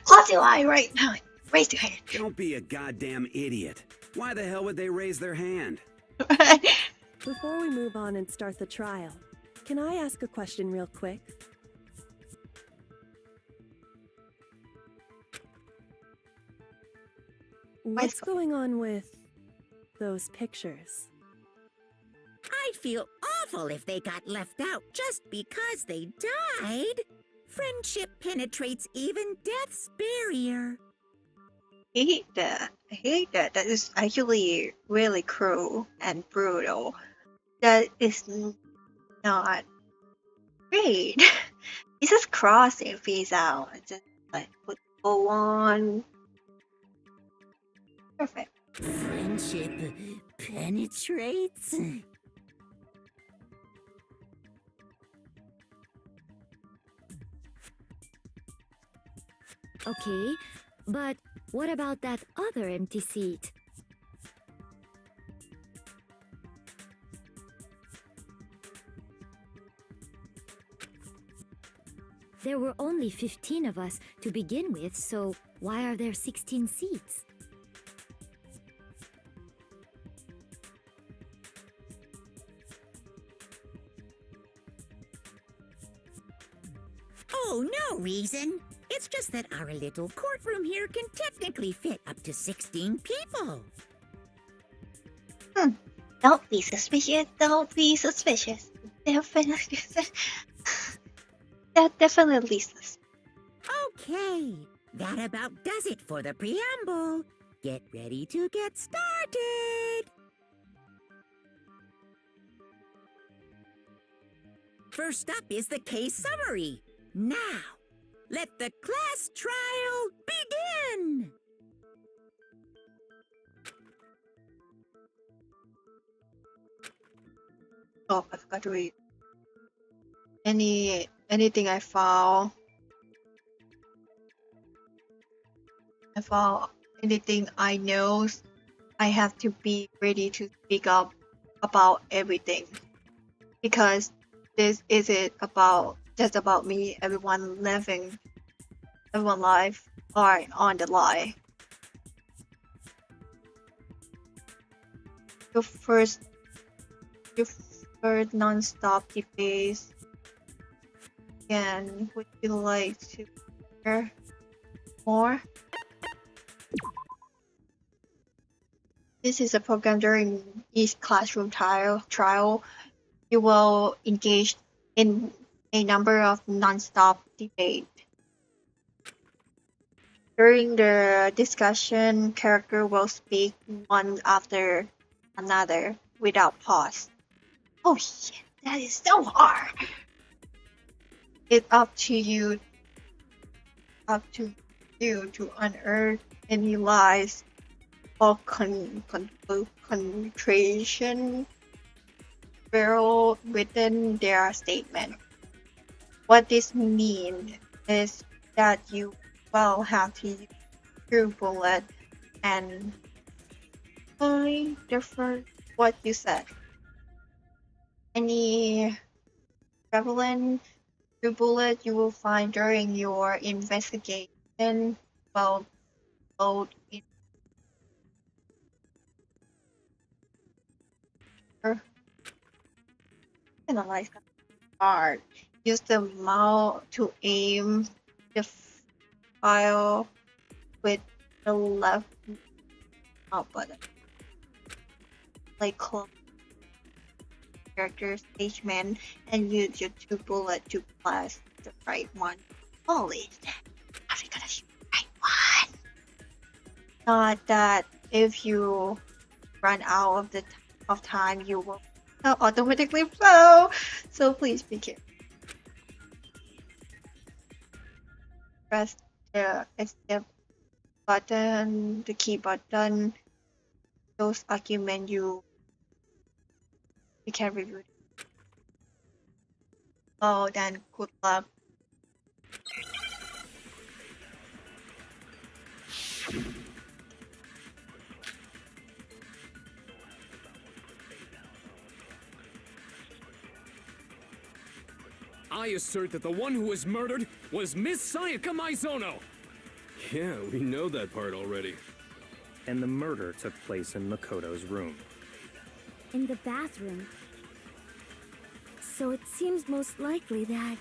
Close your eye right now. Raise your hand. Don't be a goddamn idiot. Why the hell would they raise their hand? Before we move on and start the trial, can I ask a question real quick? What's going on with those pictures? I'd feel awful if they got left out just because they died. Friendship penetrates even death's barrier. I hate that. That is actually really cruel and brutal. That is not great. It's just cross it face out. It's just like go on. Perfect. Friendship penetrates? Okay, but what about that other empty seat? There were only 15 of us to begin with, so why are there 16 seats? Oh, no reason. It's just that our little courtroom here can technically fit up to 16 people. Don't be suspicious. Don't be suspicious. Definitely. That definitely sus. Okay, that about does it for the preamble. Get ready to get started. First up is the case summary. Now, let the class trial begin! Oh, I forgot to read. Anything I found anything I know, I have to be ready to speak up about everything, because this isn't about just about me. Everyone life are on the line. Your first non-stop debates. And would you like to hear more? This is a program during each classroom trial. You will engage in a number of non-stop debate. During the discussion, character will speak one after another without pause. Oh shit, that is so hard. It's up to you to unearth any lies or contradiction within their statement. What this means is that you will have to use your bullet and differ what you said. Any prevalent bullet you will find during your investigation will load in analyze card. Use the mouse to aim the file with the left mouse button. Like close character statement and use your two bullets to blast the right one. Holy shit! Are we gonna shoot the right one? Not that if you run out of time, you will automatically blow. So please be careful. Press the escape button, the key button. Those arguments you can review. Oh, then good luck. I assert that the one who was murdered was Miss Sayaka Maizono! Yeah, we know that part already. And the murder took place in Makoto's room. In the bathroom. So it seems most likely that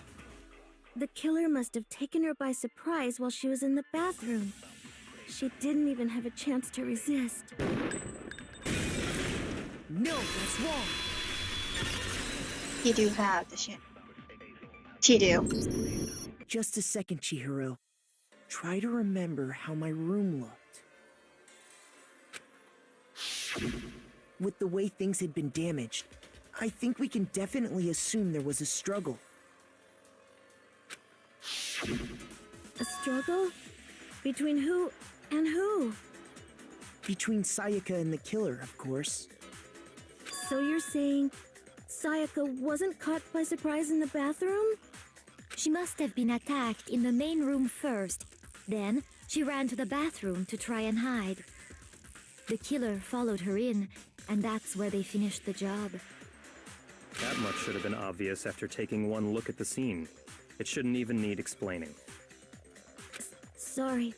The killer must have taken her by surprise while she was in the bathroom. She didn't even have a chance to resist. No, that's wrong. You do have the shit. She do. Just a second, Chihiro. Try to remember how my room looked. With the way things had been damaged, I think we can definitely assume there was a struggle. A struggle? Between who and who? Between Sayaka and the killer, of course. So you're saying Sayaka wasn't caught by surprise in the bathroom? she must have been attacked in the main room first. Then she ran to the bathroom to try and hide. The killer followed her in, and that's where they finished the job. That much should have been obvious after taking one look at the scene. It shouldn't even need explaining. Sorry.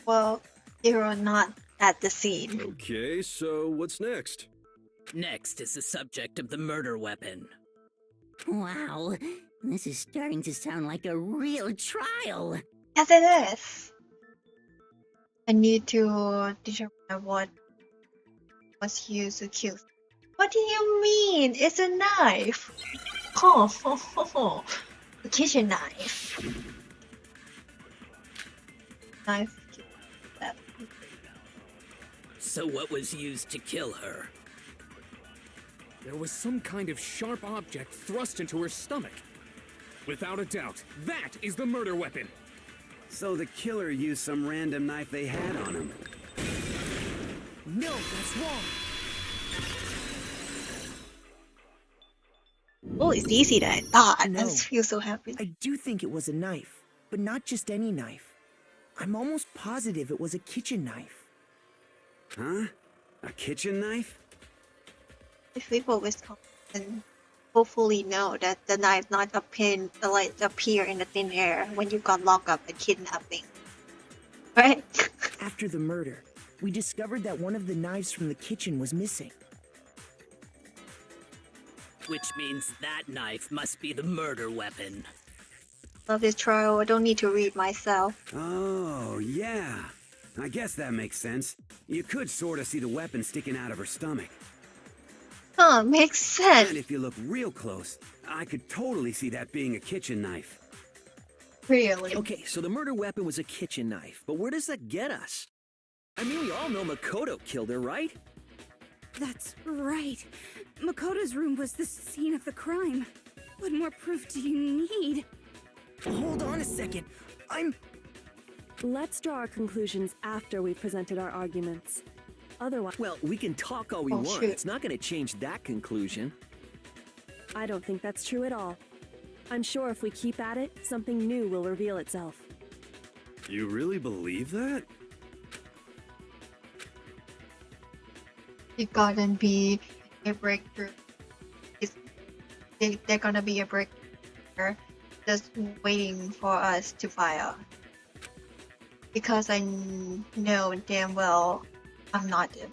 Well, you're not at the scene. Okay, so what's next? Next is the subject of the murder weapon. Wow, this is starting to sound like a real trial. Yes, it is. I need to determine what was used to kill. What do you mean? It's a knife. Oh, a kitchen knife. Knife. So what was used to kill her? There was some kind of sharp object thrust into her stomach. Without a doubt, that is the murder weapon. So the killer used some random knife they had on him. No, that's wrong. Oh, it's easy than I thought. I No. just feel so happy. I do think it was a knife, but not just any knife. I'm almost positive it was a kitchen knife. Huh? A kitchen knife? If people Wisconsin hopefully know that the knife not appear in the thin air when you got locked up and kidnapping. Right? After the murder, we discovered that one of the knives from the kitchen was missing. Which means that knife must be the murder weapon. Love this trial. I don't need to read myself. Oh, yeah. I guess that makes sense. You could sort of see the weapon sticking out of her stomach. Huh, makes sense. And if you look real close, I could totally see that being a kitchen knife. Really? Okay, so the murder weapon was a kitchen knife, but where does that get us? I mean, we all know Makoto killed her, right? That's right. Makoto's room was the scene of the crime. What more proof do you need? Hold on a second. Let's draw our conclusions after we've presented our arguments. Otherwise... Well, we can talk all we want. Shoot. It's not going to change that conclusion. I don't think that's true at all. I'm sure if we keep at it, something new will reveal itself. You really believe that? It's gonna be a breakthrough. They're gonna be a breakthrough. Just waiting for us to fire. Because I know damn well I'm not them.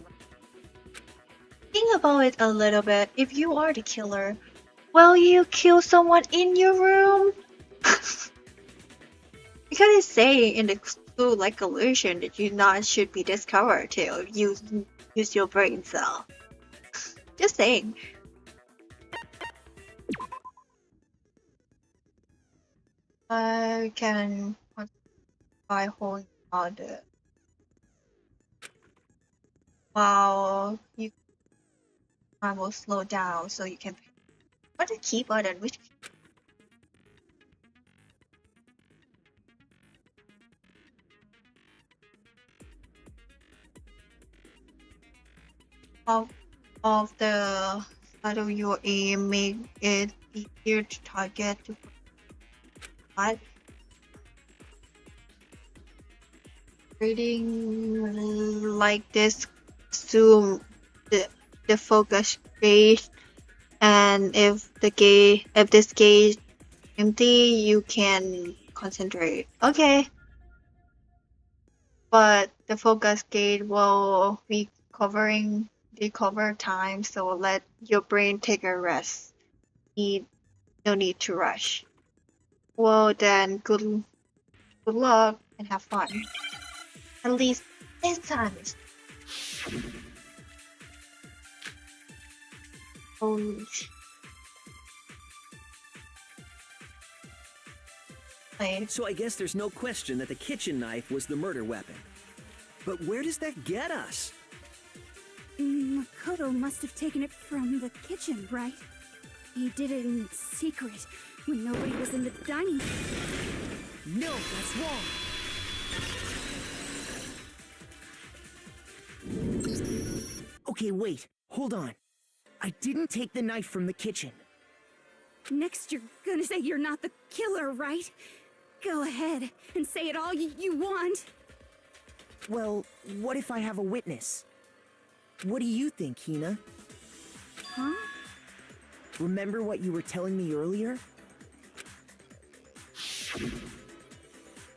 Think about it a little bit. If you are the killer, will you kill someone in your room? Because it's saying in the clue like illusion that you not should be discovered till you use your brain cell. Just saying. I can by holding on the while you I will slow down so you can what the key button which of the side of your aim make it easier to target to what reading like this zoom the focus gauge and if this gauge empty you can concentrate. Okay. But the focus gauge will be covering the cover time, so let your brain take a rest. No need to rush. Well then good luck and have fun. At least this time. Holy So I guess there's no question that the kitchen knife was the murder weapon. But where does that get us? Makoto must have taken it from the kitchen, right? He did it in secret when nobody was in the dining room. No, that's wrong. Okay, wait. Hold on. I didn't take the knife from the kitchen. Next, you're gonna say you're not the killer, right? Go ahead and say it all you want. Well, what if I have a witness? What do you think, Hina? Huh? Remember what you were telling me earlier?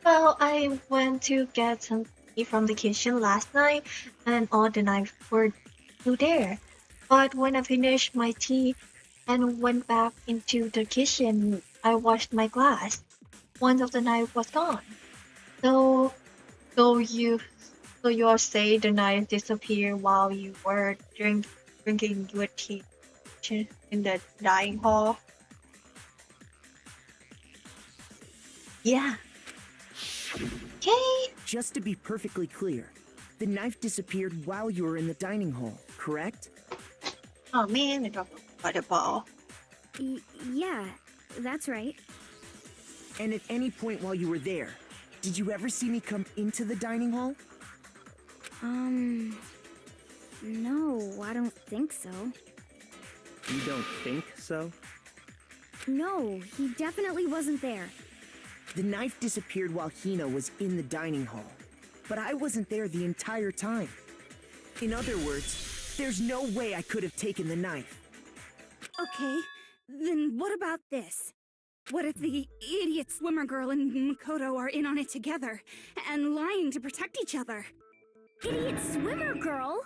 Well, I went to get some tea from the kitchen last night and all the knives were still there. But when I finished my tea and went back into the kitchen, I washed my glass. One of the knives was gone. So you're saying the knife disappeared while you were drinking your tea in the dining hall? Yeah. Okay. Just to be perfectly clear, the knife disappeared while you were in the dining hall, correct? Oh man, I dropped a ball. Yeah, that's right. And at any point while you were there, did you ever see me come into the dining hall? No, I don't think so. You don't think so? No, he definitely wasn't there. The knife disappeared while Hina was in the dining hall, but I wasn't there the entire time. In other words, there's no way I could have taken the knife. Okay, then what about this? What if the idiot swimmer girl and Makoto are in on it together, and lying to protect each other? Idiot swimmer girl?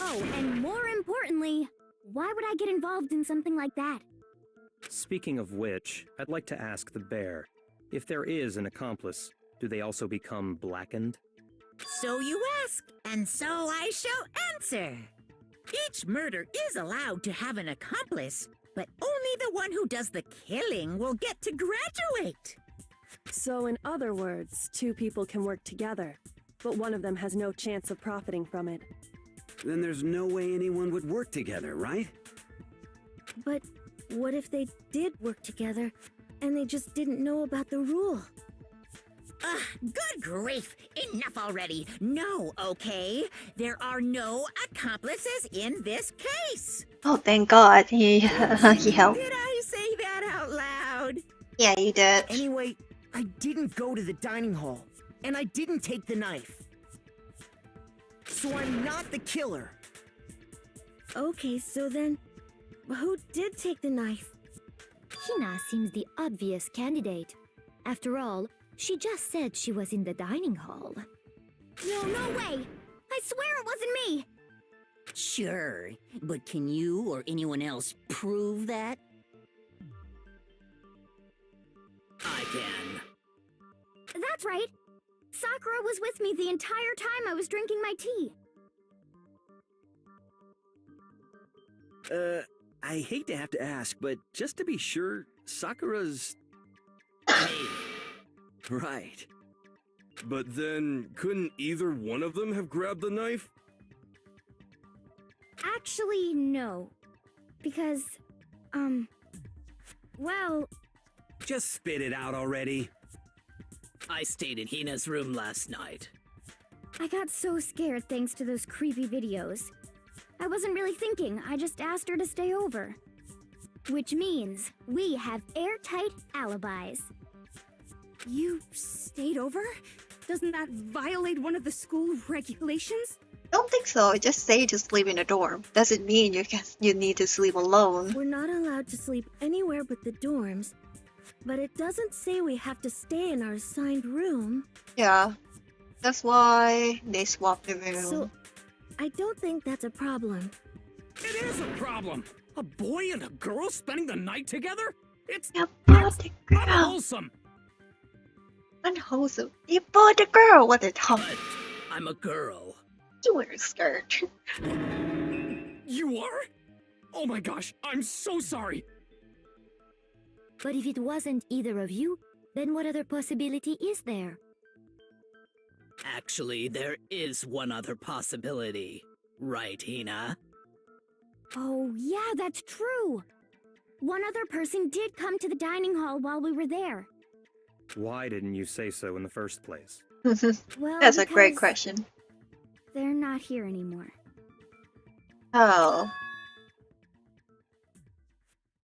Oh, and more importantly, why would I get involved in something like that? Speaking of which, I'd like to ask the bear, if there is an accomplice, do they also become blackened? So you ask, and so I shall answer. Each murder is allowed to have an accomplice, but only the one who does the killing will get to graduate. So in other words, two people can work together, but one of them has no chance of profiting from it. Then there's no way anyone would work together, right? But what if they did work together, and they just didn't know about the rule? Ugh, good grief! Enough already! No, okay? There are no accomplices in this case! Oh, thank God. He helped. Did I say that out loud? Yeah, you did. Anyway, I didn't go to the dining hall, and I didn't take the knife. So I'm not the killer. Okay, so then, who did take the knife? Hina seems the obvious candidate. After all, she just said she was in the dining hall. No way! I swear it wasn't me! Sure, but can you or anyone else prove that? I can. That's right! Sakura was with me the entire time I was drinking my tea. I hate to have to ask, but just to be sure, Sakura's... Me. Right. But then, couldn't either one of them have grabbed the knife? Actually, no. Because, well... Just spit it out already. I stayed in Hina's room last night. I got so scared thanks to those creepy videos. I wasn't really thinking, I just asked her to stay over. Which means we have airtight alibis. You stayed over? Doesn't that violate one of the school regulations? Don't think so. Just say to sleep in a dorm. Doesn't mean you need to sleep alone. We're not allowed to sleep anywhere but the dorms. But it doesn't say we have to stay in our assigned room. Yeah. That's why they swapped the room. So, I don't think that's a problem. It is a problem! A boy and a girl spending the night together? It's unwholesome! Unwholesome. You bought the girl. What a tough. But I'm a girl. You wear a skirt. You are? Oh my gosh, I'm so sorry! But if it wasn't either of you, then what other possibility is there? Actually, there is one other possibility. Right, Hina? Oh, yeah, that's true. One other person did come to the dining hall while we were there. Why didn't you say so in the first place? Well, That's a great because question. They're not here anymore. Oh.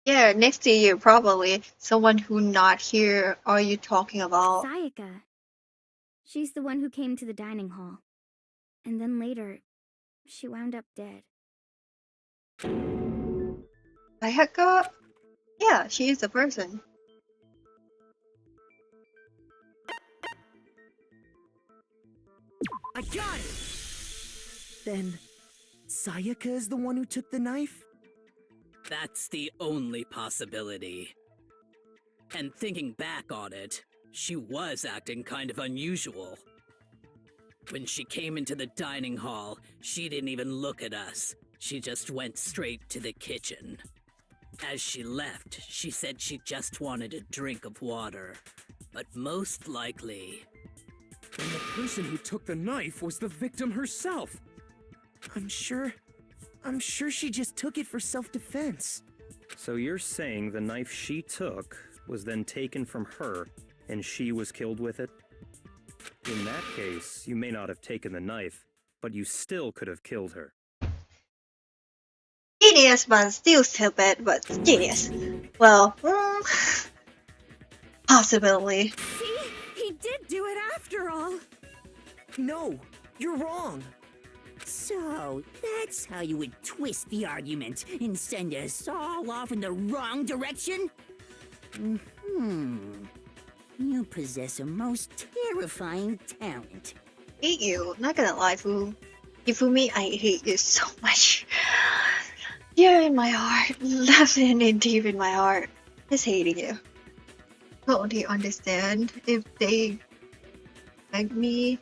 Yeah, next to you, probably. Someone who not here are you talking about? Sayaka. She's the one who came to the dining hall. And then later, she wound up dead. Sayaka? Yeah, she is a person. I got it! Then, Sayaka is the one who took the knife? That's the only possibility. And thinking back on it, she was acting kind of unusual. When she came into the dining hall, she didn't even look at us. She just went straight to the kitchen. As she left, she said she just wanted a drink of water. But most likely... And the person who took the knife was the victim herself! I'm sure she just took it for self-defense. So you're saying the knife she took was then taken from her, and she was killed with it? In that case, you may not have taken the knife, but you still could have killed her. Genius, but still stupid, but genius. Well, possibility. See? He did do it after all. No, you're wrong. So, that's how you would twist the argument and send us all off in the wrong direction? You possess a most terrifying talent. Hate you. Not gonna lie, Ifumi, I hate you so much. You're in my heart, left and deep in my heart. Just hating you. Don't you understand? If they like me,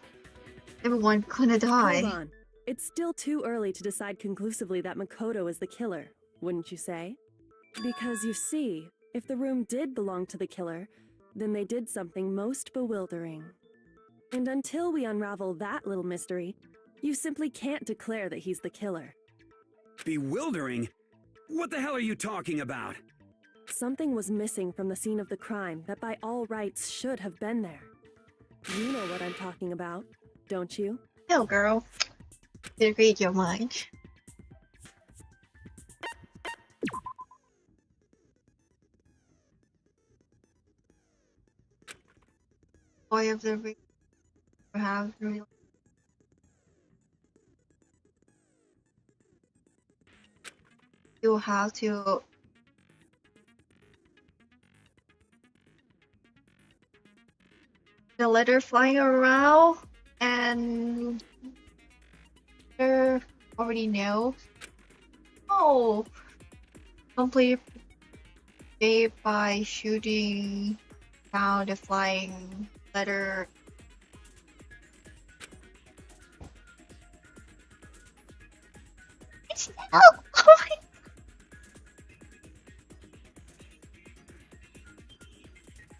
everyone gonna die. Hold on. It's still too early to decide conclusively that Makoto is the killer, wouldn't you say? Because you see, if the room did belong to the killer, then they did something most bewildering. And until we unravel that little mystery, you simply can't declare that he's the killer. Bewildering? What the hell are you talking about? Something was missing from the scene of the crime that by all rights should have been there. You know what I'm talking about, don't you? No, girl. Did read your mind. Boy of the week. Perhaps real. You have to. The letter flying around and already know. Oh, complete day by shooting down the flying letter. It's oh my.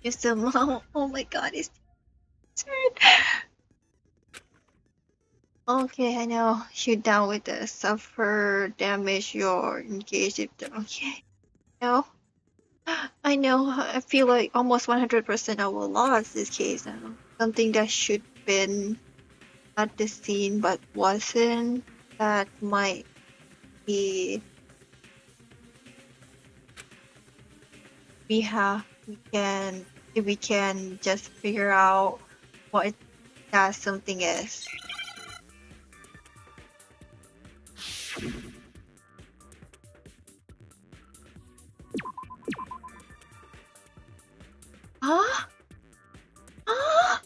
Just a mom. Oh my god, it's okay, I know. Shoot down with the suffer damage you're engaged in. Okay. No. I know. I feel like almost 100% I will lost this case now. Something that should been at the scene but wasn't. That might be. If we can just figure out what that something is. Huh? Huh?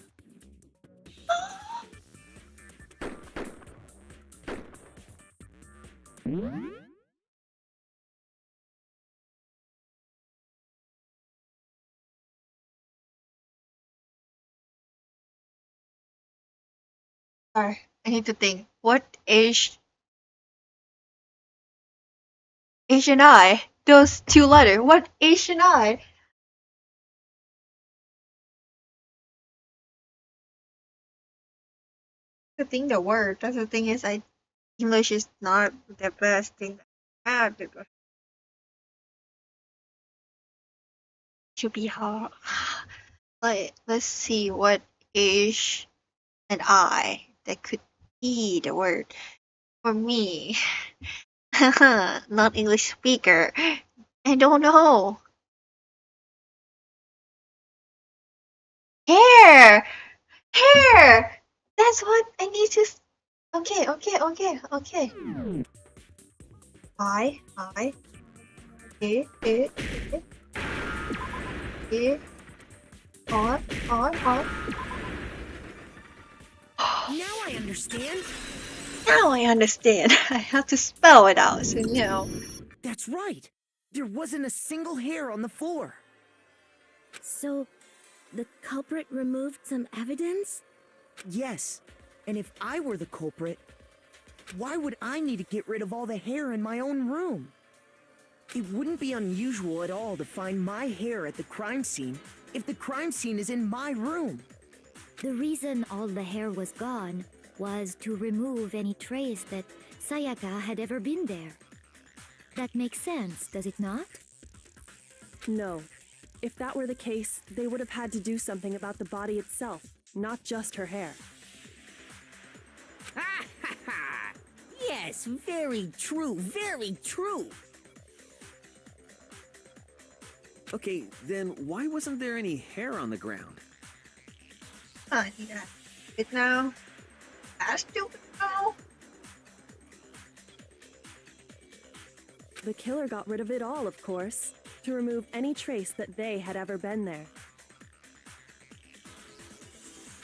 Sorry, I need to think. What age? Asian I? Those two letters. What Asian I? The thing, the word. That's the thing is, English is not the best thing I have. Should be hard. Like, let's see what age and I that could be the word for me. Not English speaker. I don't know. Hair! Hair! That's what I need to. Okay. I. On. Now I understand. Now I understand. I have to spell it out, so no. That's right. There wasn't a single hair on the floor. So, the culprit removed some evidence? Yes. And if I were the culprit, why would I need to get rid of all the hair in my own room? It wouldn't be unusual at all to find my hair at the crime scene if the crime scene is in my room. The reason all the hair was gone was to remove any trace that Sayaka had ever been there. That makes sense, does it not? No. If that were the case, they would have had to do something about the body itself, not just her hair. Yes, very true, very true. Okay, then why wasn't there any hair on the ground? I need that. It now. I stupid now. The killer got rid of it all, of course, to remove any trace that they had ever been there.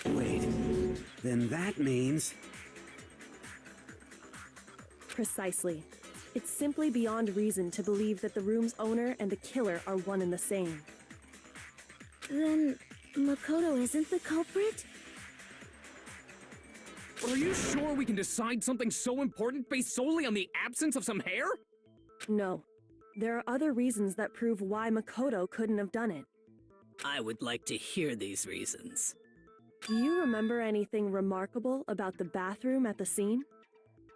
Wait, then that means... Precisely. It's simply beyond reason to believe that the room's owner and the killer are one and the same. Then Makoto isn't the culprit? Are you sure we can decide something so important based solely on the absence of some hair? No. There are other reasons that prove why Makoto couldn't have done it. I would like to hear these reasons. Do you remember anything remarkable about the bathroom at the scene?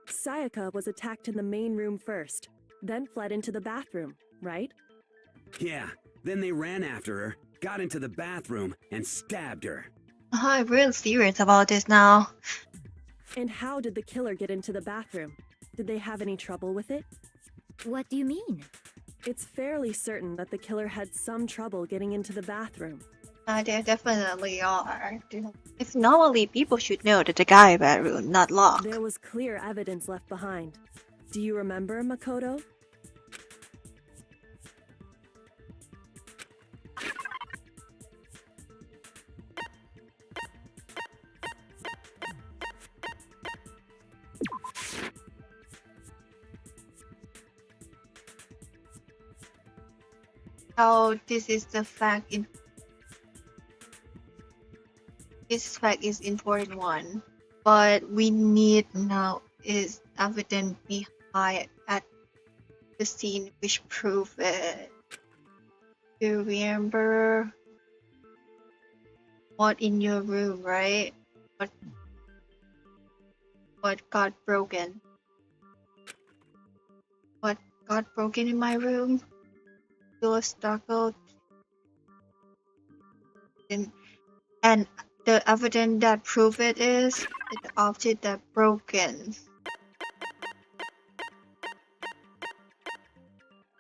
Sayaka was attacked in the main room first, then fled into the bathroom, right? Yeah, then they ran after her, got into the bathroom, and stabbed her. I'm real serious about this now. And how did the killer get into the bathroom? Did they have any trouble with it? What do you mean? It's fairly certain that the killer had some trouble getting into the bathroom. There definitely are. If normally people should know that the guy bedroom not locked. There was clear evidence left behind. Do you remember, Makoto? How this is the fact in this fact is important one, but we need now is evidence behind at the scene which prove it. Do you remember what in your room, right? What got broken? What got broken in my room? Your struggle and the evidence that prove it is the object that broken.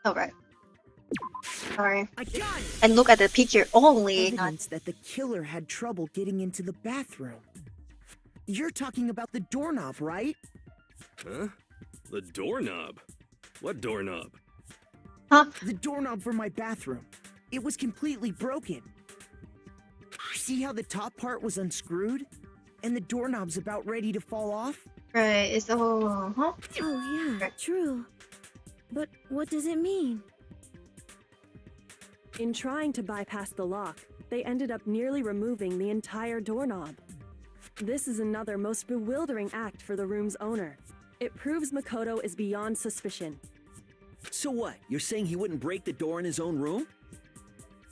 Alright. Sorry. And look at the picture only. Evidence that the killer had trouble getting into the bathroom. You're talking about the doorknob, right? Huh? The doorknob? What doorknob? Huh? The doorknob for my bathroom. It was completely broken. See how the top part was unscrewed? And the doorknob's about ready to fall off? Right, it's all, huh? Oh yeah, true. But what does it mean? In trying to bypass the lock, they ended up nearly removing the entire doorknob. This is another most bewildering act for the room's owner. It proves Makoto is beyond suspicion. So what? You're saying he wouldn't break the door in his own room?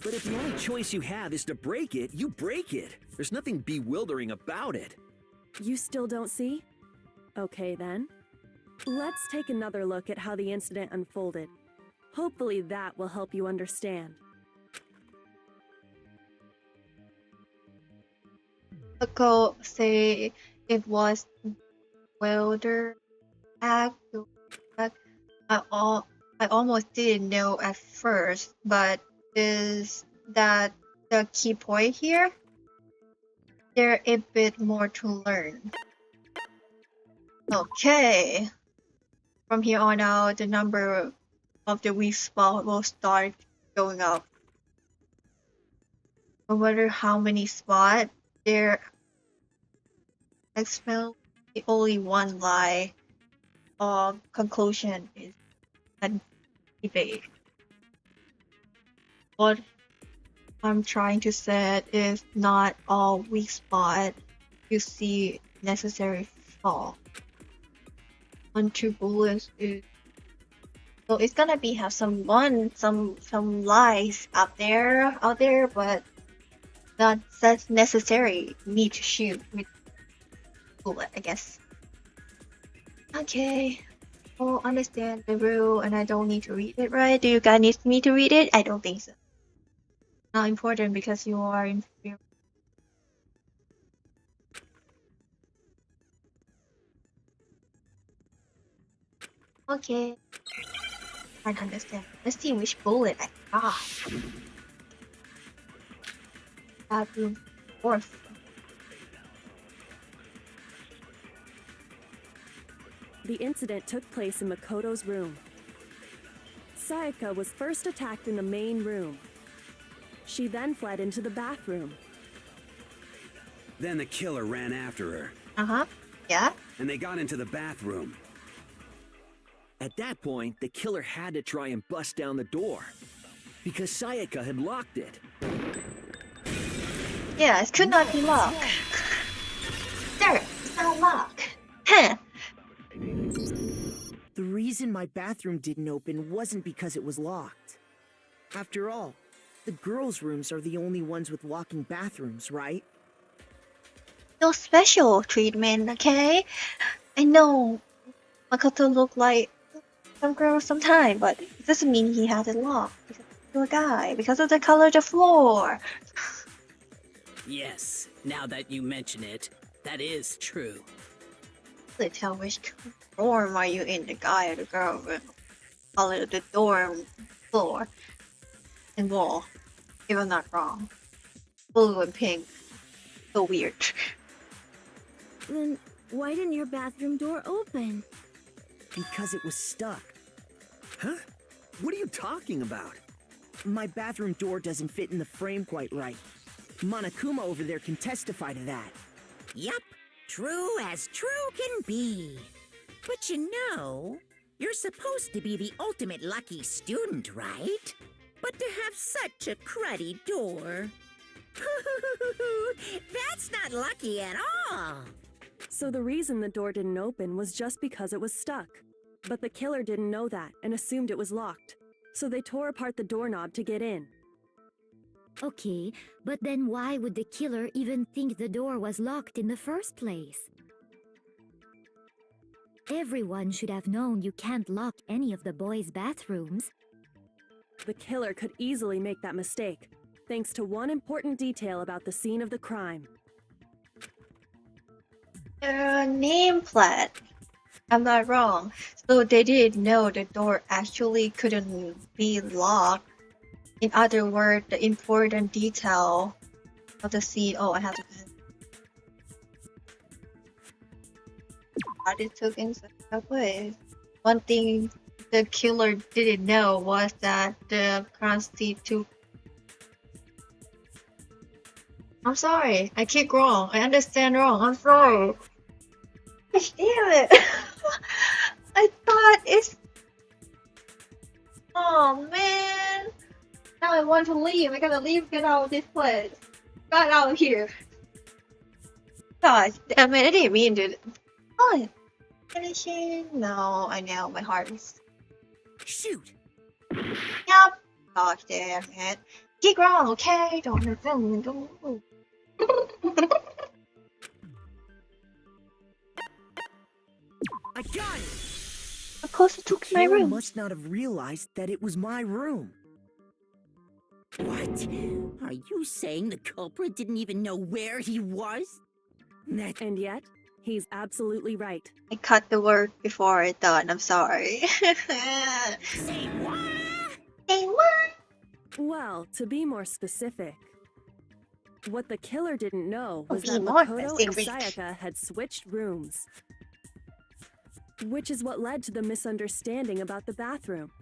But if the only choice you have is to break it, you break it. There's nothing bewildering about it. You still don't see? Okay then. Let's take another look at how the incident unfolded. Hopefully that will help you understand. Go say it was welder act. I almost didn't know at first, but is that the key point here? There a bit more to learn. Okay. From here on out, the number of the weak spot will start going up. No matter how many spots, there expel only one lie of conclusion is a debate. What I'm trying to say is not all weak spot you see necessary fall. 1-2 bullets is so it's gonna be have some lies out there, but not that's necessary. Need to shoot with bullet, I guess. Okay. Oh, understand the rule, and I don't need to read it, right? Do you guys need me to read it? I don't think so. Not important because you are inferior. Okay. I understand. Let's see which bullet I got. Bathroom fourth. The incident took place in Makoto's room. Sayaka was first attacked in the main room. She then fled into the bathroom. Then the killer ran after her. Uh-huh. Yeah? And they got into the bathroom. At that point, the killer had to try and bust down the door. Because Sayaka had locked it. Yeah, it could not be locked. There, it's not locked. Huh. The reason my bathroom didn't open wasn't because it was locked. After all, the girls' rooms are the only ones with walking bathrooms, right? No special treatment, okay? I know Makoto looked like some girl sometime, but it doesn't mean he has it locked because he's a guy, because of the color of the floor. Yes, now that you mention it, that is true. They tell which dorm are you in, the guy or the girl room? Color of the dorm floor and wall, if I'm not wrong. Blue and pink. So weird. Then why didn't your bathroom door open? Because it was stuck. Huh? What are you talking about? My bathroom door doesn't fit in the frame quite right. Monokuma over there can testify to that. Yup, true as true can be. But you know, you're supposed to be the ultimate lucky student, right? But to have such a cruddy door. That's not lucky at all. So the reason the door didn't open was just because it was stuck. But the killer didn't know that and assumed it was locked. So they tore apart the doorknob to get in. Okay, but then why would the killer even think the door was locked in the first place? Everyone should have known you can't lock any of the boys' bathrooms. The killer could easily make that mistake, thanks to one important detail about the scene of the crime. Nameplate. I'm not wrong. So they didn't know the door actually couldn't be locked. In other words, the important detail of the scene. Oh, I have to. It took in such a way. One thing the killer didn't know was that the constitute. I'm sorry. I keep wrong. I understand wrong. I'm sorry. Gosh, damn it. I thought it's. Oh man. Now I want to leave. I gotta leave. Get out of this place. Got out of here. Gosh, damn it. I didn't mean to. Oh, finishing. No, I know. My heart is. Shoot. Yep. Gosh, damn it. Keep wrong, okay? Don't move. Don't move. I got it! Of course, it took my Killer room. must not have realized that it was my room. What? Are you saying the culprit didn't even know where he was? And yet, he's absolutely right. I cut the word before I thought. I'm sorry. Say what? Say what? Well, to be more specific, what the killer didn't know was Be that more Makoto and specific. Sayaka had switched rooms. Which is what led to the misunderstanding about the bathroom.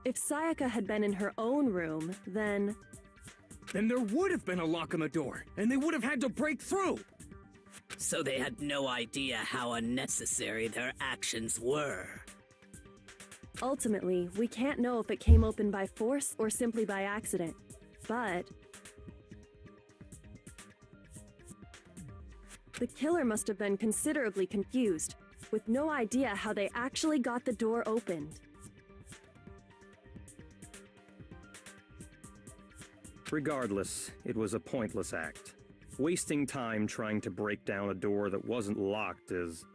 If Sayaka had been in her own room, then Then there would have been a lock on the door, and they would have had to break through. So they had no idea how unnecessary their actions were. ultimately, we can't know if it came open by force or simply by accident. But the killer must have been considerably confused, with no idea how they actually got the door opened. Regardless, it was a pointless act. Wasting time trying to break down a door that wasn't locked is...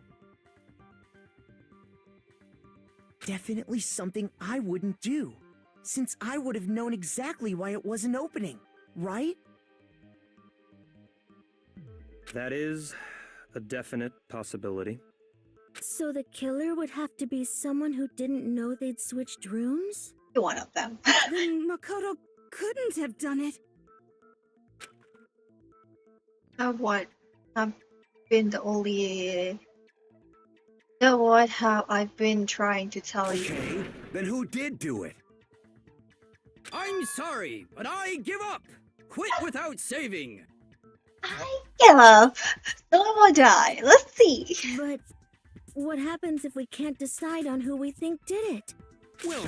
Definitely something I wouldn't do, since I would have known exactly why it wasn't opening, right? That is a definite possibility. So the killer would have to be someone who didn't know they'd switched rooms? One of them. Then Makoto couldn't have done it. What? I've been the only. What have I been trying to tell you? Okay, then who did do it? I'm sorry, but I give up. Quit without saving. I give up. Someone will die. Let's see. But what happens if we can't decide on who we think did it? Well,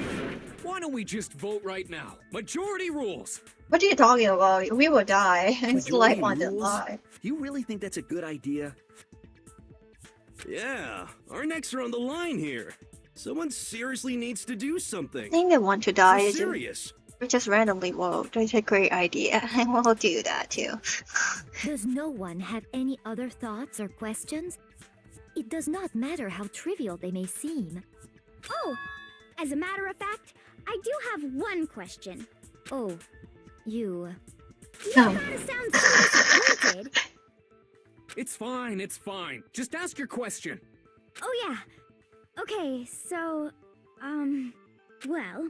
why don't we just vote right now? Majority rules. What are you talking about? We will die. It's Majority like on the rules? lie. You really think that's a good idea? Yeah, our necks are on the line here. Someone seriously needs to do I something. think they want to die. We're Is serious. we just randomly vote. It's a great idea. I will do that too. Does no one have any other thoughts or questions? It does not matter how trivial they may seem. Oh, as a matter of fact, I do have one question. Oh, you. You No. gotta sound so disappointed. It's fine, it's fine. Just ask your question. Oh yeah. Okay, so, well,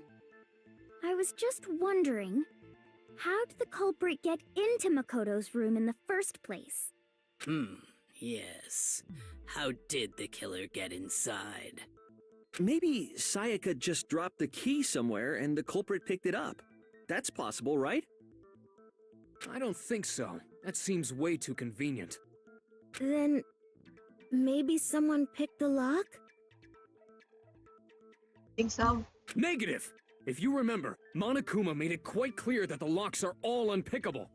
I was just wondering, how did the culprit get into Makoto's room in the first place? Yes. How did the killer get inside? Maybe Sayaka just dropped the key somewhere and the culprit picked it up. That's possible, right? I don't think so. That seems way too convenient. Then, maybe someone picked the lock? Think so? Negative! If you remember, Monokuma made it quite clear that the locks are all unpickable.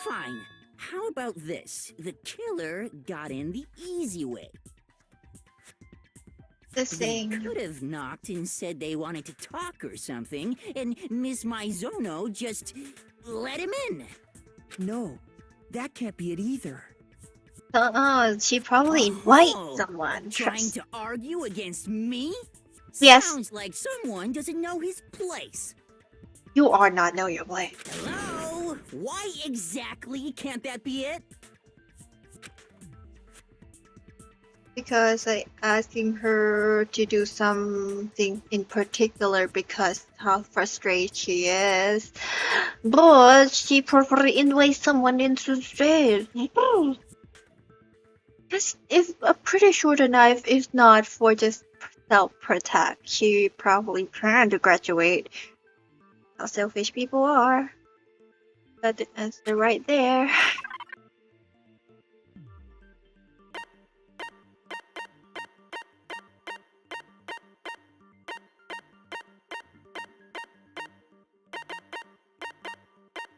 Fine. How about this? The killer got in the easy way. The They same. could have knocked and said they wanted to talk or something, and Miss Maizono just let him in. No, that can't be it either. She probably invite Oh, someone. Trying to argue against me? Yes. Sounds like someone doesn't know his place. You are not know your way. Hello? Why exactly can't that be it? Because I asking her to do something in particular because how frustrated she is. But she probably invite someone into state. Just if I'm pretty sure the knife is not for just self-protect. She probably planned to graduate. How selfish people are. Got the answer right there.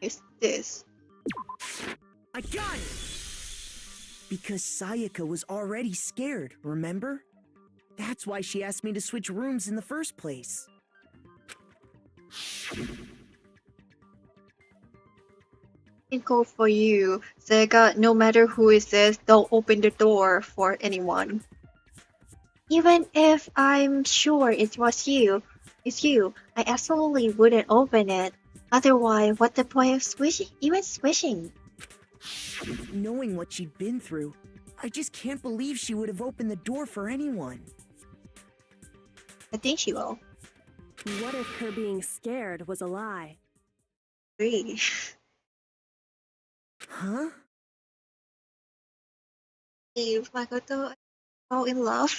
Is this? I got it! Because Sayaka was already scared, remember? That's why she asked me to switch rooms in the first place. It go for you. Sega, no matter who is this, don't open the door for anyone. Even if I'm sure it was you, it's you, I absolutely wouldn't open it. Otherwise, what's the point of switching? Even switching? Knowing what she'd been through, I just can't believe she would have opened the door for anyone. I think she will. What if her being scared was a lie? Agree. Huh? If Makoto fall in love.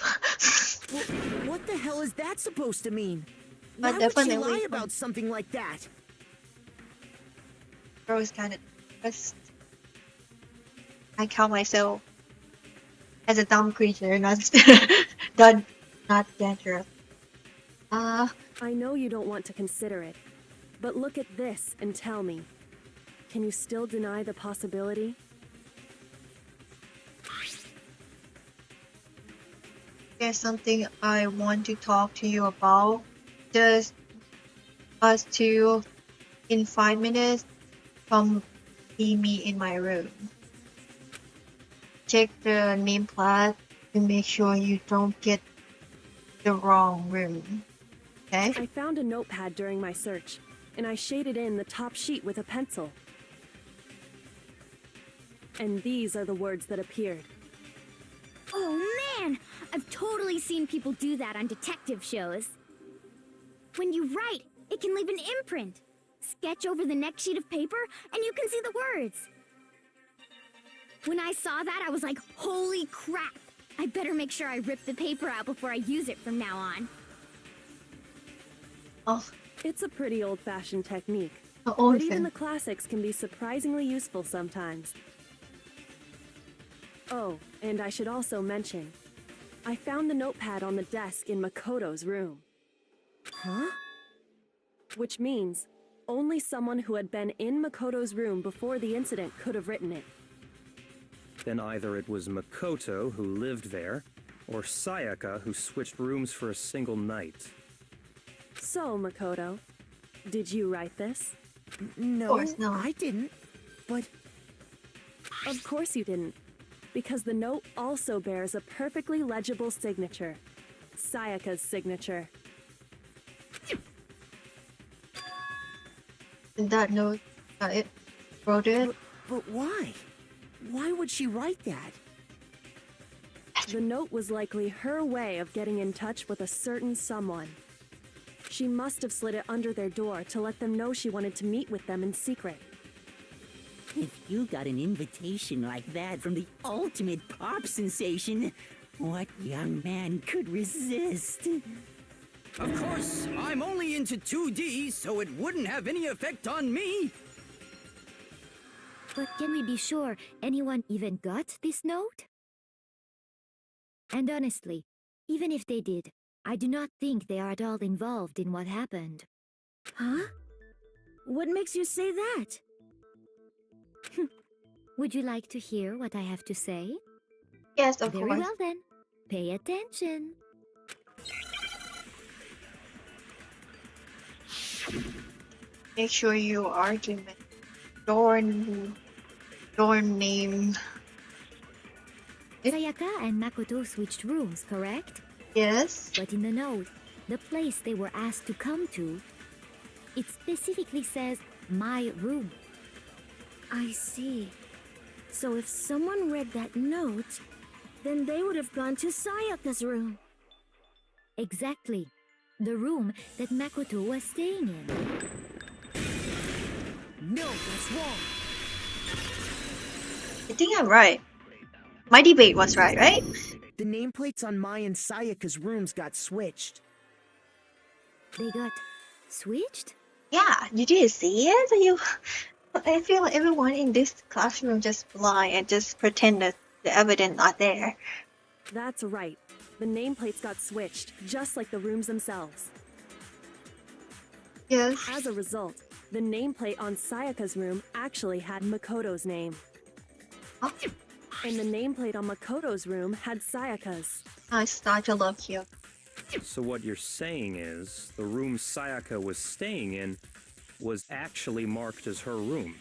What the hell is that supposed to mean? But Why would she definitely lie about something like that? Girl is kind of depressed. I count myself as a dumb creature, not not dangerous. I know you don't want to consider it, but look at this and tell me. Can you still deny the possibility? There's something I want to talk to you about. Just us two in 5 minutes. Come see me in my room. Check the nameplate to make sure you don't get the wrong room. Okay? I found a notepad during my search, and I shaded in the top sheet with a pencil. And these are the words that appeared. Oh man, I've totally seen people do that on detective shows. When you write, it can leave an imprint. Sketch over the next sheet of paper, and you can see the words. When I saw that, I was like, holy crap! I better make sure I rip the paper out before I use it from now on. Oh, It's a pretty old-fashioned technique. how But old even then? the classics can be surprisingly useful sometimes. Oh, and I should also mention, I found the notepad on the desk in Makoto's room. Huh? Which means only someone who had been in Makoto's room before the incident could have written it. Then either it was Makoto who lived there, or Sayaka who switched rooms for a single night. So, Makoto, did you write this? No, course not. I didn't. But Of course you didn't, because the note also bears a perfectly legible signature. Sayaka's signature. In that note, it wrote it. but why? Why would she write that? The note was likely her way of getting in touch with a certain someone. She must have slid it under their door to let them know she wanted to meet with them in secret. If you got an invitation like that from the ultimate pop sensation, what young man could resist? Of course, I'm only into 2D, so it wouldn't have any effect on me. But can we be sure anyone even got this note? And honestly, even if they did, I do not think they are at all involved in what happened. Huh? What makes you say that? Would you like to hear what I have to say? Yes, of Very course. well then. Pay attention. Make sure your argument, your name. Sayaka and Makoto switched rooms, correct? Yes. But in the note, the place they were asked to come to, it specifically says my room. I see. So if someone read that note, then they would have gone to Sayaka's room. Exactly. The room that Makoto was staying in. No, that's wrong. I think I'm right. My debate was right? The nameplates on Mai and Sayaka's rooms got switched. They got switched? Yeah, you didn't see it? I feel like everyone in this classroom just lie and just pretend that the evidence not there. That's right. The nameplates got switched, just like the rooms themselves. Yes. As a result, the nameplate on Sayaka's room actually had Makoto's name. Oh, And the nameplate on Makoto's room had Sayaka's. I start to love you. So what you're saying is, the room Sayaka was staying in was actually marked as her room.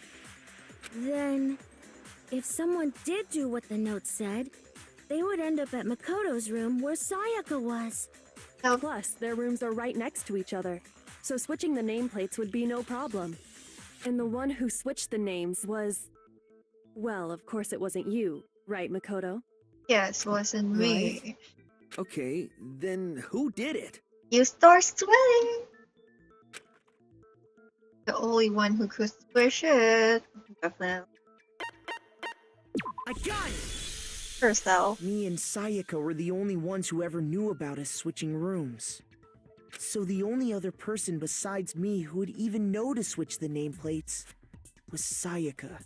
Then, if someone did do what the note said, they would end up at Makoto's room where Sayaka was. Plus, their rooms are right next to each other, so switching the nameplates would be no problem. And the one who switched the names was... Well, of course it wasn't you, right, Makoto? Yes, wasn't me. Right. Okay, then who did it? You start sweating. The only one who could switch it. Definitely I got it! herself. Me and Sayaka were the only ones who ever knew about us switching rooms. So the only other person besides me who would even know to switch the nameplates was Sayaka.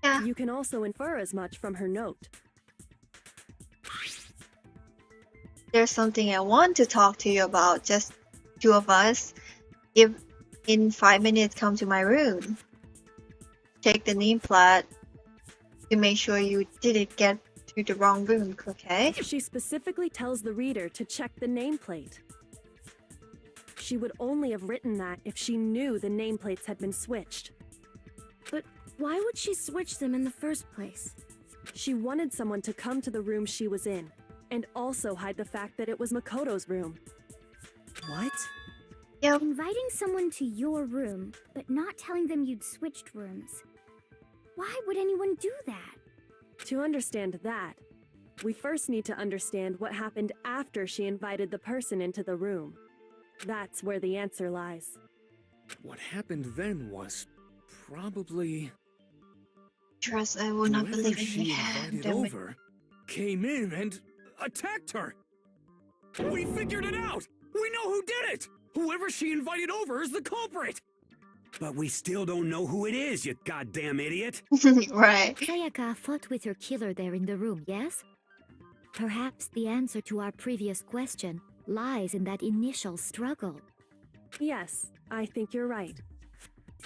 Yeah. You can also infer as much from her note. There's something I want to talk to you about, just two of us. If in 5 minutes come to my room, take the name plate to make sure you didn't get to the wrong room, okay? She specifically tells the reader to check the nameplate. She would only have written that if she knew the nameplates had been switched. But why would she switch them in the first place? She wanted someone to come to the room she was in, and also hide the fact that it was Makoto's room. What? Yep. Inviting someone to your room, but not telling them you'd switched rooms. Why would anyone do that? To understand that, We first need to understand what happened after she invited the person into the room. That's where the answer lies. What happened then was probably Trust, I will not whoever believe in she him. invited Damn it. over came in and attacked her. We figured it out. We know who did it. Whoever she invited over is the culprit. But we still don't know who it is, you goddamn idiot. Right. Sayaka fought with her killer there in the room, yes? Perhaps the answer to our previous question lies in that initial struggle. Yes, I think you're right.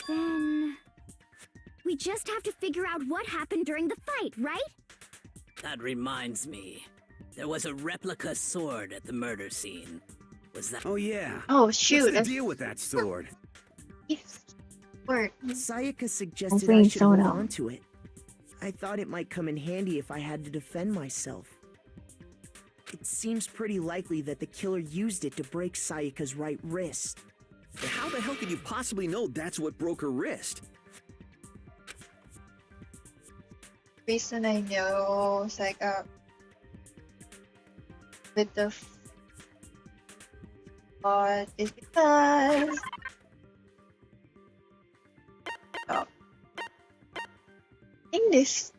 Then... we just have to figure out what happened during the fight, right? That reminds me. There was a replica sword at the murder scene. Was that... Oh yeah. Oh shoot. What's the deal with that sword? Yes. Word. Sayaka suggested I bringing should hold soda. on to it. I thought it might come in handy if I had to defend myself. It seems pretty likely that the killer used it to break Sayaka's right wrist. But how the hell could you possibly know that's what broke her wrist? Reason I know is like with the but is because I think this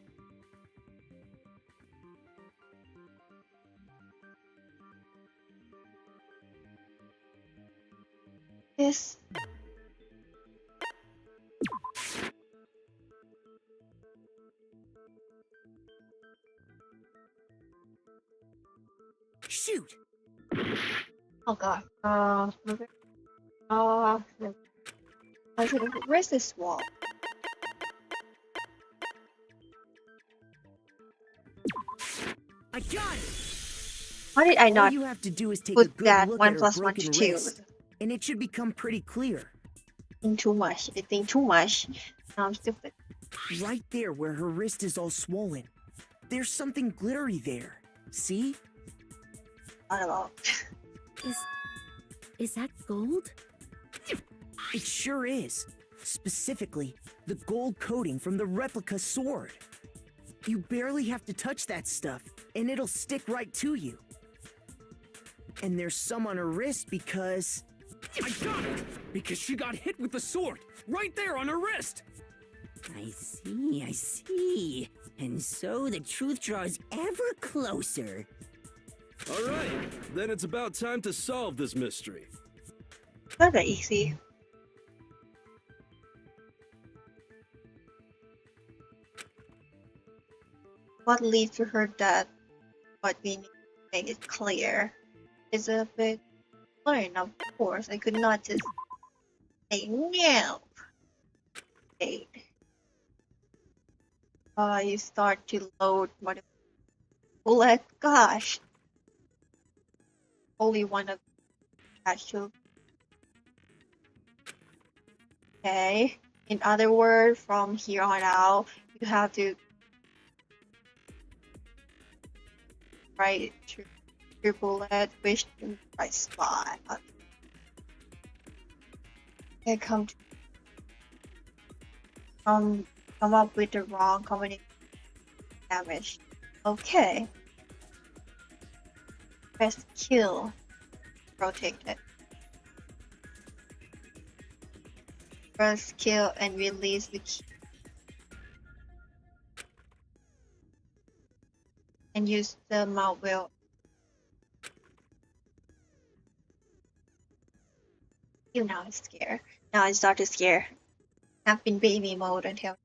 Shoot! oh god where's this wall? I got it! Why did I All not you have to do is take a put good that look 1 at her plus 1 broken to 2? wrist, and it should become pretty clear. Think too much. I think too much. Now I'm stupid. Right there where her wrist is all swollen. There's something glittery there. See? I don't know. Is that gold? It sure is. Specifically, the gold coating from the replica sword. You barely have to touch that stuff, and it'll stick right to you. And there's some on her wrist because... I got it! Because she got hit with the sword, right there on her wrist! I see. And so the truth draws ever closer. Alright, then it's about time to solve this mystery. Not that easy. What leads to her death? What we need to make it clear is a bit plain. Of course, I could not just say no. Wait. You start to load what bullet. Gosh, only one of actual. Okay. In other words, from here on out, you have to right your bullet, which in the right spot. Okay, come up with the wrong combination damage. Okay. Press kill. Rotate it. Press kill and release the key. And use the mouse wheel. You now is scared. Now I start to scare. I've been baby mode until.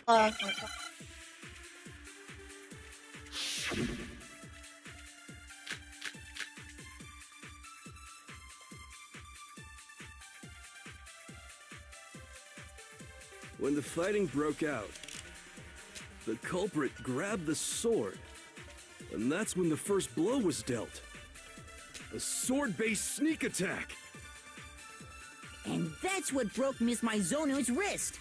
Oh my god. When the fighting broke out, the culprit grabbed the sword, and that's when the first blow was dealt. A sword-based sneak attack! And that's what broke Miss Mizono's wrist.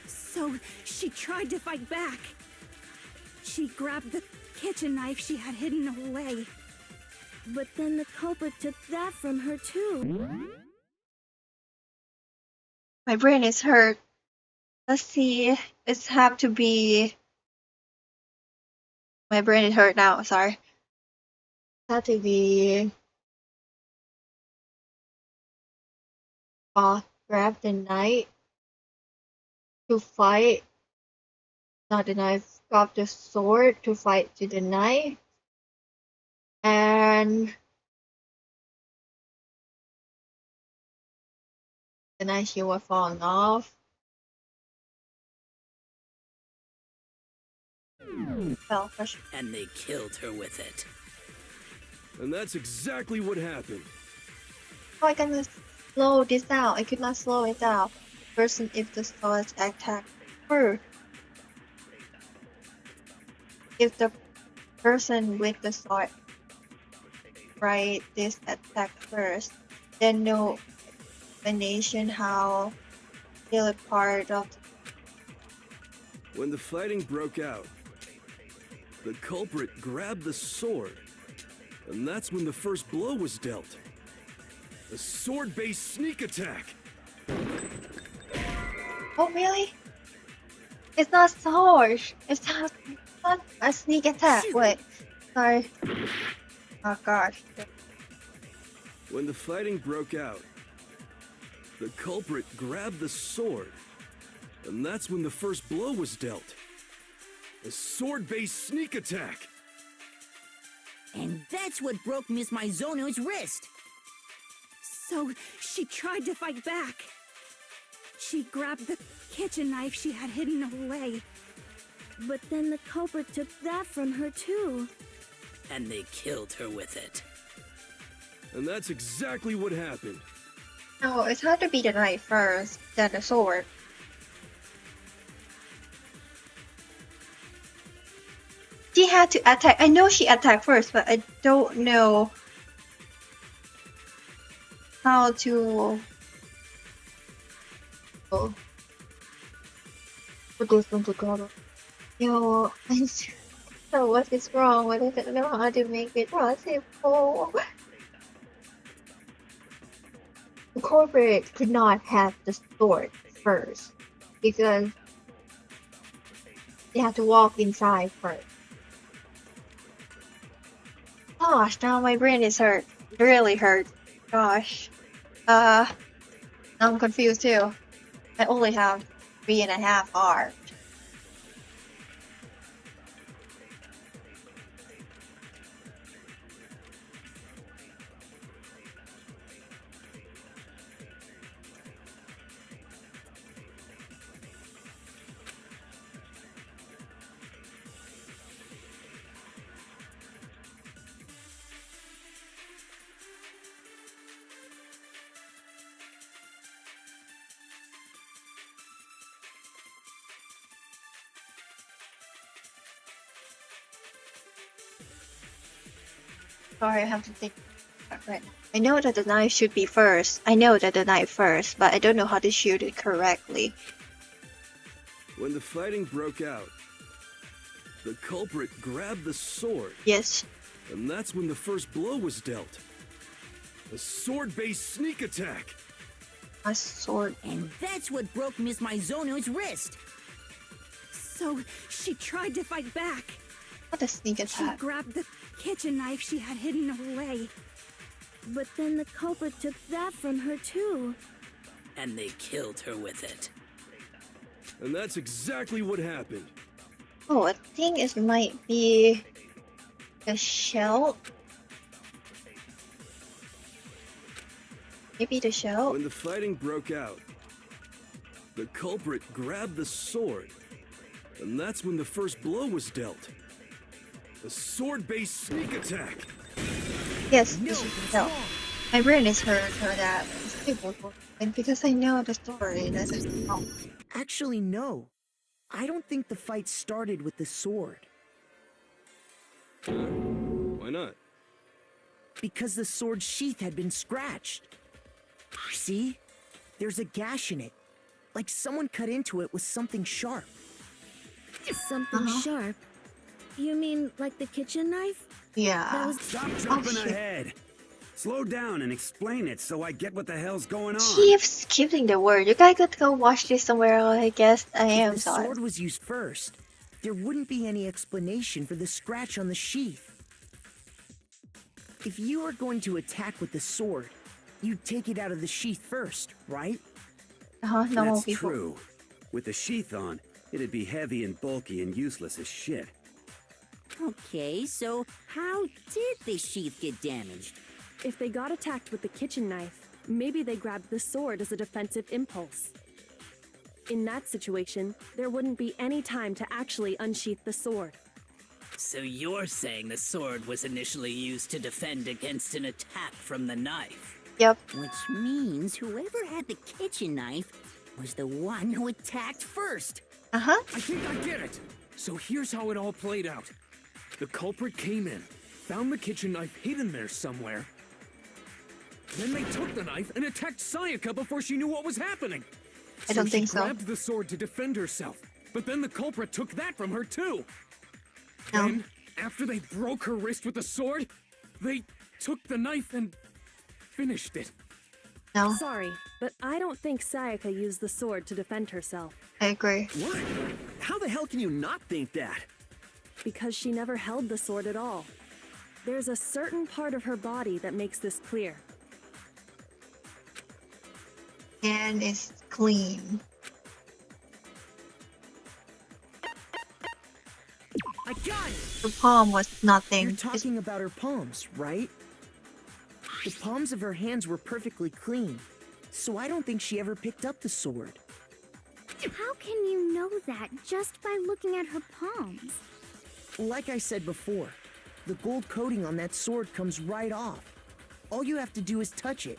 So she tried to fight back. She grabbed the kitchen knife she had hidden away. But then the culprit took that from her too. My brain is hurt. Let's see. It's have to be. My brain is hurt now. Sorry. Have to be. Grab the knife to fight. Not the knife. Grab the sword to fight to the knife. And the knife shield was falling off. And they killed her with it. And that's exactly what happened. Oh, I can slow this down. I could not slow it down. Person if the sword attack her. If the person with the sword right this attack first, then no explanation how kill a part of. When the fighting broke out, the culprit grabbed the sword, and that's when the first blow was dealt. A sword-based sneak attack. Oh really? It's not sword. It's not a sneak attack. Wait, sorry. Oh god. When the fighting broke out, the culprit grabbed the sword, and that's when the first blow was dealt. A sword-based sneak attack. And that's what broke Miss Mizono's wrist. So she tried to fight back. She grabbed the kitchen knife she had hidden away. But then the culprit took that from her too. And they killed her with it. And that's exactly what happened. No, it had to be the knife first, then the sword. She had to attack. I know she attacked first, but I don't know how to put this one together. Yo, I don't know what is wrong with it. I don't know how to make it possible. The corporate could not have the sword first because they had to walk inside first. Gosh, now my brain is hurt. Really hurt. Gosh. I'm confused too. I only have 3.5 hours. Sorry, I have to think right now. I know that the knife should be first. I know that the knife first, but I don't know how to shoot it correctly. When the fighting broke out, the culprit grabbed the sword. Yes. And that's when the first blow was dealt. A sword-based sneak attack. A sword. And that's what broke Miss Mizono's wrist. So she tried to fight back. What a sneak attack. She grabbed the kitchen knife she had hidden away. But then the culprit took that from her too. And they killed her with it. And that's exactly what happened. Oh, I think it might be the shell. Maybe the shell? When the fighting broke out, the culprit grabbed the sword, and that's when the first blow was dealt. A sword-based sneak attack. Yes, no. My brain is hurt for that. And because I know the story, that's no. Actually, no. I don't think the fight started with the sword. Why not? Because the sword's sheath had been scratched. See? There's a gash in it. Like someone cut into it with something sharp. Something sharp? You mean like the kitchen knife? Yeah. That was... Stop jumping ahead. Slow down and explain it so I get what the hell's going on. Keep skipping the word. You guys could go watch this somewhere else, I guess. I am If the sorry. sword was used first, there wouldn't be any explanation for the scratch on the sheath. If you were going to attack with the sword, you'd take it out of the sheath first, right? Normal That's people. true. With the sheath on, it'd be heavy and bulky and useless as shit. Okay, so how did the sheath get damaged? If they got attacked with the kitchen knife, maybe they grabbed the sword as a defensive impulse. In that situation, there wouldn't be any time to actually unsheath the sword. So you're saying the sword was initially used to defend against an attack from the knife? Yep. Which means whoever had the kitchen knife was the one who attacked first. Uh-huh. I think I get it. So here's how it all played out. The culprit came in, found the kitchen knife hidden there somewhere. Then they took the knife and attacked Sayaka before she knew what was happening. I don't think so. She grabbed the sword to defend herself, but then the culprit took that from her too. No. Then, after they broke her wrist with the sword, they took the knife and finished it. No. Sorry, but I don't think Sayaka used the sword to defend herself. I agree. What? How the hell can you not think that? Because she never held the sword at all. There's a certain part of her body that makes this clear. And it's clean. I got it! The palm was nothing. You're talking about her palms, right? The palms of her hands were perfectly clean, so I don't think she ever picked up the sword. How can you know that just by looking at her palms? Like I said before, the gold coating on that sword comes right off. All you have to do is touch it.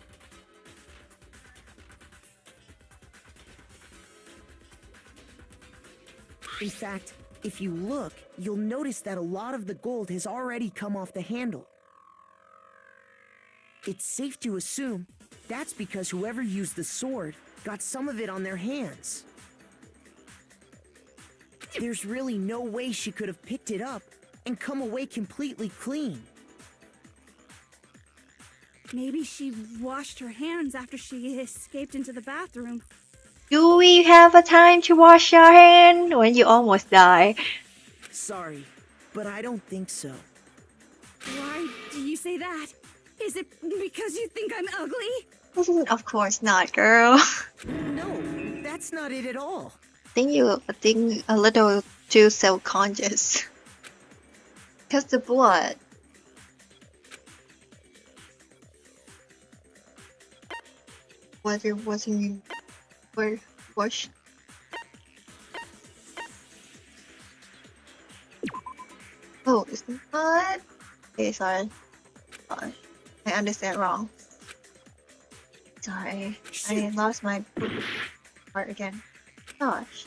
In fact, if you look, you'll notice that a lot of the gold has already come off the handle. It's safe to assume that's because whoever used the sword got some of it on their hands. There's really no way she could have picked it up and come away completely clean. Maybe she washed her hands after she escaped into the bathroom. Do we have a time to wash our hand when you almost die? Sorry, but I don't think so. Why do you say that? Is it because you think I'm ugly? Of course not, girl. No, that's not it at all. I think a little too self-conscious. Because the blood. Whether it wasn't washed. Oh, it's not. Okay, sorry. I understand wrong. Sorry, I lost my part again. Gosh.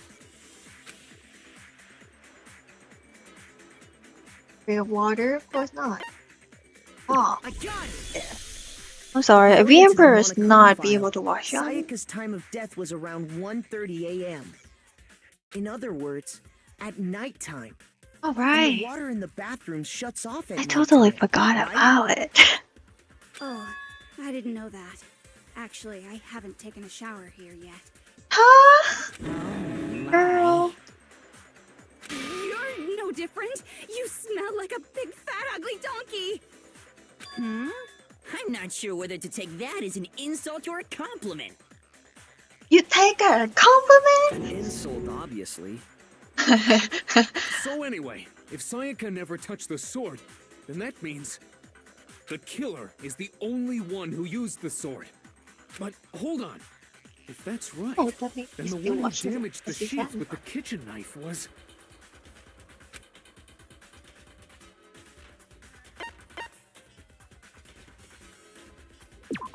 Real water? Of course not. Oh. I got it. I'm sorry, a According to the vampire is Monochrome not be file, able to wash out. Sayaka's time of death was around 1:30 a.m. In other words, at nighttime. And Alright. the water in the bathroom shuts off at I nighttime, totally forgot right? about it. Oh, I didn't know that. Actually, I haven't taken a shower here yet. Huh? Girl. You're no different. You smell like a big fat ugly donkey. I'm not sure whether to take that as an insult or a compliment. You take a compliment? An insult, obviously. So anyway, if Sayaka never touched the sword, then that means the killer is the only one who used the sword. But hold on. If that's right, Oh, that makes then me the still one who watch it. damaged the This is sheath bad. with the kitchen knife was...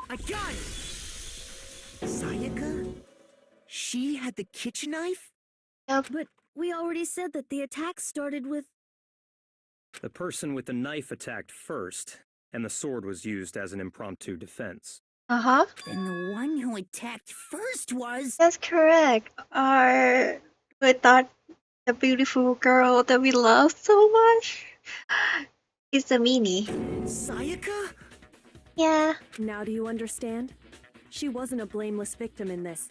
I got it! Sayaka? She had the kitchen knife? But we already said that the attack started with... The person with the knife attacked first, and the sword was used as an impromptu defense. Uh-huh. Then the one who attacked first was... That's correct. We thought the beautiful girl that we love so much is the meanie. Sayaka? Yeah. Now do you understand? She wasn't a blameless victim in this.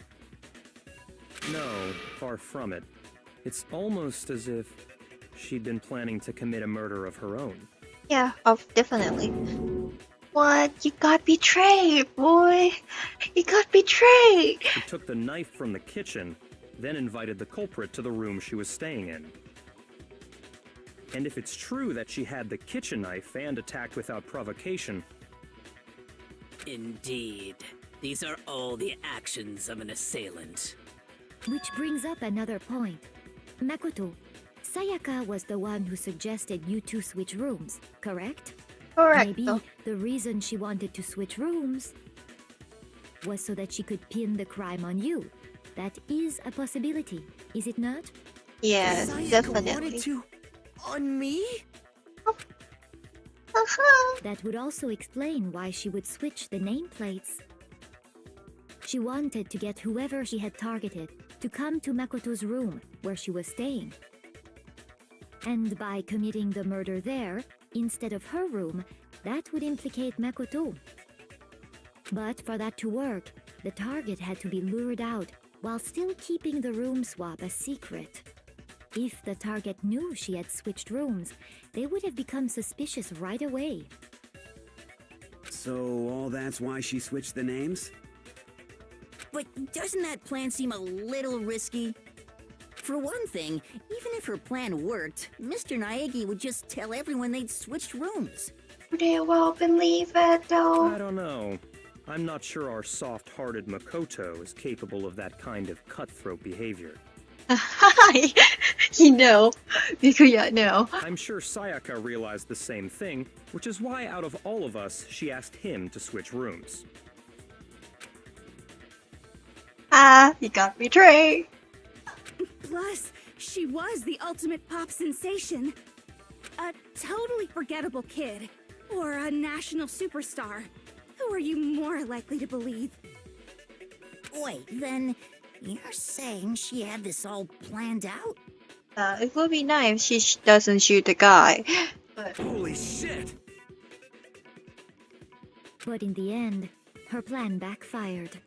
No, far from it. It's almost as if she'd been planning to commit a murder of her own. Yeah, definitely. What? You got betrayed, boy. You got betrayed. She took the knife from the kitchen, then invited the culprit to the room she was staying in. And if it's true that she had the kitchen knife and attacked without provocation... Indeed. These are all the actions of an assailant. Which brings up another point. Makoto, Sayaka was the one who suggested you two switch rooms, correct? Correct. Maybe the reason she wanted to switch rooms was so that she could pin the crime on you. That is a possibility, is it not? Yeah, Sayaka definitely. wanted to... on me? That would also explain why she would switch the nameplates. She wanted to get whoever she had targeted to come to Makoto's room where she was staying. And by committing the murder there, instead of her room, that would implicate Makoto. But for that to work, the target had to be lured out while still keeping the room swap a secret. If the target knew she had switched rooms, they would have become suspicious right away. So all that's why she switched the names? But doesn't that plan seem a little risky? For one thing, even if her plan worked, Mr. Naegi would just tell everyone they'd switched rooms. They will believe it though. I don't know. I'm not sure our soft-hearted Makoto is capable of that kind of cutthroat behavior. You know. Bikuya, no. I'm sure Sayaka realized the same thing, which is why out of all of us, she asked him to switch rooms. You got betrayed. Plus, she was the ultimate pop sensation. A totally forgettable kid. Or a national superstar. Who are you more likely to believe? Wait, then you're saying she had this all planned out? It would be nice if she doesn't shoot the guy. But... Holy shit! But in the end, her plan backfired.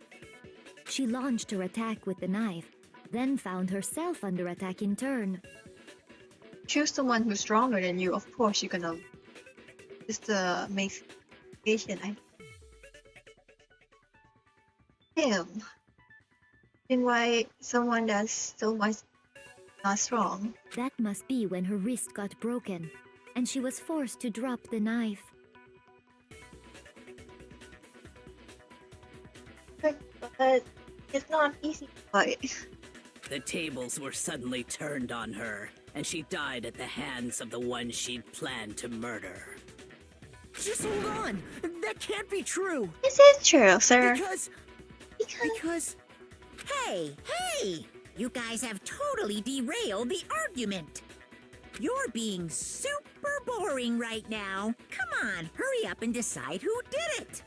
She launched her attack with the knife, then found herself under attack in turn. Choose someone who's stronger than you, of course you're gonna just make patient. Him. Then why someone that's so much not strong? That must be when her wrist got broken, and she was forced to drop the knife. But it's not easy to fight. The tables were suddenly turned on her, and she died at the hands of the one she'd planned to murder. Just hold on! That can't be true! This is true, sir. Because... Hey! You guys have totally derailed the argument. You're being super boring right now. Come on, hurry up and decide who did it.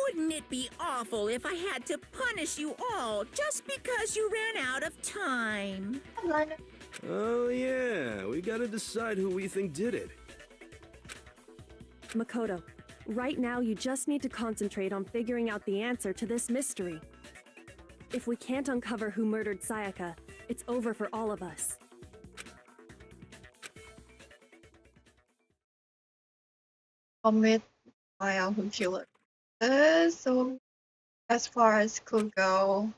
Wouldn't it be awful if I had to punish you all just because you ran out of time? Oh yeah, we gotta decide who we think did it. Makoto, right now you just need to concentrate on figuring out the answer to this mystery. If we can't uncover who murdered Sayaka, it's over for all of us. Commit by who killer. So as far as could go,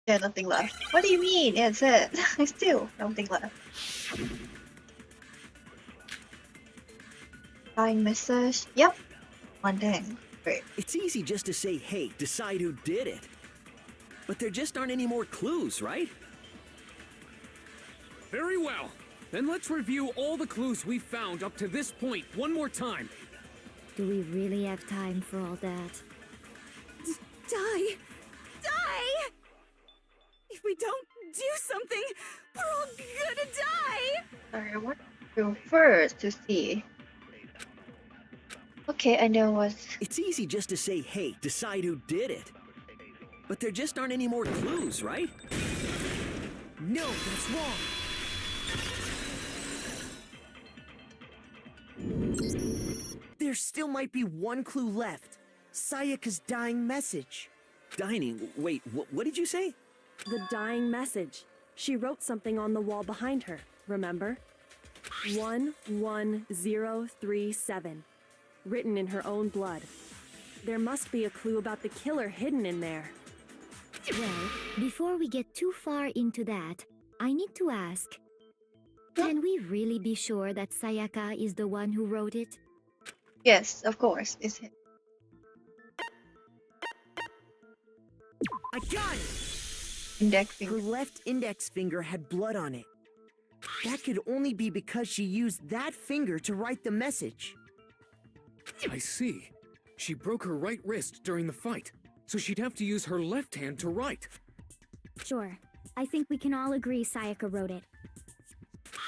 yeah, nothing left. What do you mean? That's it. Still nothing left. Dying message. Yep. One thing. Great. It's easy just to say, hey, decide who did it. But there just aren't any more clues, right? Very well. Then let's review all the clues we've found up to this point one more time. Do we really have time for all that? Die! If we don't do something, we're all gonna die! Sorry, I want to go first to see. Okay, I know what. It's easy just to say, hey, decide who did it. But there just aren't any more clues, right? No, that's wrong! There still might be one clue left. Sayaka's dying message. Dining? Wait, what did you say? The dying message. She wrote something on the wall behind her, remember? 11037. Written in her own blood. There must be a clue about the killer hidden in there. Well, before we get too far into that, I need to ask, can we really be sure that Sayaka is the one who wrote it? Yes, of course, it's him. I got it! Index finger. Her left index finger had blood on it. That could only be because she used that finger to write the message. I see. She broke her right wrist during the fight, so she'd have to use her left hand to write. Sure. I think we can all agree Sayaka wrote it.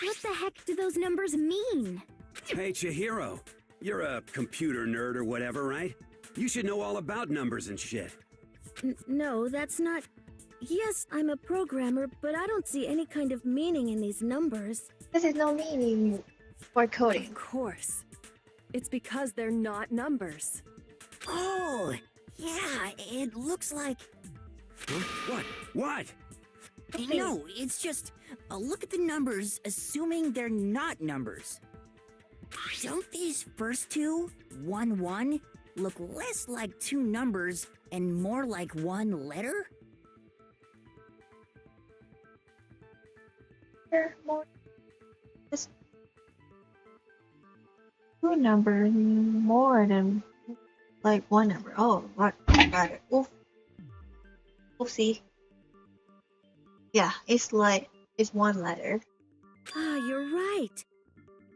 What the heck do those numbers mean? Hey, Chihiro. You're a computer nerd or whatever, right? You should know all about numbers and shit. No, that's not... Yes, I'm a programmer, but I don't see any kind of meaning in these numbers. This is no meaning for coding. Of course. It's because they're not numbers. Oh, yeah, it looks like... Huh? What? No, it's just a look at the numbers, assuming they're not numbers. Don't these first two, 1, 1, look less like two numbers and more like one letter? More. Just two numbers more than like one number. Oh, what? Got it. Oof. Oopsie. Yeah, it's one letter. Ah, you're right.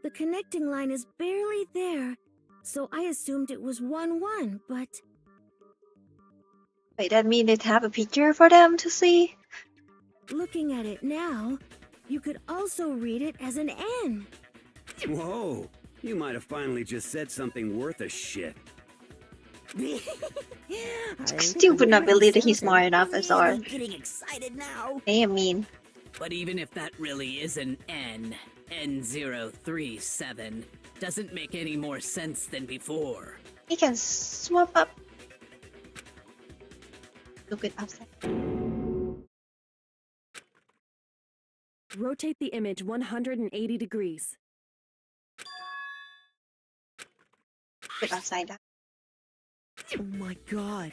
The connecting line is barely there, so I assumed it was 1, 1, but... Wait, that mean they have a picture for them to see? Looking at it now, you could also read it as an N. Whoa, you might have finally just said something worth a shit. I still could not believe that he's smart enough as I'm ours. getting excited now. Damn mean. But even if that really is an N, N037, doesn't make any more sense than before. He can swap up. Look it upside. Rotate the image 180 degrees. Look it upside down. Oh my god.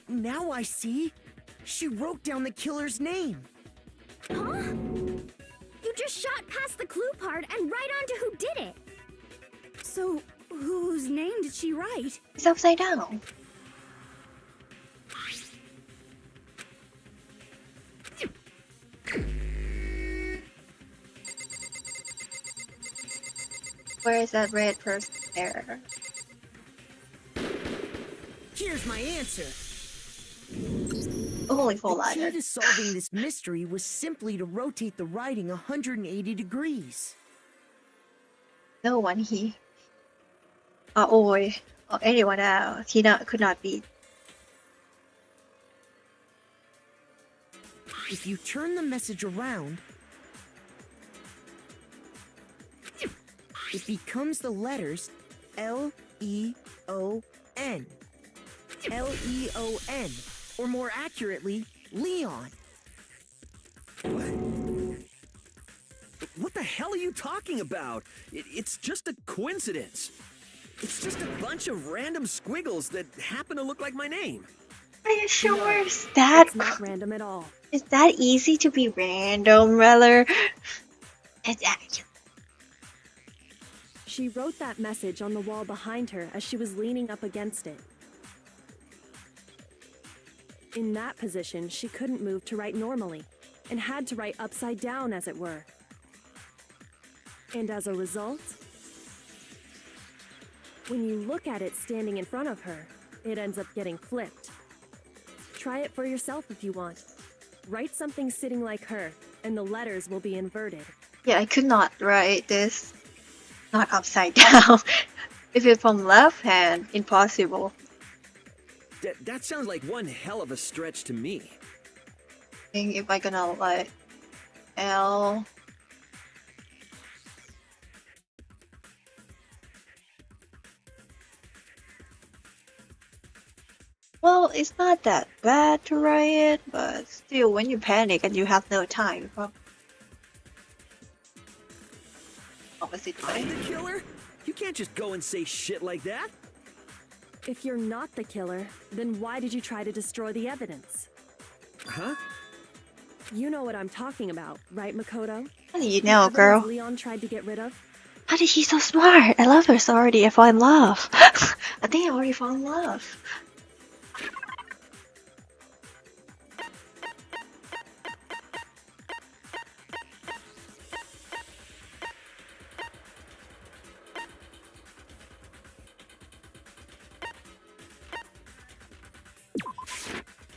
Now I see. She wrote down the killer's name. Huh? You just shot past the clue part and right onto who did it. So, whose name did she write? It's upside down. Where is that red person there? Here's my answer. Holy full The key ladder. to solving this mystery was simply to rotate the writing 180 degrees. No one he. Or anyone else. He could not be. If you turn the message around, it becomes the letters L-E-O-N. L-E-O-N. Or more accurately, Leon. What the hell are you talking about? It's just a coincidence. It's just a bunch of random squiggles that happen to look like my name. Are you sure? No, Is that it's not random at all. is that easy to be random, rather? It's actually. She wrote that message on the wall behind her as she was leaning up against it. In that position, she couldn't move to write normally, and had to write upside down, as it were. And as a result, when you look at it standing in front of her, it ends up getting flipped. Try it for yourself if you want. Write something sitting like her, and the letters will be inverted. Yeah, I could not write this. Not upside down. If it's from left hand, impossible. That sounds like one hell of a stretch to me. I think if I gonna like L. Well, it's not that bad to riot, but still, when you panic and you have no time, opposite I'm way. the killer? You can't just go and say shit like that. If you're not the killer, then why did you try to destroy the evidence? Huh? You know what I'm talking about, right, Makoto? How do you The know, evidence girl? Leon tried to get rid of? How did she so smart? I love her so already. I fall in love. I think I already fall in love.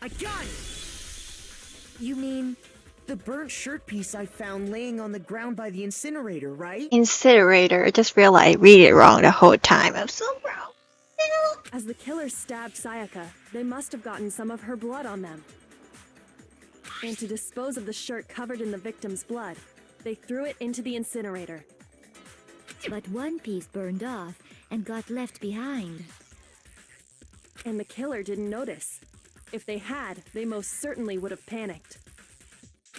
I got it! You mean the burnt shirt piece I found laying on the ground by the incinerator, right? Incinerator. I just realized I read it wrong the whole time. I'm so proud. As the killer stabbed Sayaka, they must have gotten some of her blood on them. And to dispose of the shirt covered in the victim's blood, they threw it into the incinerator. But one piece burned off and got left behind. And the killer didn't notice. If they had, they most certainly would have panicked.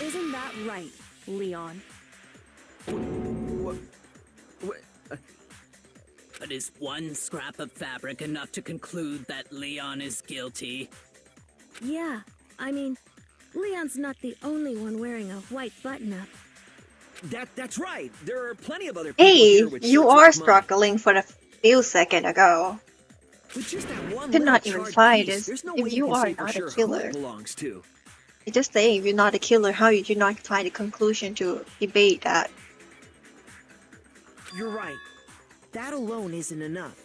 Isn't that right, Leon? But is one scrap of fabric enough to conclude that Leon is guilty? Yeah, I mean, Leon's not the only one wearing a white button-up. That's right. There are plenty of other people Hey, here with you shirts are like mine. struggling for a few seconds ago. With just that one Could little not even charred find piece, this there's no if way you can are say for not a sure who killer. it belongs to. I just say if you're not a killer, how did you not find a conclusion to debate that? You're right. That alone isn't enough.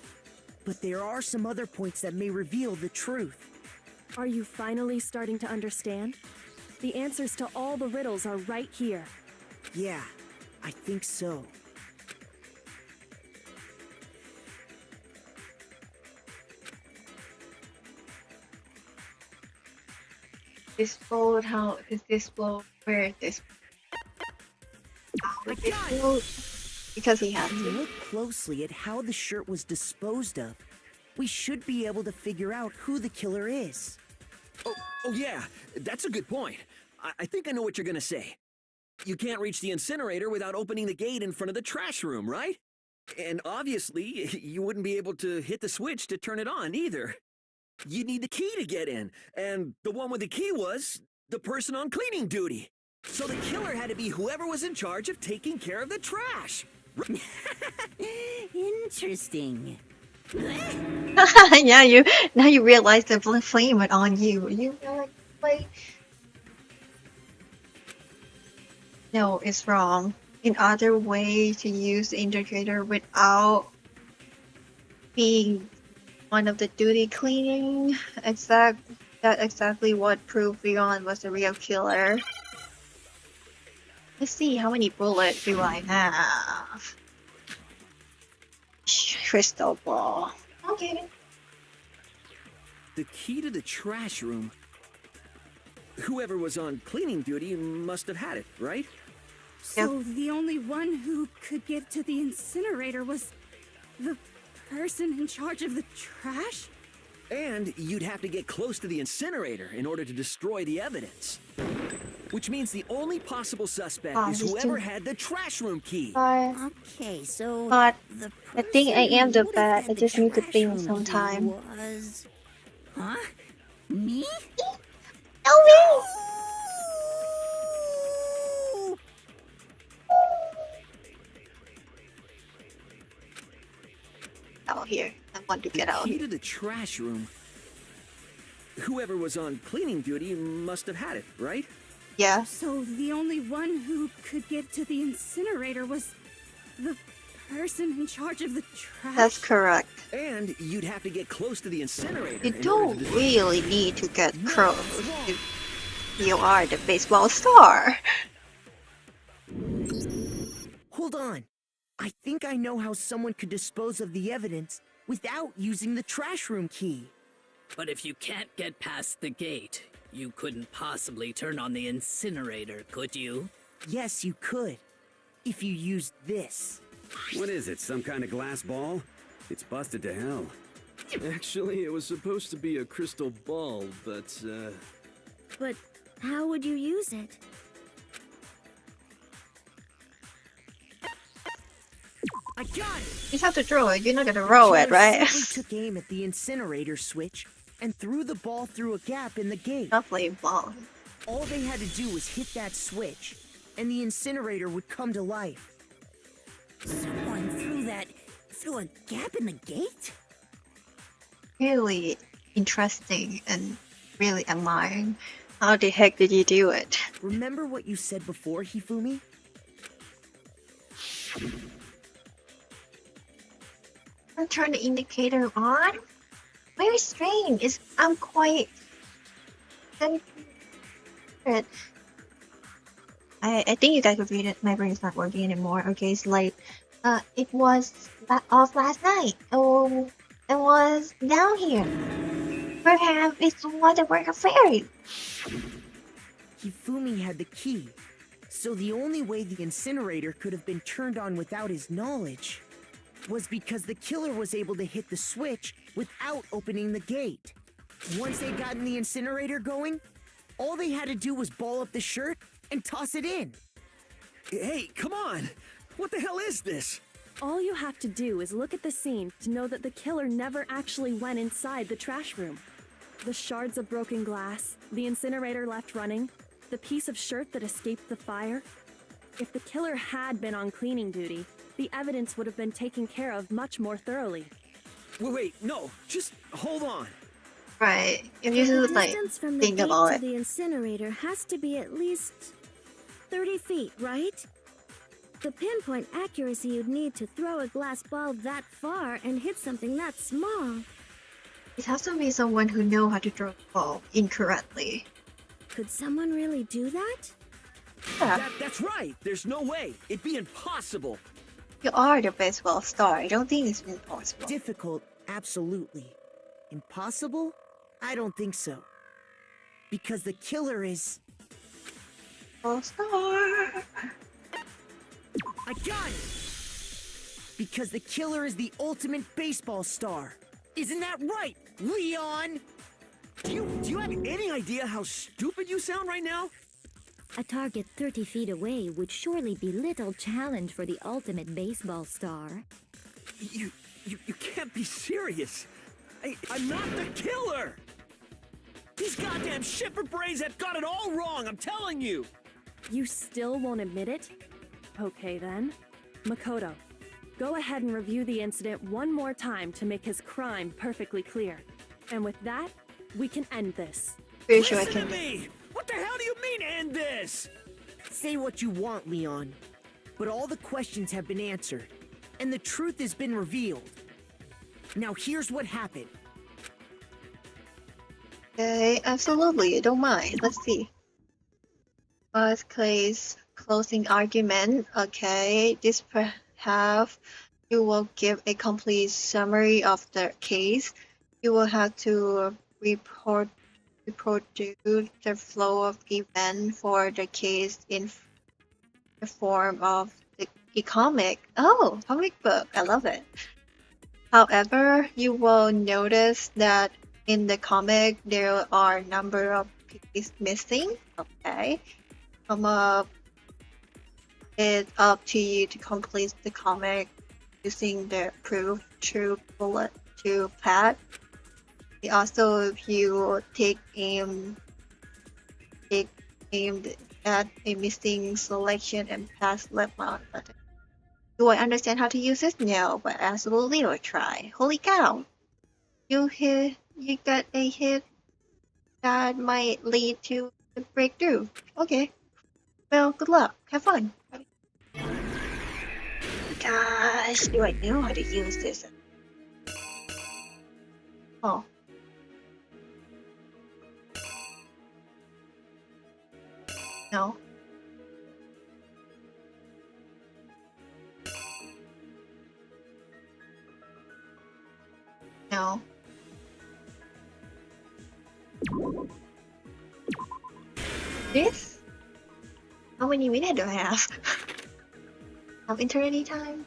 But there are some other points that may reveal the truth. Are you finally starting to understand? The answers to all the riddles are right here. Yeah, I think so. This boat, how is this boat? Where is this? I This got boat? Because he had If you to. look closely at how the shirt was disposed of, we should be able to figure out who the killer is. Oh yeah, that's a good point. I think I know what you're gonna say. You can't reach the incinerator without opening the gate in front of the trash room, right? And obviously, you wouldn't be able to hit the switch to turn it on either. You'd need the key to get in, and the one with the key was the person on cleaning duty. So the killer had to be whoever was in charge of taking care of the trash. Interesting. Yeah, you now you realize the flame went on you. You know, like no, it's wrong. In other way to use the indicator without being one of the duty cleaning. Exactly what proved Leon was the real killer. Let's see how many bullets do I have. Crystal ball. Okay. The key to the trash room. Whoever was on cleaning duty must have had it, right? So the only one who could get to the incinerator was the person in charge of the trash? And you'd have to get close to the incinerator in order to destroy the evidence. Which means the only possible suspect is whoever had the trash room key. Okay, so But the I think I am the would've bad. had I the just need to trash think room some key time. Was... Huh? Me? Oh out here. I want to get out The key here. to the trash room. Whoever was on cleaning duty must have had it, right? Yeah. So the only one who could get to the incinerator was the person in charge of the trash? That's correct. And you'd have to get close to the incinerator. You in don't order to really need to get close. You are the baseball star. Hold on. I think I know how someone could dispose of the evidence without using the trash room key. But if you can't get past the gate, you couldn't possibly turn on the incinerator, could you? Yes, you could. If you used this. What is it, some kind of glass ball? It's busted to hell. Actually, it was supposed to be a crystal ball, but, But how would you use it? I got it! You have to throw it. You're not gonna roll it, Killer right? simply took aim at the incinerator switch and threw the ball through a gap in the gate. Not playing ball. All they had to do was hit that switch, and the incinerator would come to life. Someone through a gap in the gate? Really interesting and really admiring. How the heck did you do it? Remember what you said before, Hifumi? Turn the indicator on? Very strange. I'm quite confused. I think you guys could read it. My brain's not working anymore. Okay, it's late. It was off last night. Oh, it was down here. Perhaps it was a work of fairy. Hifumi had the key, so the only way the incinerator could have been turned on without his knowledge was because the killer was able to hit the switch without opening the gate. Once they'd gotten the incinerator going, all they had to do was ball up the shirt and toss it in. Hey, come on! What the hell is this? All you have to do is look at the scene to know that the killer never actually went inside the trash room. The shards of broken glass, the incinerator left running, the piece of shirt that escaped the fire. If the killer had been on cleaning duty, the evidence would have been taken care of much more thoroughly. Wait, no, just hold on. Right. If The you like distance from the think gate about to it. the incinerator has to be at least 30 feet, right? The pinpoint accuracy you'd need to throw a glass ball that far and hit something that small. It has to be someone who know how to throw the ball incorrectly. Could someone really do that? Yeah. That's right. There's no way. It'd be impossible. You are the baseball star. I don't think it's impossible. Difficult, absolutely. Impossible? I don't think so. Because the killer is... Baseball star. I got it! Because the killer is the ultimate baseball star. Isn't that right, Leon? Do you have any idea how stupid you sound right now? A target 30 feet away would surely be little challenge for the ultimate baseball star. You can't be serious. I'm not the killer! These goddamn shipper brains have got it all wrong, I'm telling you! You still won't admit it? Okay then. Makoto, go ahead and review the incident one more time to make his crime perfectly clear. And with that, we can end this. Pretty sure I Listen can. to me! What the hell do you mean end this? Say what you want, Leon. But all the questions have been answered, and the truth has been revealed. Now here's what happened. Okay, absolutely. I don't mind. Let's see. First case closing argument. Okay, this perhaps you will give a complete summary of the case. You will have to reproduce the flow of event for the case in the form of the comic. Oh, comic book. I love it. However, you will notice that in the comic there are a number of pieces missing. Okay. It's up to you to complete the comic using the proof true bullet to pad. Also, if you take aim at a missing selection and pass left mouse button. Do I understand how to use this? No, but absolutely I'll try. Holy cow! You got a hit that might lead to a breakthrough. Okay. Well, good luck. Have fun. Gosh, do I know how to use this? Oh. No. No. This? How many minutes do I have? Of eternity time?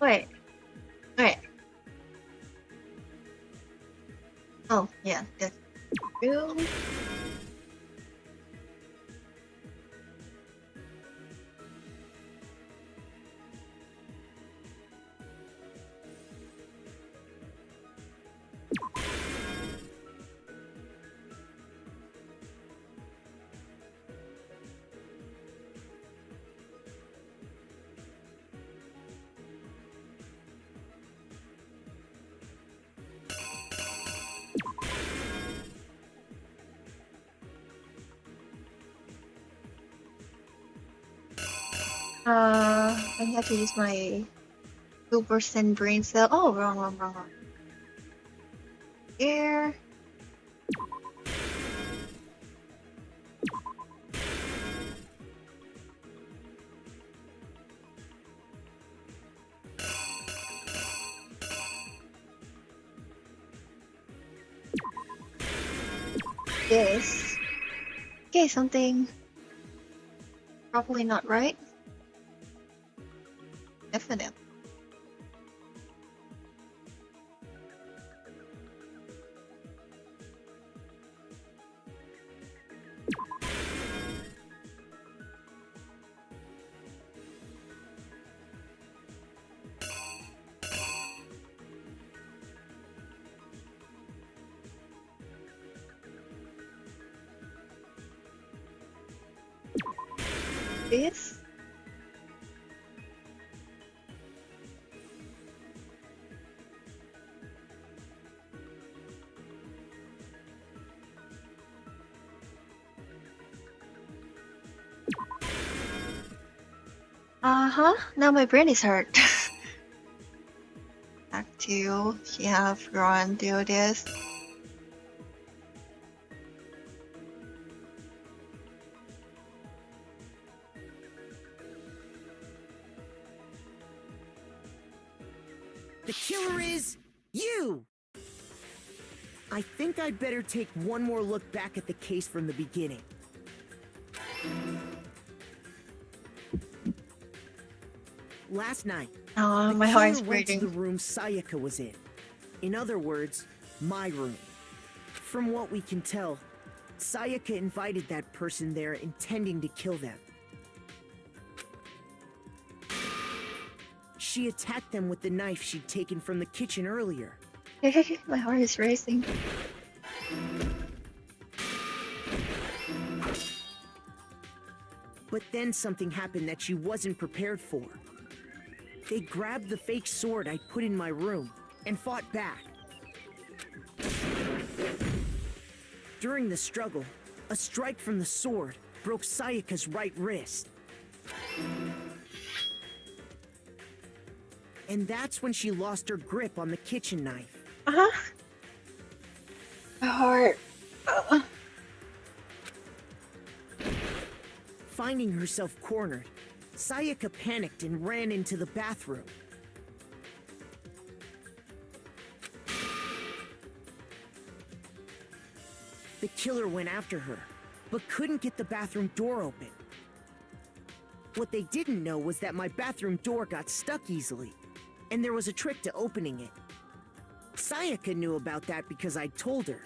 Wait. Wait. Oh, yeah, that's true. I have to use my 2% brain cell. Oh, wrong. Here. This. Okay, something probably not right. Definitely. This. Now my brain is hurt. Act 2, she have run through this. The killer is you! I think I'd better take one more look back at the case from the beginning. Last night, Oh, the my heart killer is went to breaking. the room Sayaka was in. In other words, my room. From what we can tell, Sayaka invited that person there intending to kill them. She attacked them with the knife she'd taken from the kitchen earlier. My heart is racing. But then something happened that she wasn't prepared for. They grabbed the fake sword I'd put in my room and fought back. During the struggle, a strike from the sword broke Sayaka's right wrist. And that's when she lost her grip on the kitchen knife. My heart. Finding herself cornered, Sayaka panicked and ran into the bathroom. The killer went after her, but couldn't get the bathroom door open. What they didn't know was that my bathroom door got stuck easily, and there was a trick to opening it. Sayaka knew about that because I told her,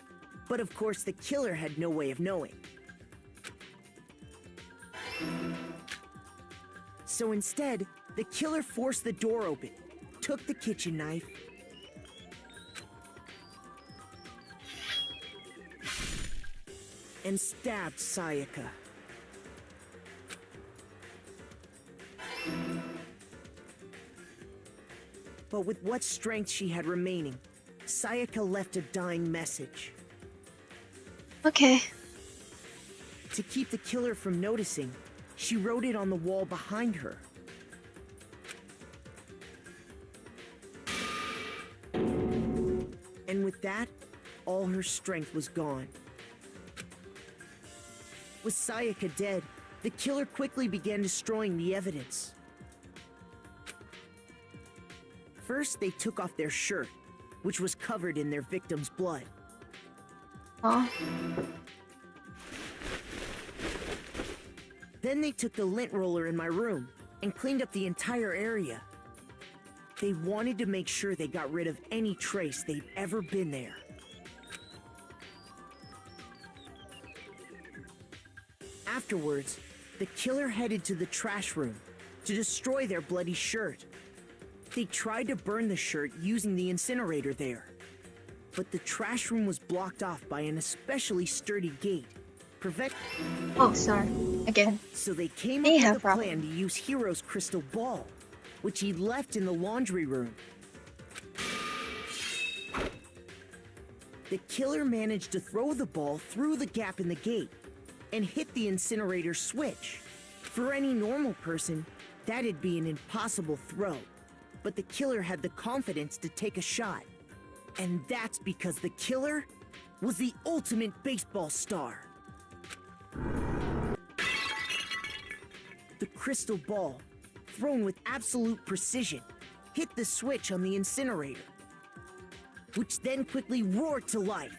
but of course the killer had no way of knowing. So instead, the killer forced the door open, took the kitchen knife, and stabbed Sayaka. But with what strength she had remaining, Sayaka left a dying message. Okay. To keep the killer from noticing, she wrote it on the wall behind her. And with that, all her strength was gone. With Sayaka dead, the killer quickly began destroying the evidence. First, they took off their shirt, which was covered in their victim's blood. Then they took the lint roller in my room and cleaned up the entire area. They wanted to make sure they got rid of any trace they'd ever been there. Afterwards, the killer headed to the trash room to destroy their bloody shirt. They tried to burn the shirt using the incinerator there, but the trash room was blocked off by an especially sturdy gate. Oh, sorry. Again. So they came They up have with a problem. plan to use Hero's crystal ball, which he left in the laundry room. The killer managed to throw the ball through the gap in the gate and hit the incinerator switch. For any normal person, that'd be an impossible throw, but the killer had the confidence to take a shot. And that's because the killer was the ultimate baseball star. The crystal ball, thrown with absolute precision, hit the switch on the incinerator, which then quickly roared to life.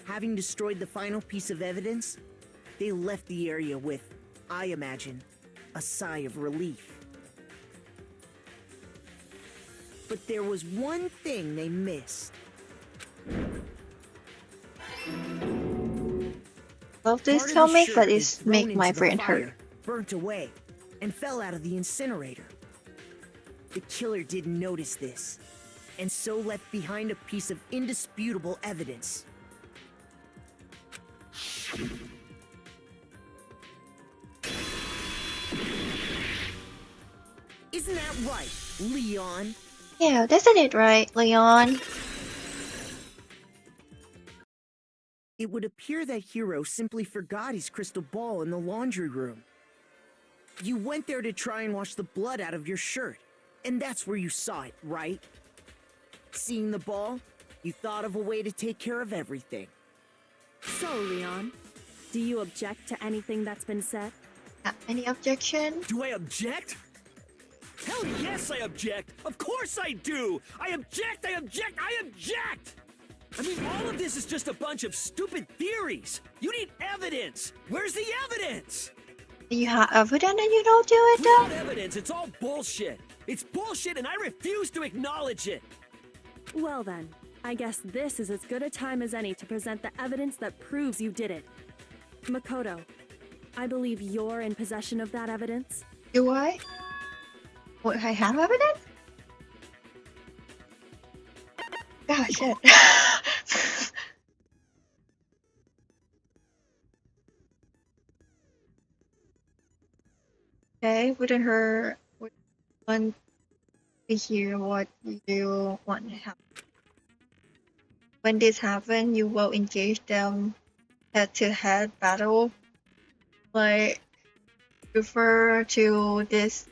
Having destroyed the final piece of evidence, they left the area with, I imagine, a sigh of relief. But there was one thing they missed. Love this Part of the comic, shirt but they'd it's thrown make my into the brain fire hurt. burnt away and fell out of the incinerator. The killer didn't notice this, and so left behind a piece of indisputable evidence. Isn't that right, Leon? Yeah, isn't it right, Leon? It would appear that Hero simply forgot his crystal ball in the laundry room. You went there to try and wash the blood out of your shirt, and that's where you saw it, right? Seeing the ball, you thought of a way to take care of everything. So, Leon, do you object to anything that's been said? Any objection? Do I object? Hell yes, I object! Of course I do! I object! I object! I object! I mean, all of this is just a bunch of stupid theories! You need evidence! Where's the evidence? You have evidence and you don't do it Without though? evidence, it's all bullshit! It's bullshit and I refuse to acknowledge it! Well then, I guess this is as good a time as any to present the evidence that proves you did it. Makoto, I believe you're in possession of that evidence. Do I? What, I have evidence? God, shit. Okay, wouldn't her want to hear what you want to happen? When this happens, you will engage them head-to-head battle. Like, refer to this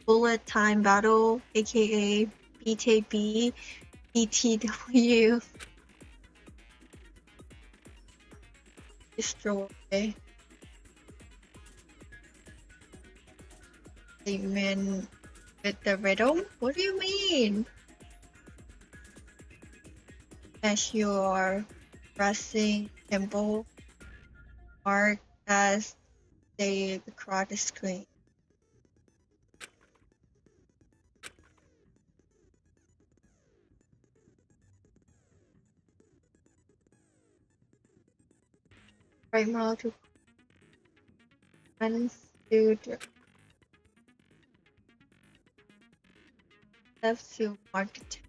bullet time battle, aka BKB, BTW. Destroy. Statement with the riddle? What do you mean? As your pressing symbol mark as they across the screen. Right now to consider left to market.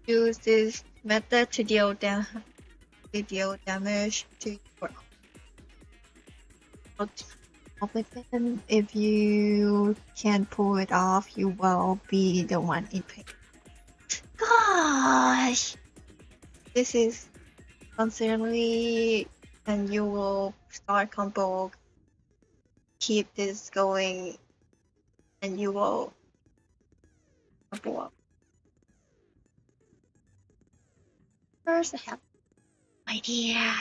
Use this method to deal damage to your weapon. If you can't pull it off, you will be the one in pain. Gosh! This is constantly, and you will start combo. Keep this going, and you will combo up. First, I have an idea.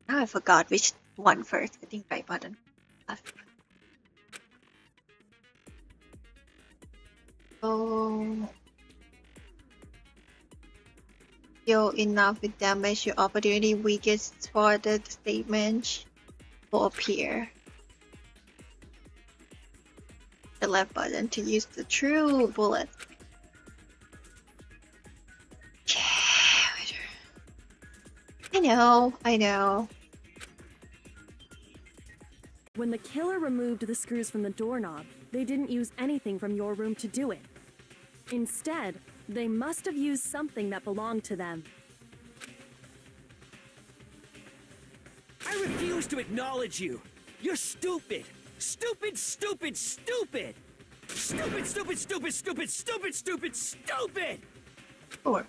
Now I forgot which one first. I think right button. So deal enough with damage, your opportunity weakest for the statement will appear. The left button to use the true bullet. I know. When the killer removed the screws from the doorknob, they didn't use anything from your room to do it. Instead, they must have used something that belonged to them. I refuse to acknowledge you. You're stupid. Stupid, stupid, stupid. Stupid, stupid, stupid, stupid, stupid, stupid, stupid. Sure.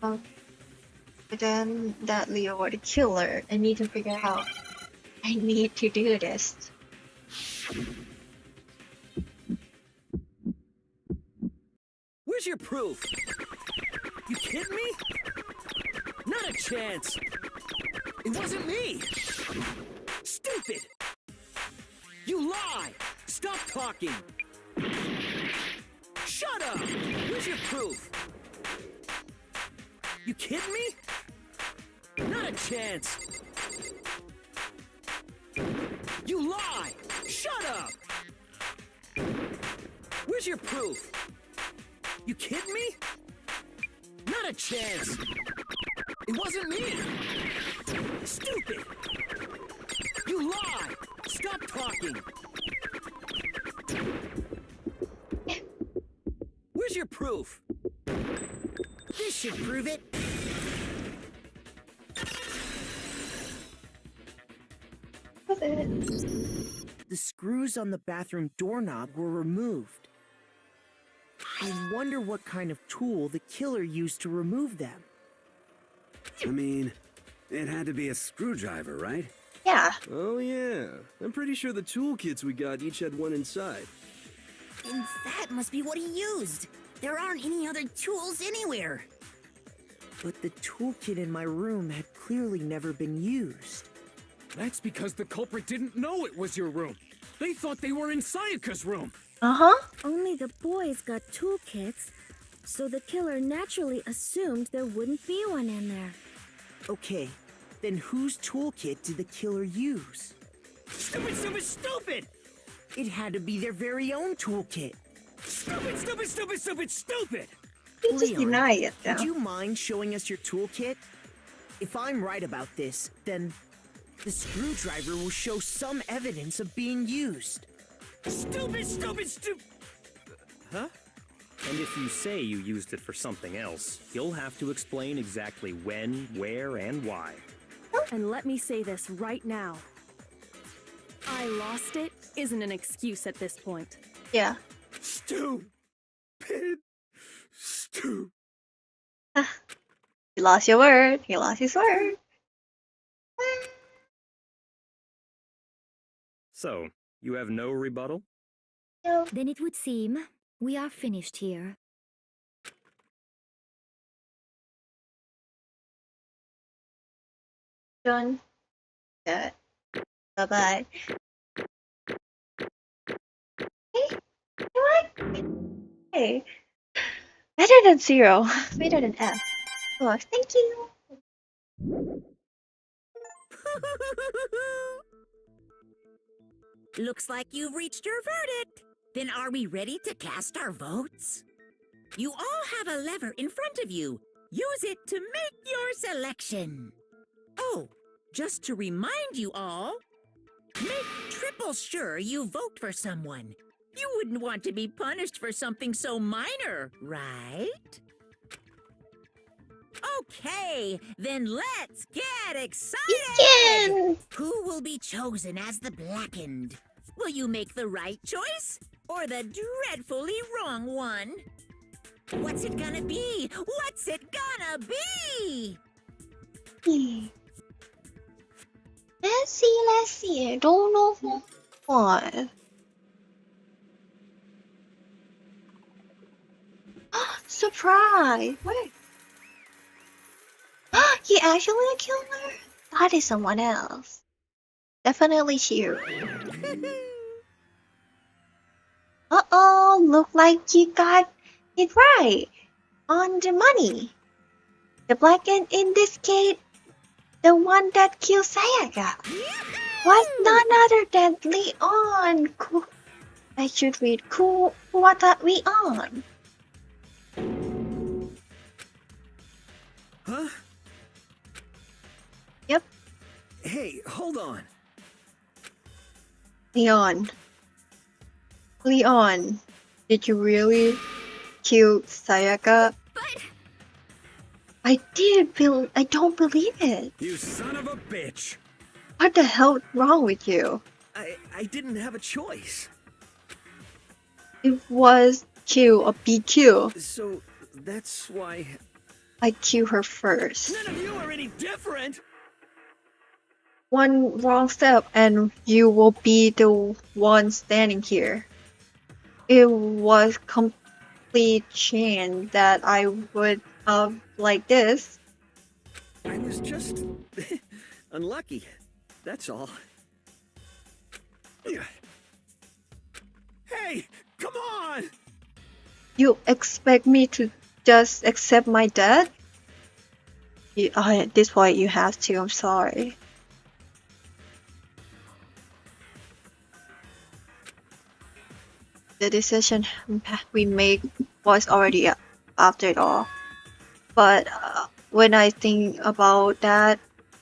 But then that Leo or the killer, I need to figure out. I need to do this. Where's your proof? You kidding me? Not a chance. It wasn't me. Stupid. You lie. Stop talking. Shut up. Where's your proof? You kidding me? Not a chance. You lie. Shut up. Where's your proof? You kidding me? Not a chance. It wasn't me. Stupid. You lie. Stop talking. Where's your proof? This should prove it. The screws on the bathroom doorknob were removed. I wonder what kind of tool the killer used to remove them. I mean, it had to be a screwdriver, right? Yeah. Oh yeah. I'm pretty sure the toolkits we got each had one inside. And that must be what he used. There aren't any other tools anywhere. But the toolkit in my room had clearly never been used. That's because the culprit didn't know it was your room. They thought they were in Sayaka's room. Only the boys got toolkits, so the killer naturally assumed there wouldn't be one in there. Okay, then whose toolkit did the killer use? Stupid, stupid, stupid! It had to be their very own toolkit. Stupid, stupid, stupid, stupid, stupid! You just deny it, though. Would you mind showing us your toolkit? If I'm right about this, then the screwdriver will show some evidence of being used. Stupid, stupid, stupid! Huh? And if you say you used it for something else, you'll have to explain exactly when, where, and why. And let me say this right now. I lost it isn't an excuse at this point. Yeah. Stupid. Stupid. You lost your word. He lost his word. So, you have no rebuttal? No. Then it would seem we are finished here. Done. Good. Bye-bye. Hey, what? Hey. Better than 0. Better than F. Oh, thank you. Looks like you've reached your verdict. Then are we ready to cast our votes? You all have a lever in front of you. Use it to make your selection. Oh, just to remind you all, make triple sure you vote for someone. You wouldn't want to be punished for something so minor, right? Okay, then let's get excited! Who will be chosen as the Blackened? Will you make the right choice or the dreadfully wrong one? What's it gonna be? What's it gonna be? Let's see. I don't know who won. Surprise! Wait. He actually a killer? That is someone else. Definitely Shiro. Uh-oh, look like you got it right. On the money. The black ant in this case, the one that killed Sayaka, was none other than Leon. I should read Kuwata Leon. Huh? Yep, Hey, hold on. Leon. Leon, did you really kill Sayaka? I don't believe it. You son of a bitch! What the hell wrong with you? I didn't have a choice. It was Q or BQ. So that's why. I killed her first. None of you are any different! One wrong step and you will be the one standing here. It was complete chance that I would like this. I was just unlucky. That's all. Hey, come on! You expect me to just accept my death? At this point you have to, I'm sorry. The decision we made was already after it all. But when I think about that,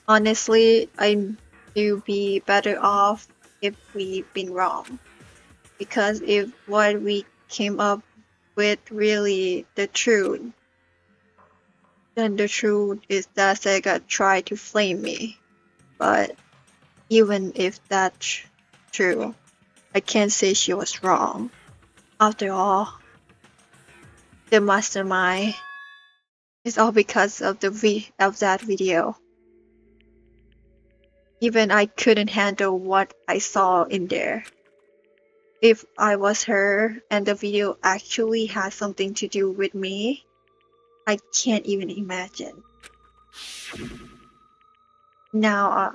honestly, I do be better off if we've been wrong. Because if what we came up with really the truth, then the truth is that Sega tried to flame me. But even if that's true, I can't say she was wrong. After all, the mastermind is all because of that video. Even I couldn't handle what I saw in there. If I was her and the video actually had something to do with me, I can't even imagine. Now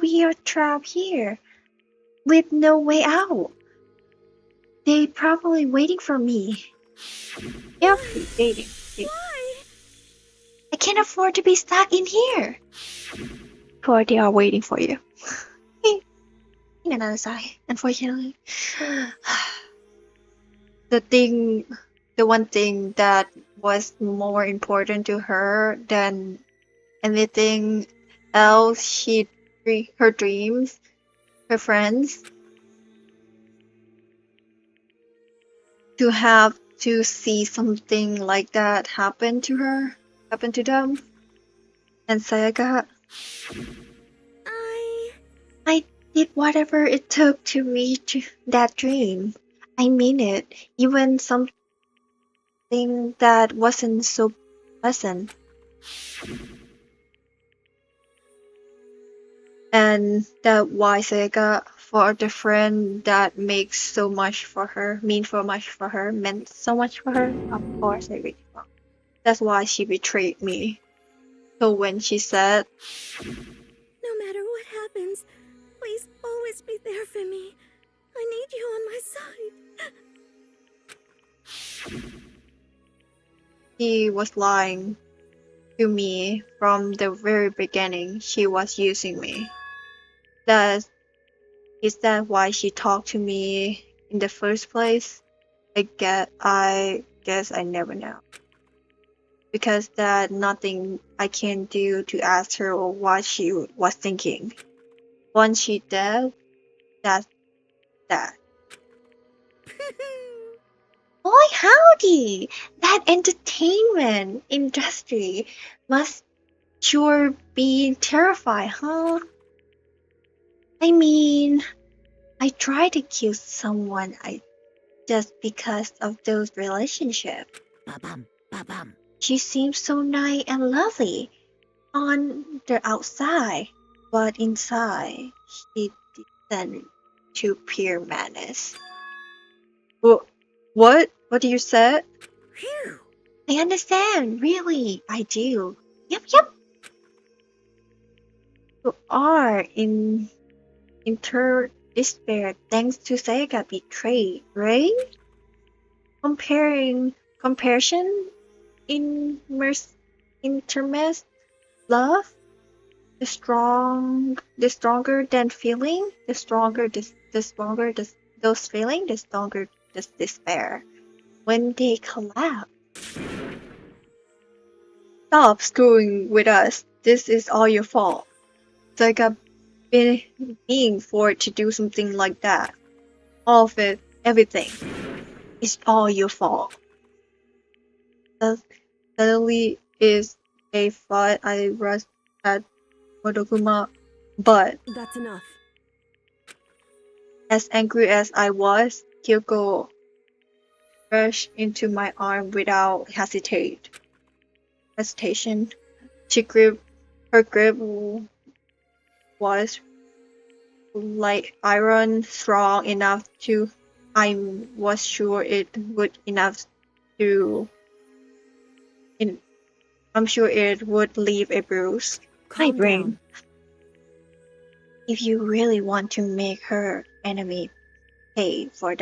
we are trapped here with no way out. They probably waiting for me. Yep, waiting. Why? I can't afford to be stuck in here. Or they are waiting for you. In another side, unfortunately. The one thing that was more important to her than anything else, her dreams, her friends, to have to see something like that happen to them, and Sayaka. I did whatever it took to reach that dream. I mean it, even something that wasn't so pleasant. And that why Sayaka, for the friend that makes so much for her, meant so much for her, of course I really wrong. That's why she betrayed me. So when she said, No matter what happens, please always be there for me. I need you on my side. she was lying to me from the very beginning, she was using me. Is that why she talked to me in the first place? I guess I never know. Because that nothing I can do to ask her what she was thinking. Once she dead, that's that. Boy howdy! That entertainment industry must sure be terrified, huh? I mean, I tried to kill someone just because of those relationships. She seems so nice and lovely on the outside, but inside she descended to pure madness. What? What do you say? I understand, really, I do. Yep. You are in despair thanks to Sayaka betrayed, right? Comparison in intermest love, the stronger than feeling, the stronger those feeling, the stronger the despair. When they collapse, stop screwing with us. This is all your fault. Sayaka being forced to do something like that. All of it, everything, is all your fault. Suddenly is a thought I rushed at Kodokuma, but That's enough. as angry as I was, Kyoko rushed into my arm without hesitation. Her grip was like iron, strong enough to. I was sure it would enough to. I'm sure it would leave a bruise. My brain. If you really want to make her enemy pay for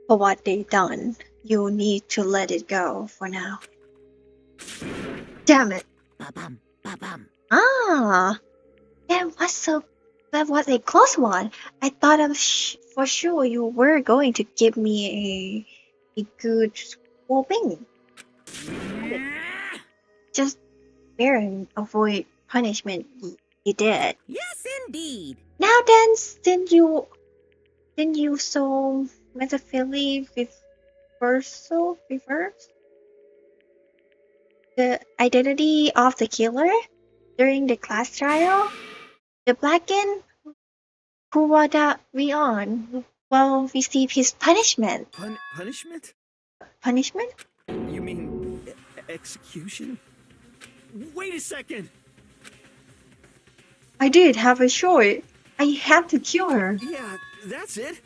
what they done, you need to let it go for now. Damn it! Ba-bum, ba-bum. Ah, that was a close one. I thought for sure you were going to give me a good whooping. Just bear and avoid punishment. You did. Yes, indeed. Now then, didn't you so metaphysically reverse the identity of the killer during the class trial? The blackened Kuwada Rion will receive his punishment. Punishment? Punishment? You mean execution? Wait a second! I did have a choice. I had to kill her. Yeah, that's it.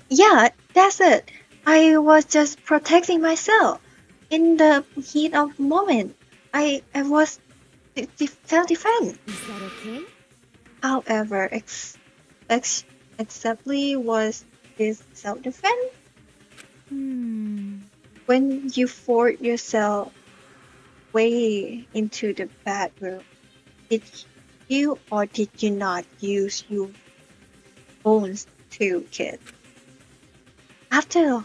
Yeah, that's it. I was just protecting myself. In the heat of the moment, I was self-defense. Is that okay? However, acceptably was this self-defense? When you force yourself way into the bedroom, did you or did you not use your phones to kid? After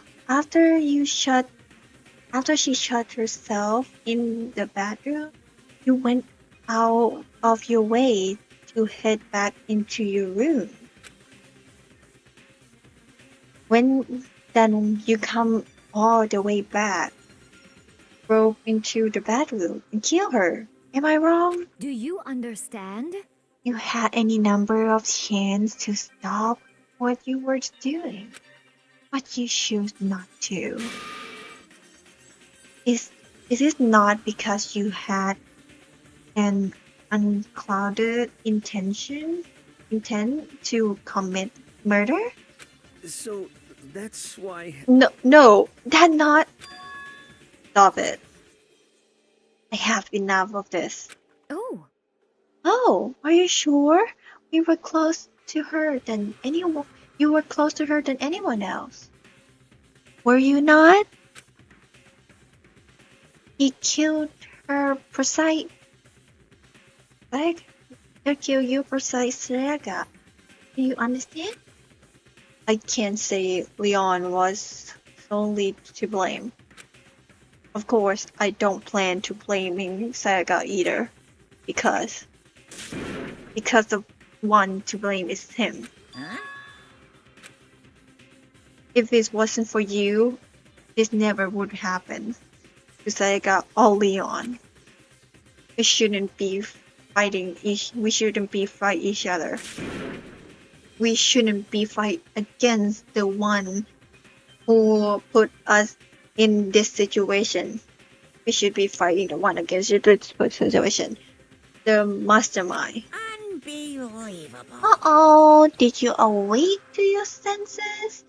she shut herself in the bedroom, you went out of your way to head back into your room. Then you come all the way back, broke into the bedroom and kill her. Am I wrong? Do you understand? You had any number of chances to stop what you were doing, but you chose not to. Is it not because you had an unclouded intent to commit murder? So that's why. No, that not. Stop it. I have enough of this. Oh, are you sure? You were close to her than anyone. You were close to her than anyone else. Were you not? He killed her precise. Like, he killed you precise Saga. Do you understand? I can't say Leon was solely to blame. Of course, I don't plan to blaming Saga either, because the one to blame is him. Huh? If it wasn't for you, this never would happen to Saga or Leon. We shouldn't be fighting each other. We shouldn't be fight against the one who put us in this situation. We should be fighting the one against this situation. The mastermind. Unbelievable. Uh-oh, did you awake to your senses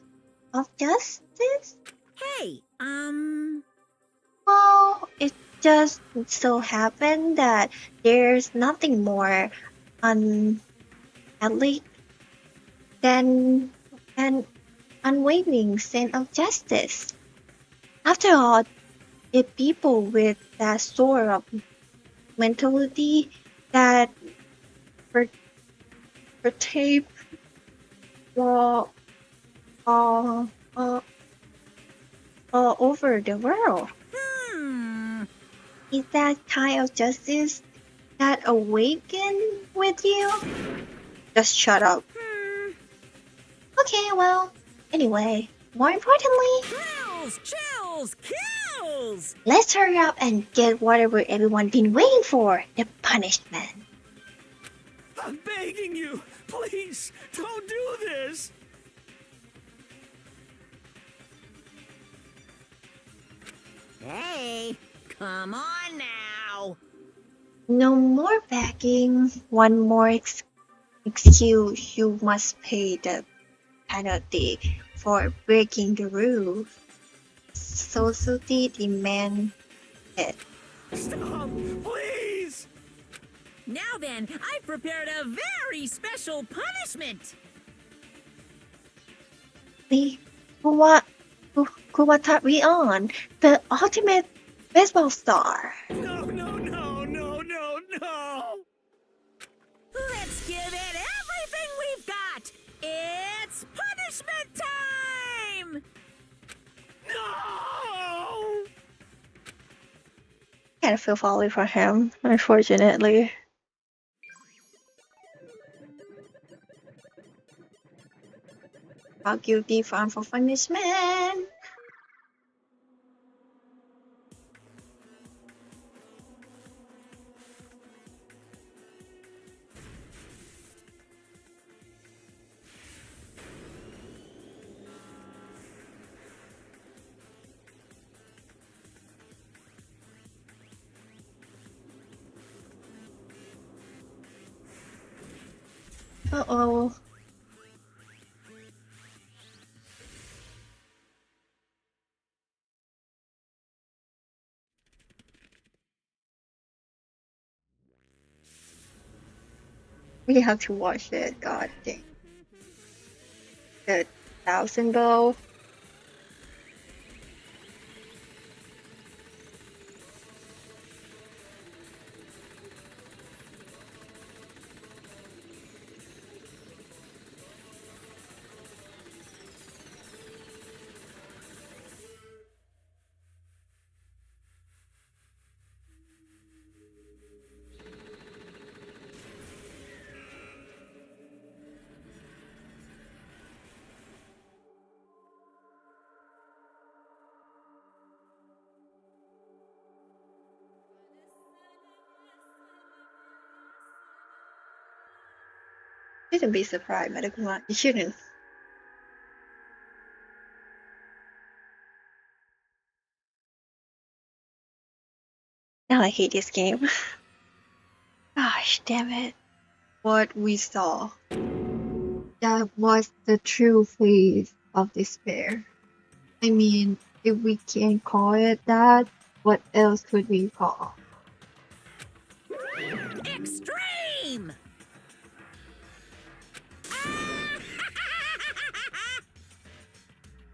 of justice? Hey, Well, it just so happened that there's nothing more athlete than an unwavering sense of justice. After all, the people with that sort of mentality that per- perceive law all, all, all over the world. Is that kind of justice that awaken with you? Just shut up. Okay, well, anyway, more importantly, Chills! let's hurry up and get whatever everyone's been waiting for, the punishment. I'm begging you! Please, don't do this! Hey, come on now. No more begging. One more excuse. You must pay the penalty for breaking the rules. Society demands it. Stop! Please! Now then, I've prepared a very special punishment. Kuwatari on, the ultimate baseball star. No! Let's give it everything we've got. It's punishment time! No! Kind of feel sorry for him, unfortunately. How guilty found for punishment. Uh-oh. We have to watch it, god dang. The 1000 bow. Shouldn't be surprised, but come on, you shouldn't. Now I hate this game. Gosh damn it. What we saw. That was the true face of despair. I mean, if we can't call it that, what else could we call? Extreme!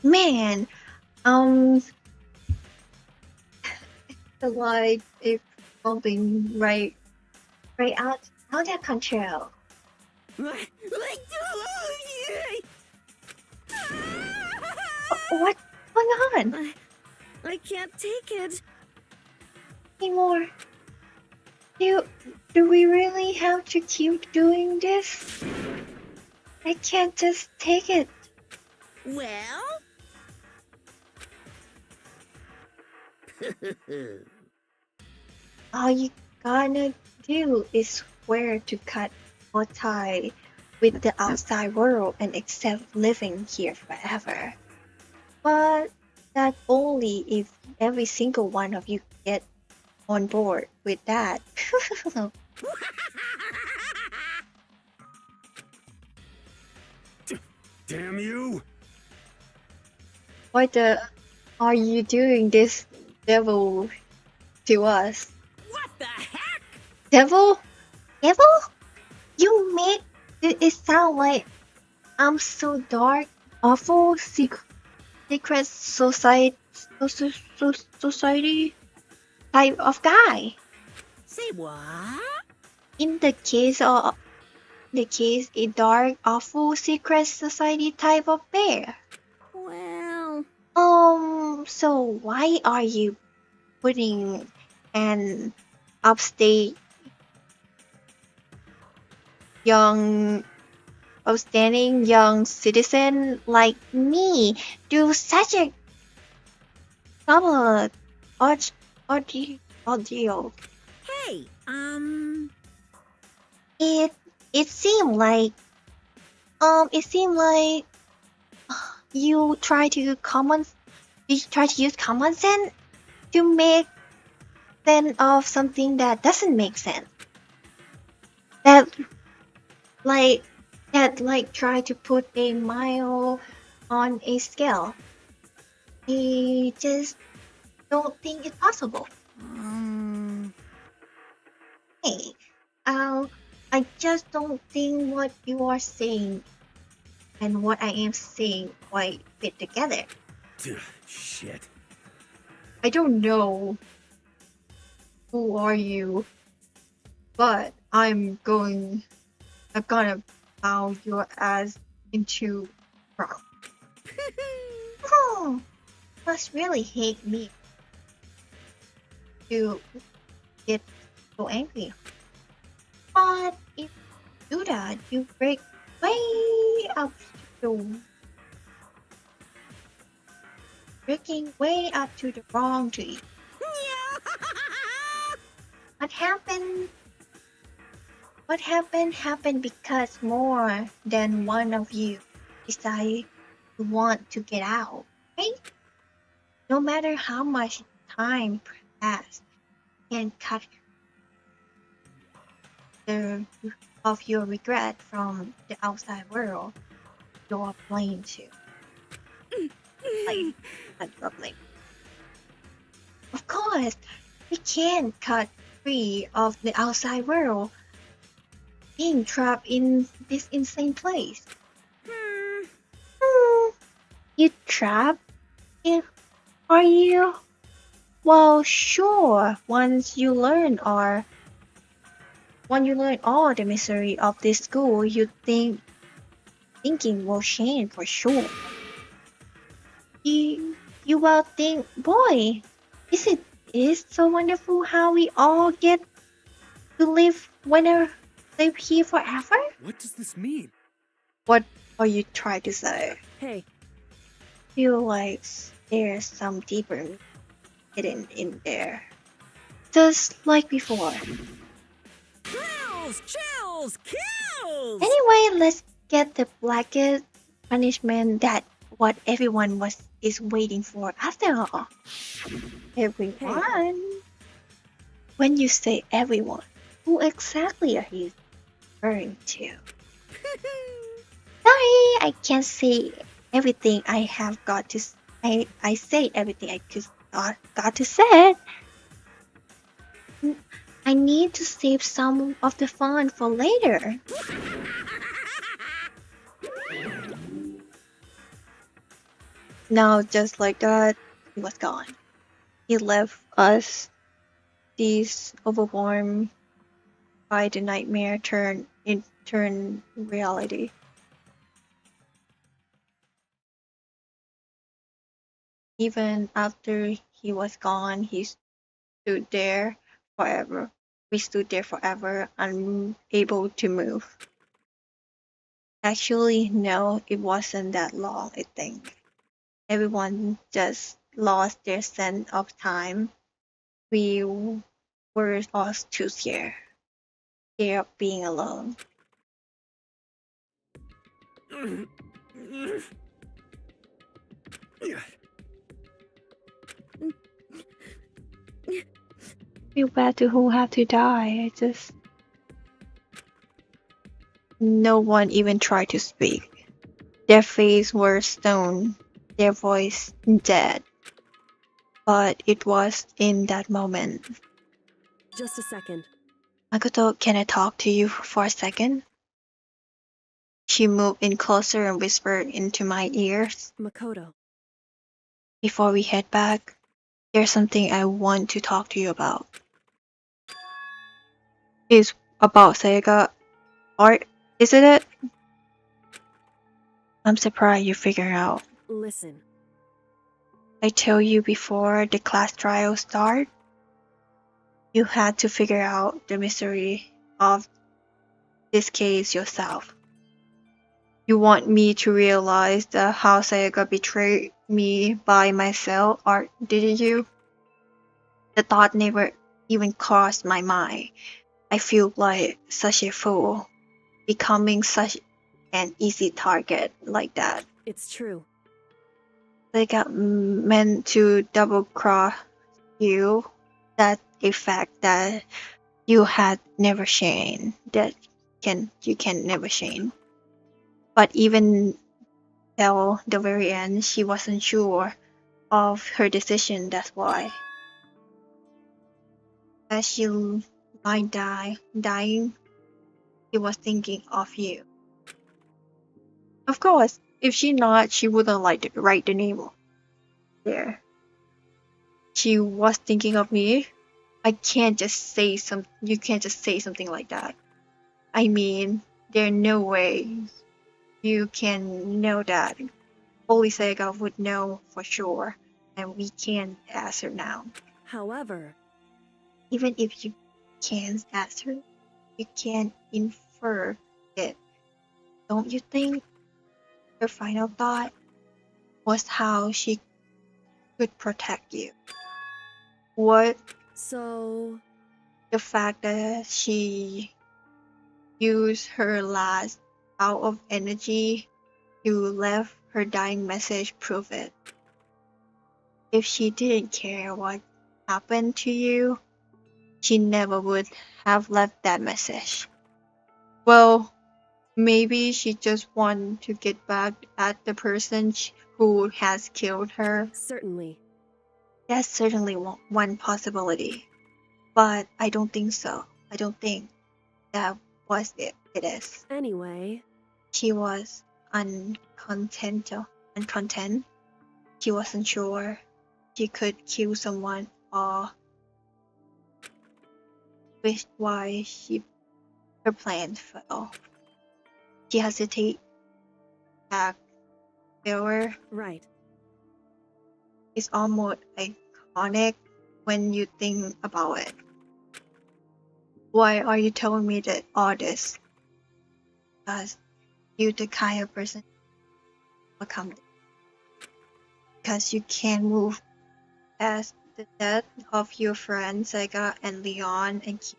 Man, like it's something right out of control. What's going on? I can't take it anymore. Do we really have to keep doing this? I can't just take it. Well? All you gotta do is swear to cut or tie with the outside world and accept living here forever. But that's only if every single one of you get on board with that. Damn you! What are you doing this, devil, to us? What the heck? Devil? Devil? You make it sound like I'm so dark, awful, secret society, society type of guy. Say what? In the case, a dark, awful, secret society type of bear. Well, So why are you putting an upstate young outstanding young citizen like me do such a double audio? Hey, It it seemed like you try to use common sense to make sense of something that doesn't make sense. That like try to put a mile on a scale. I just don't think it's possible. Hey, I just don't think what you are saying and what I am saying quite fit together. Shit. I don't know who are you, but I'm gonna bow your ass into rock. Oh, must really hate me to get so angry. But if you do that, you break way up to breaking way up to the wrong tree. What happened? What happened because more than one of you decided to want to get out, right? No matter how much time passed, you can cut the of your regret from the outside world you're playing to. Like, that's lovely. Of course, we can't cut free of the outside world, being trapped in this insane place. You trapped? Are you? Well, sure. Once you learn all the misery of this school, thinking will change for sure. You will think, boy, is so wonderful how we all get to live here forever? What does this mean? What are you trying to say? Hey. Feel like there's some deeper hidden in there. Just like before. Thrills, chills, kills! Anyway, let's get the blackest punishment that what everyone is waiting for after all. Everyone? When you say everyone, who exactly are you referring to? Sorry, I can't say everything I have got to. I say everything I got to say. I need to save some of the fun for later. Now, just like that, he was gone. He left us these overwhelmed by the nightmare turn reality. Even after he was gone, he stood there forever. We stood there forever, unable to move. Actually, no, it wasn't that long, I think. Everyone just lost their sense of time. We were all too scared of being alone. Feel bad to who had to die. No one even tried to speak. Their faces were stone, their voice dead. But it was in that moment. Just a second. Makoto, can I talk to you for a second? She moved in closer and whispered into my ears. Makoto. Before we head back, there's something I want to talk to you about. It's about Sega art, isn't it? I'm surprised you figured out. Listen. I told you before the class trial start, you had to figure out the mystery of this case yourself. You want me to realize that how Sega betrayed me by myself, or didn't you? The thought never even crossed my mind. I feel like such a fool, becoming such an easy target like that. It's true. They got meant to double cross you. That's a fact that you had never seen. You can never seen. But even till the very end, she wasn't sure of her decision. That's why. As she dying, she was thinking of you. Of course, if she not, she wouldn't like to write the name there. She was thinking of me. You can't just say something like that. I mean, there's no way you can know that. Only Sega would know for sure, and we can't ask her now. However, even if you can't ask her, you can infer it. Don't you think? Her final thought was how she could protect you. What? So, the fact that she used her last out of energy to left her dying message prove it. If she didn't care what happened to you, she never would have left that message. Well, maybe she just wanted to get back at the person who has killed her. Certainly. That's certainly one possibility. But I don't think so. I don't think that was it. It is. Anyway. She was uncontent. She wasn't sure she could kill someone or which why her plan fell. She hesitated at failure. Right. It's almost iconic when you think about it. Why are you telling me that all this? Because you're the kind of person become. Because you can't move past the death of your friends Sega and Leon and keep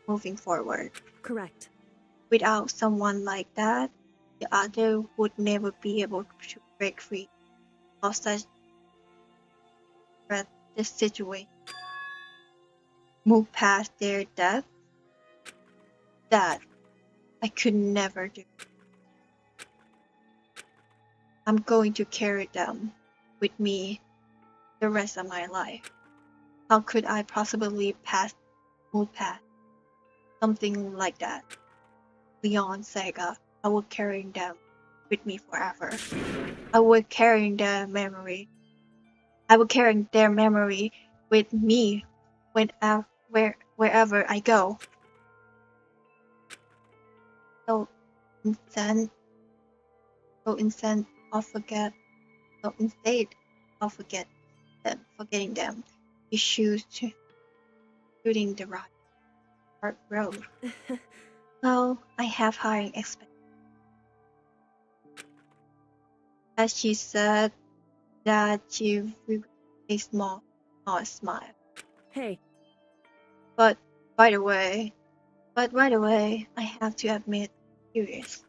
moving forward. Correct. Without someone like that, the other would never be able to break free of such this situation. Move past their death. That I could never do. I'm going to carry them with me the rest of my life. How could I possibly move past something like that? Beyond Sega, I will carry them with me forever. I will carry their memory. I will carry their memory with me wherever I go. So instead of forgetting them, you choose to shooting the right road. Well, I have high expectations. As she said that she with a small smile. Hey. But right away, I have to admit, I'm curious.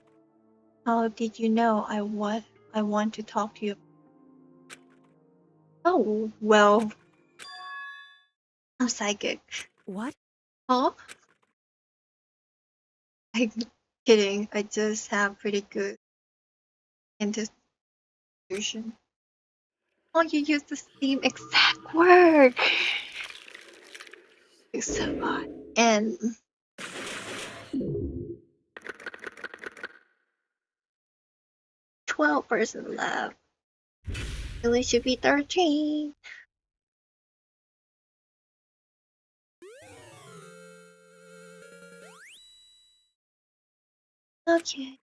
How did you know I want to talk to you? Oh, well, I'm psychic. What? Huh? I'm kidding. I just have pretty good intuition. Oh, you used the same exact word. It's so odd. And 12% left. Really should be 13. Okay.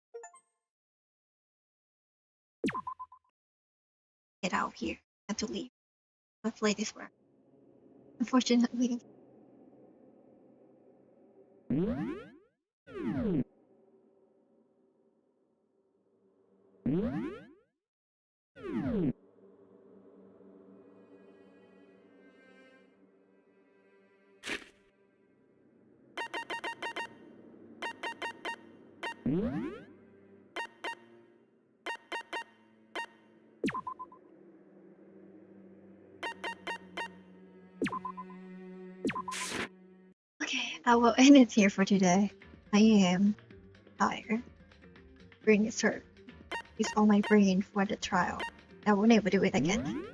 Get out of here. I have to leave. I'll play this round. Unfortunately. Okay, I will end it here for today. I am tired. Brain is hurt. Use all my brain for the trial. I will never do it again.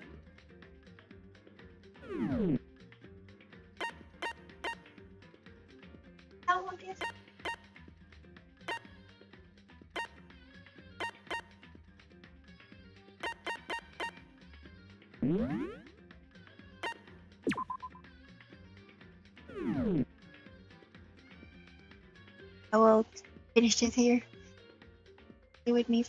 I want this. I will finish this here. Stay with me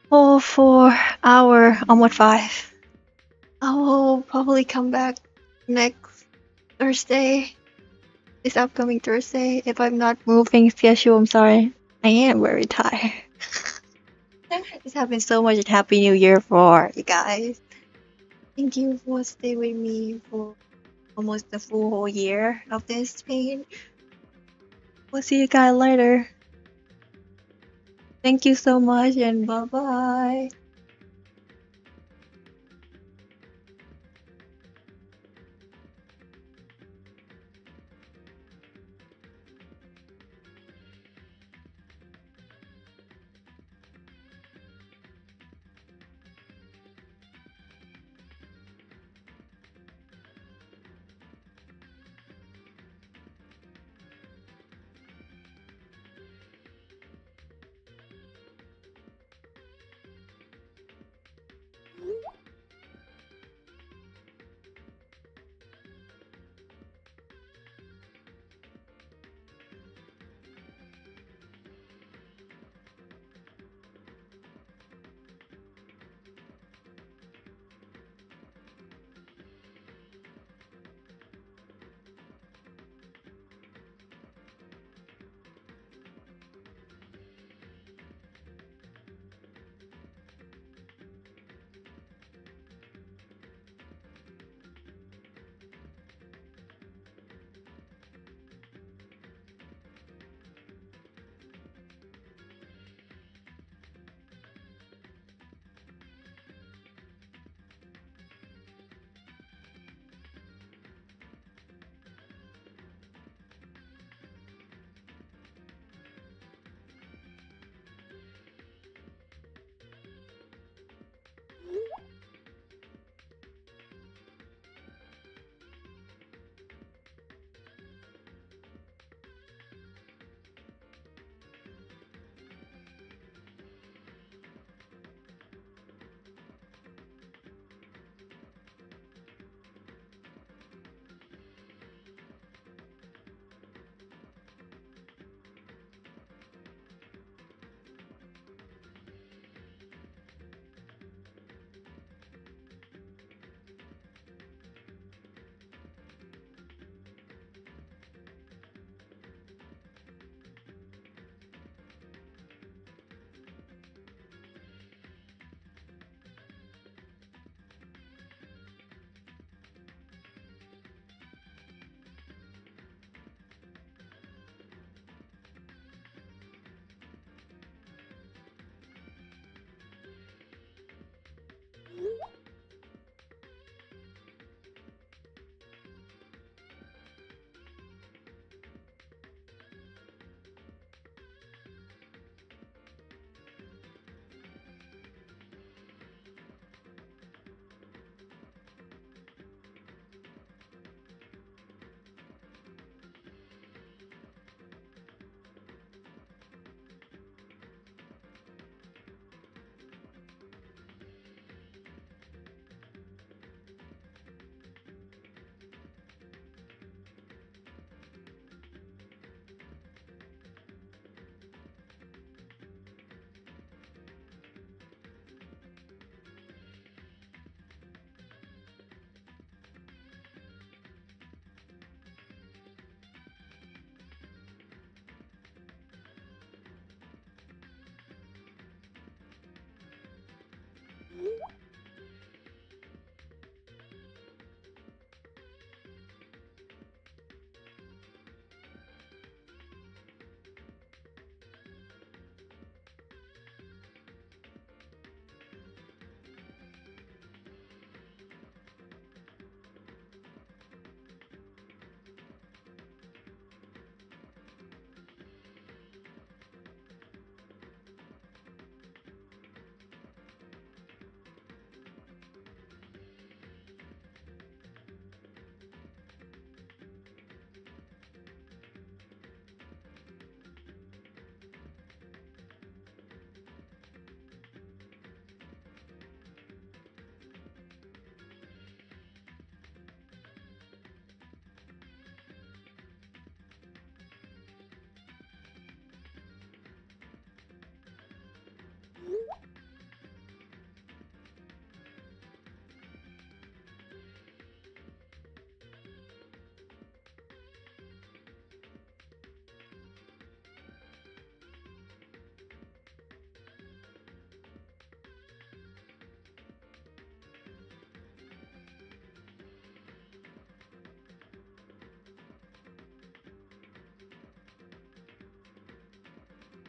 for 4 hours, almost 5. I will probably come back next Thursday. This upcoming Thursday. If I'm not moving schedule, I'm sorry. I am very tired. It's happened so much and Happy New Year for you guys. Thank you for staying with me for almost the full whole year of this pain. We'll see you guys later. Thank you so much and bye bye.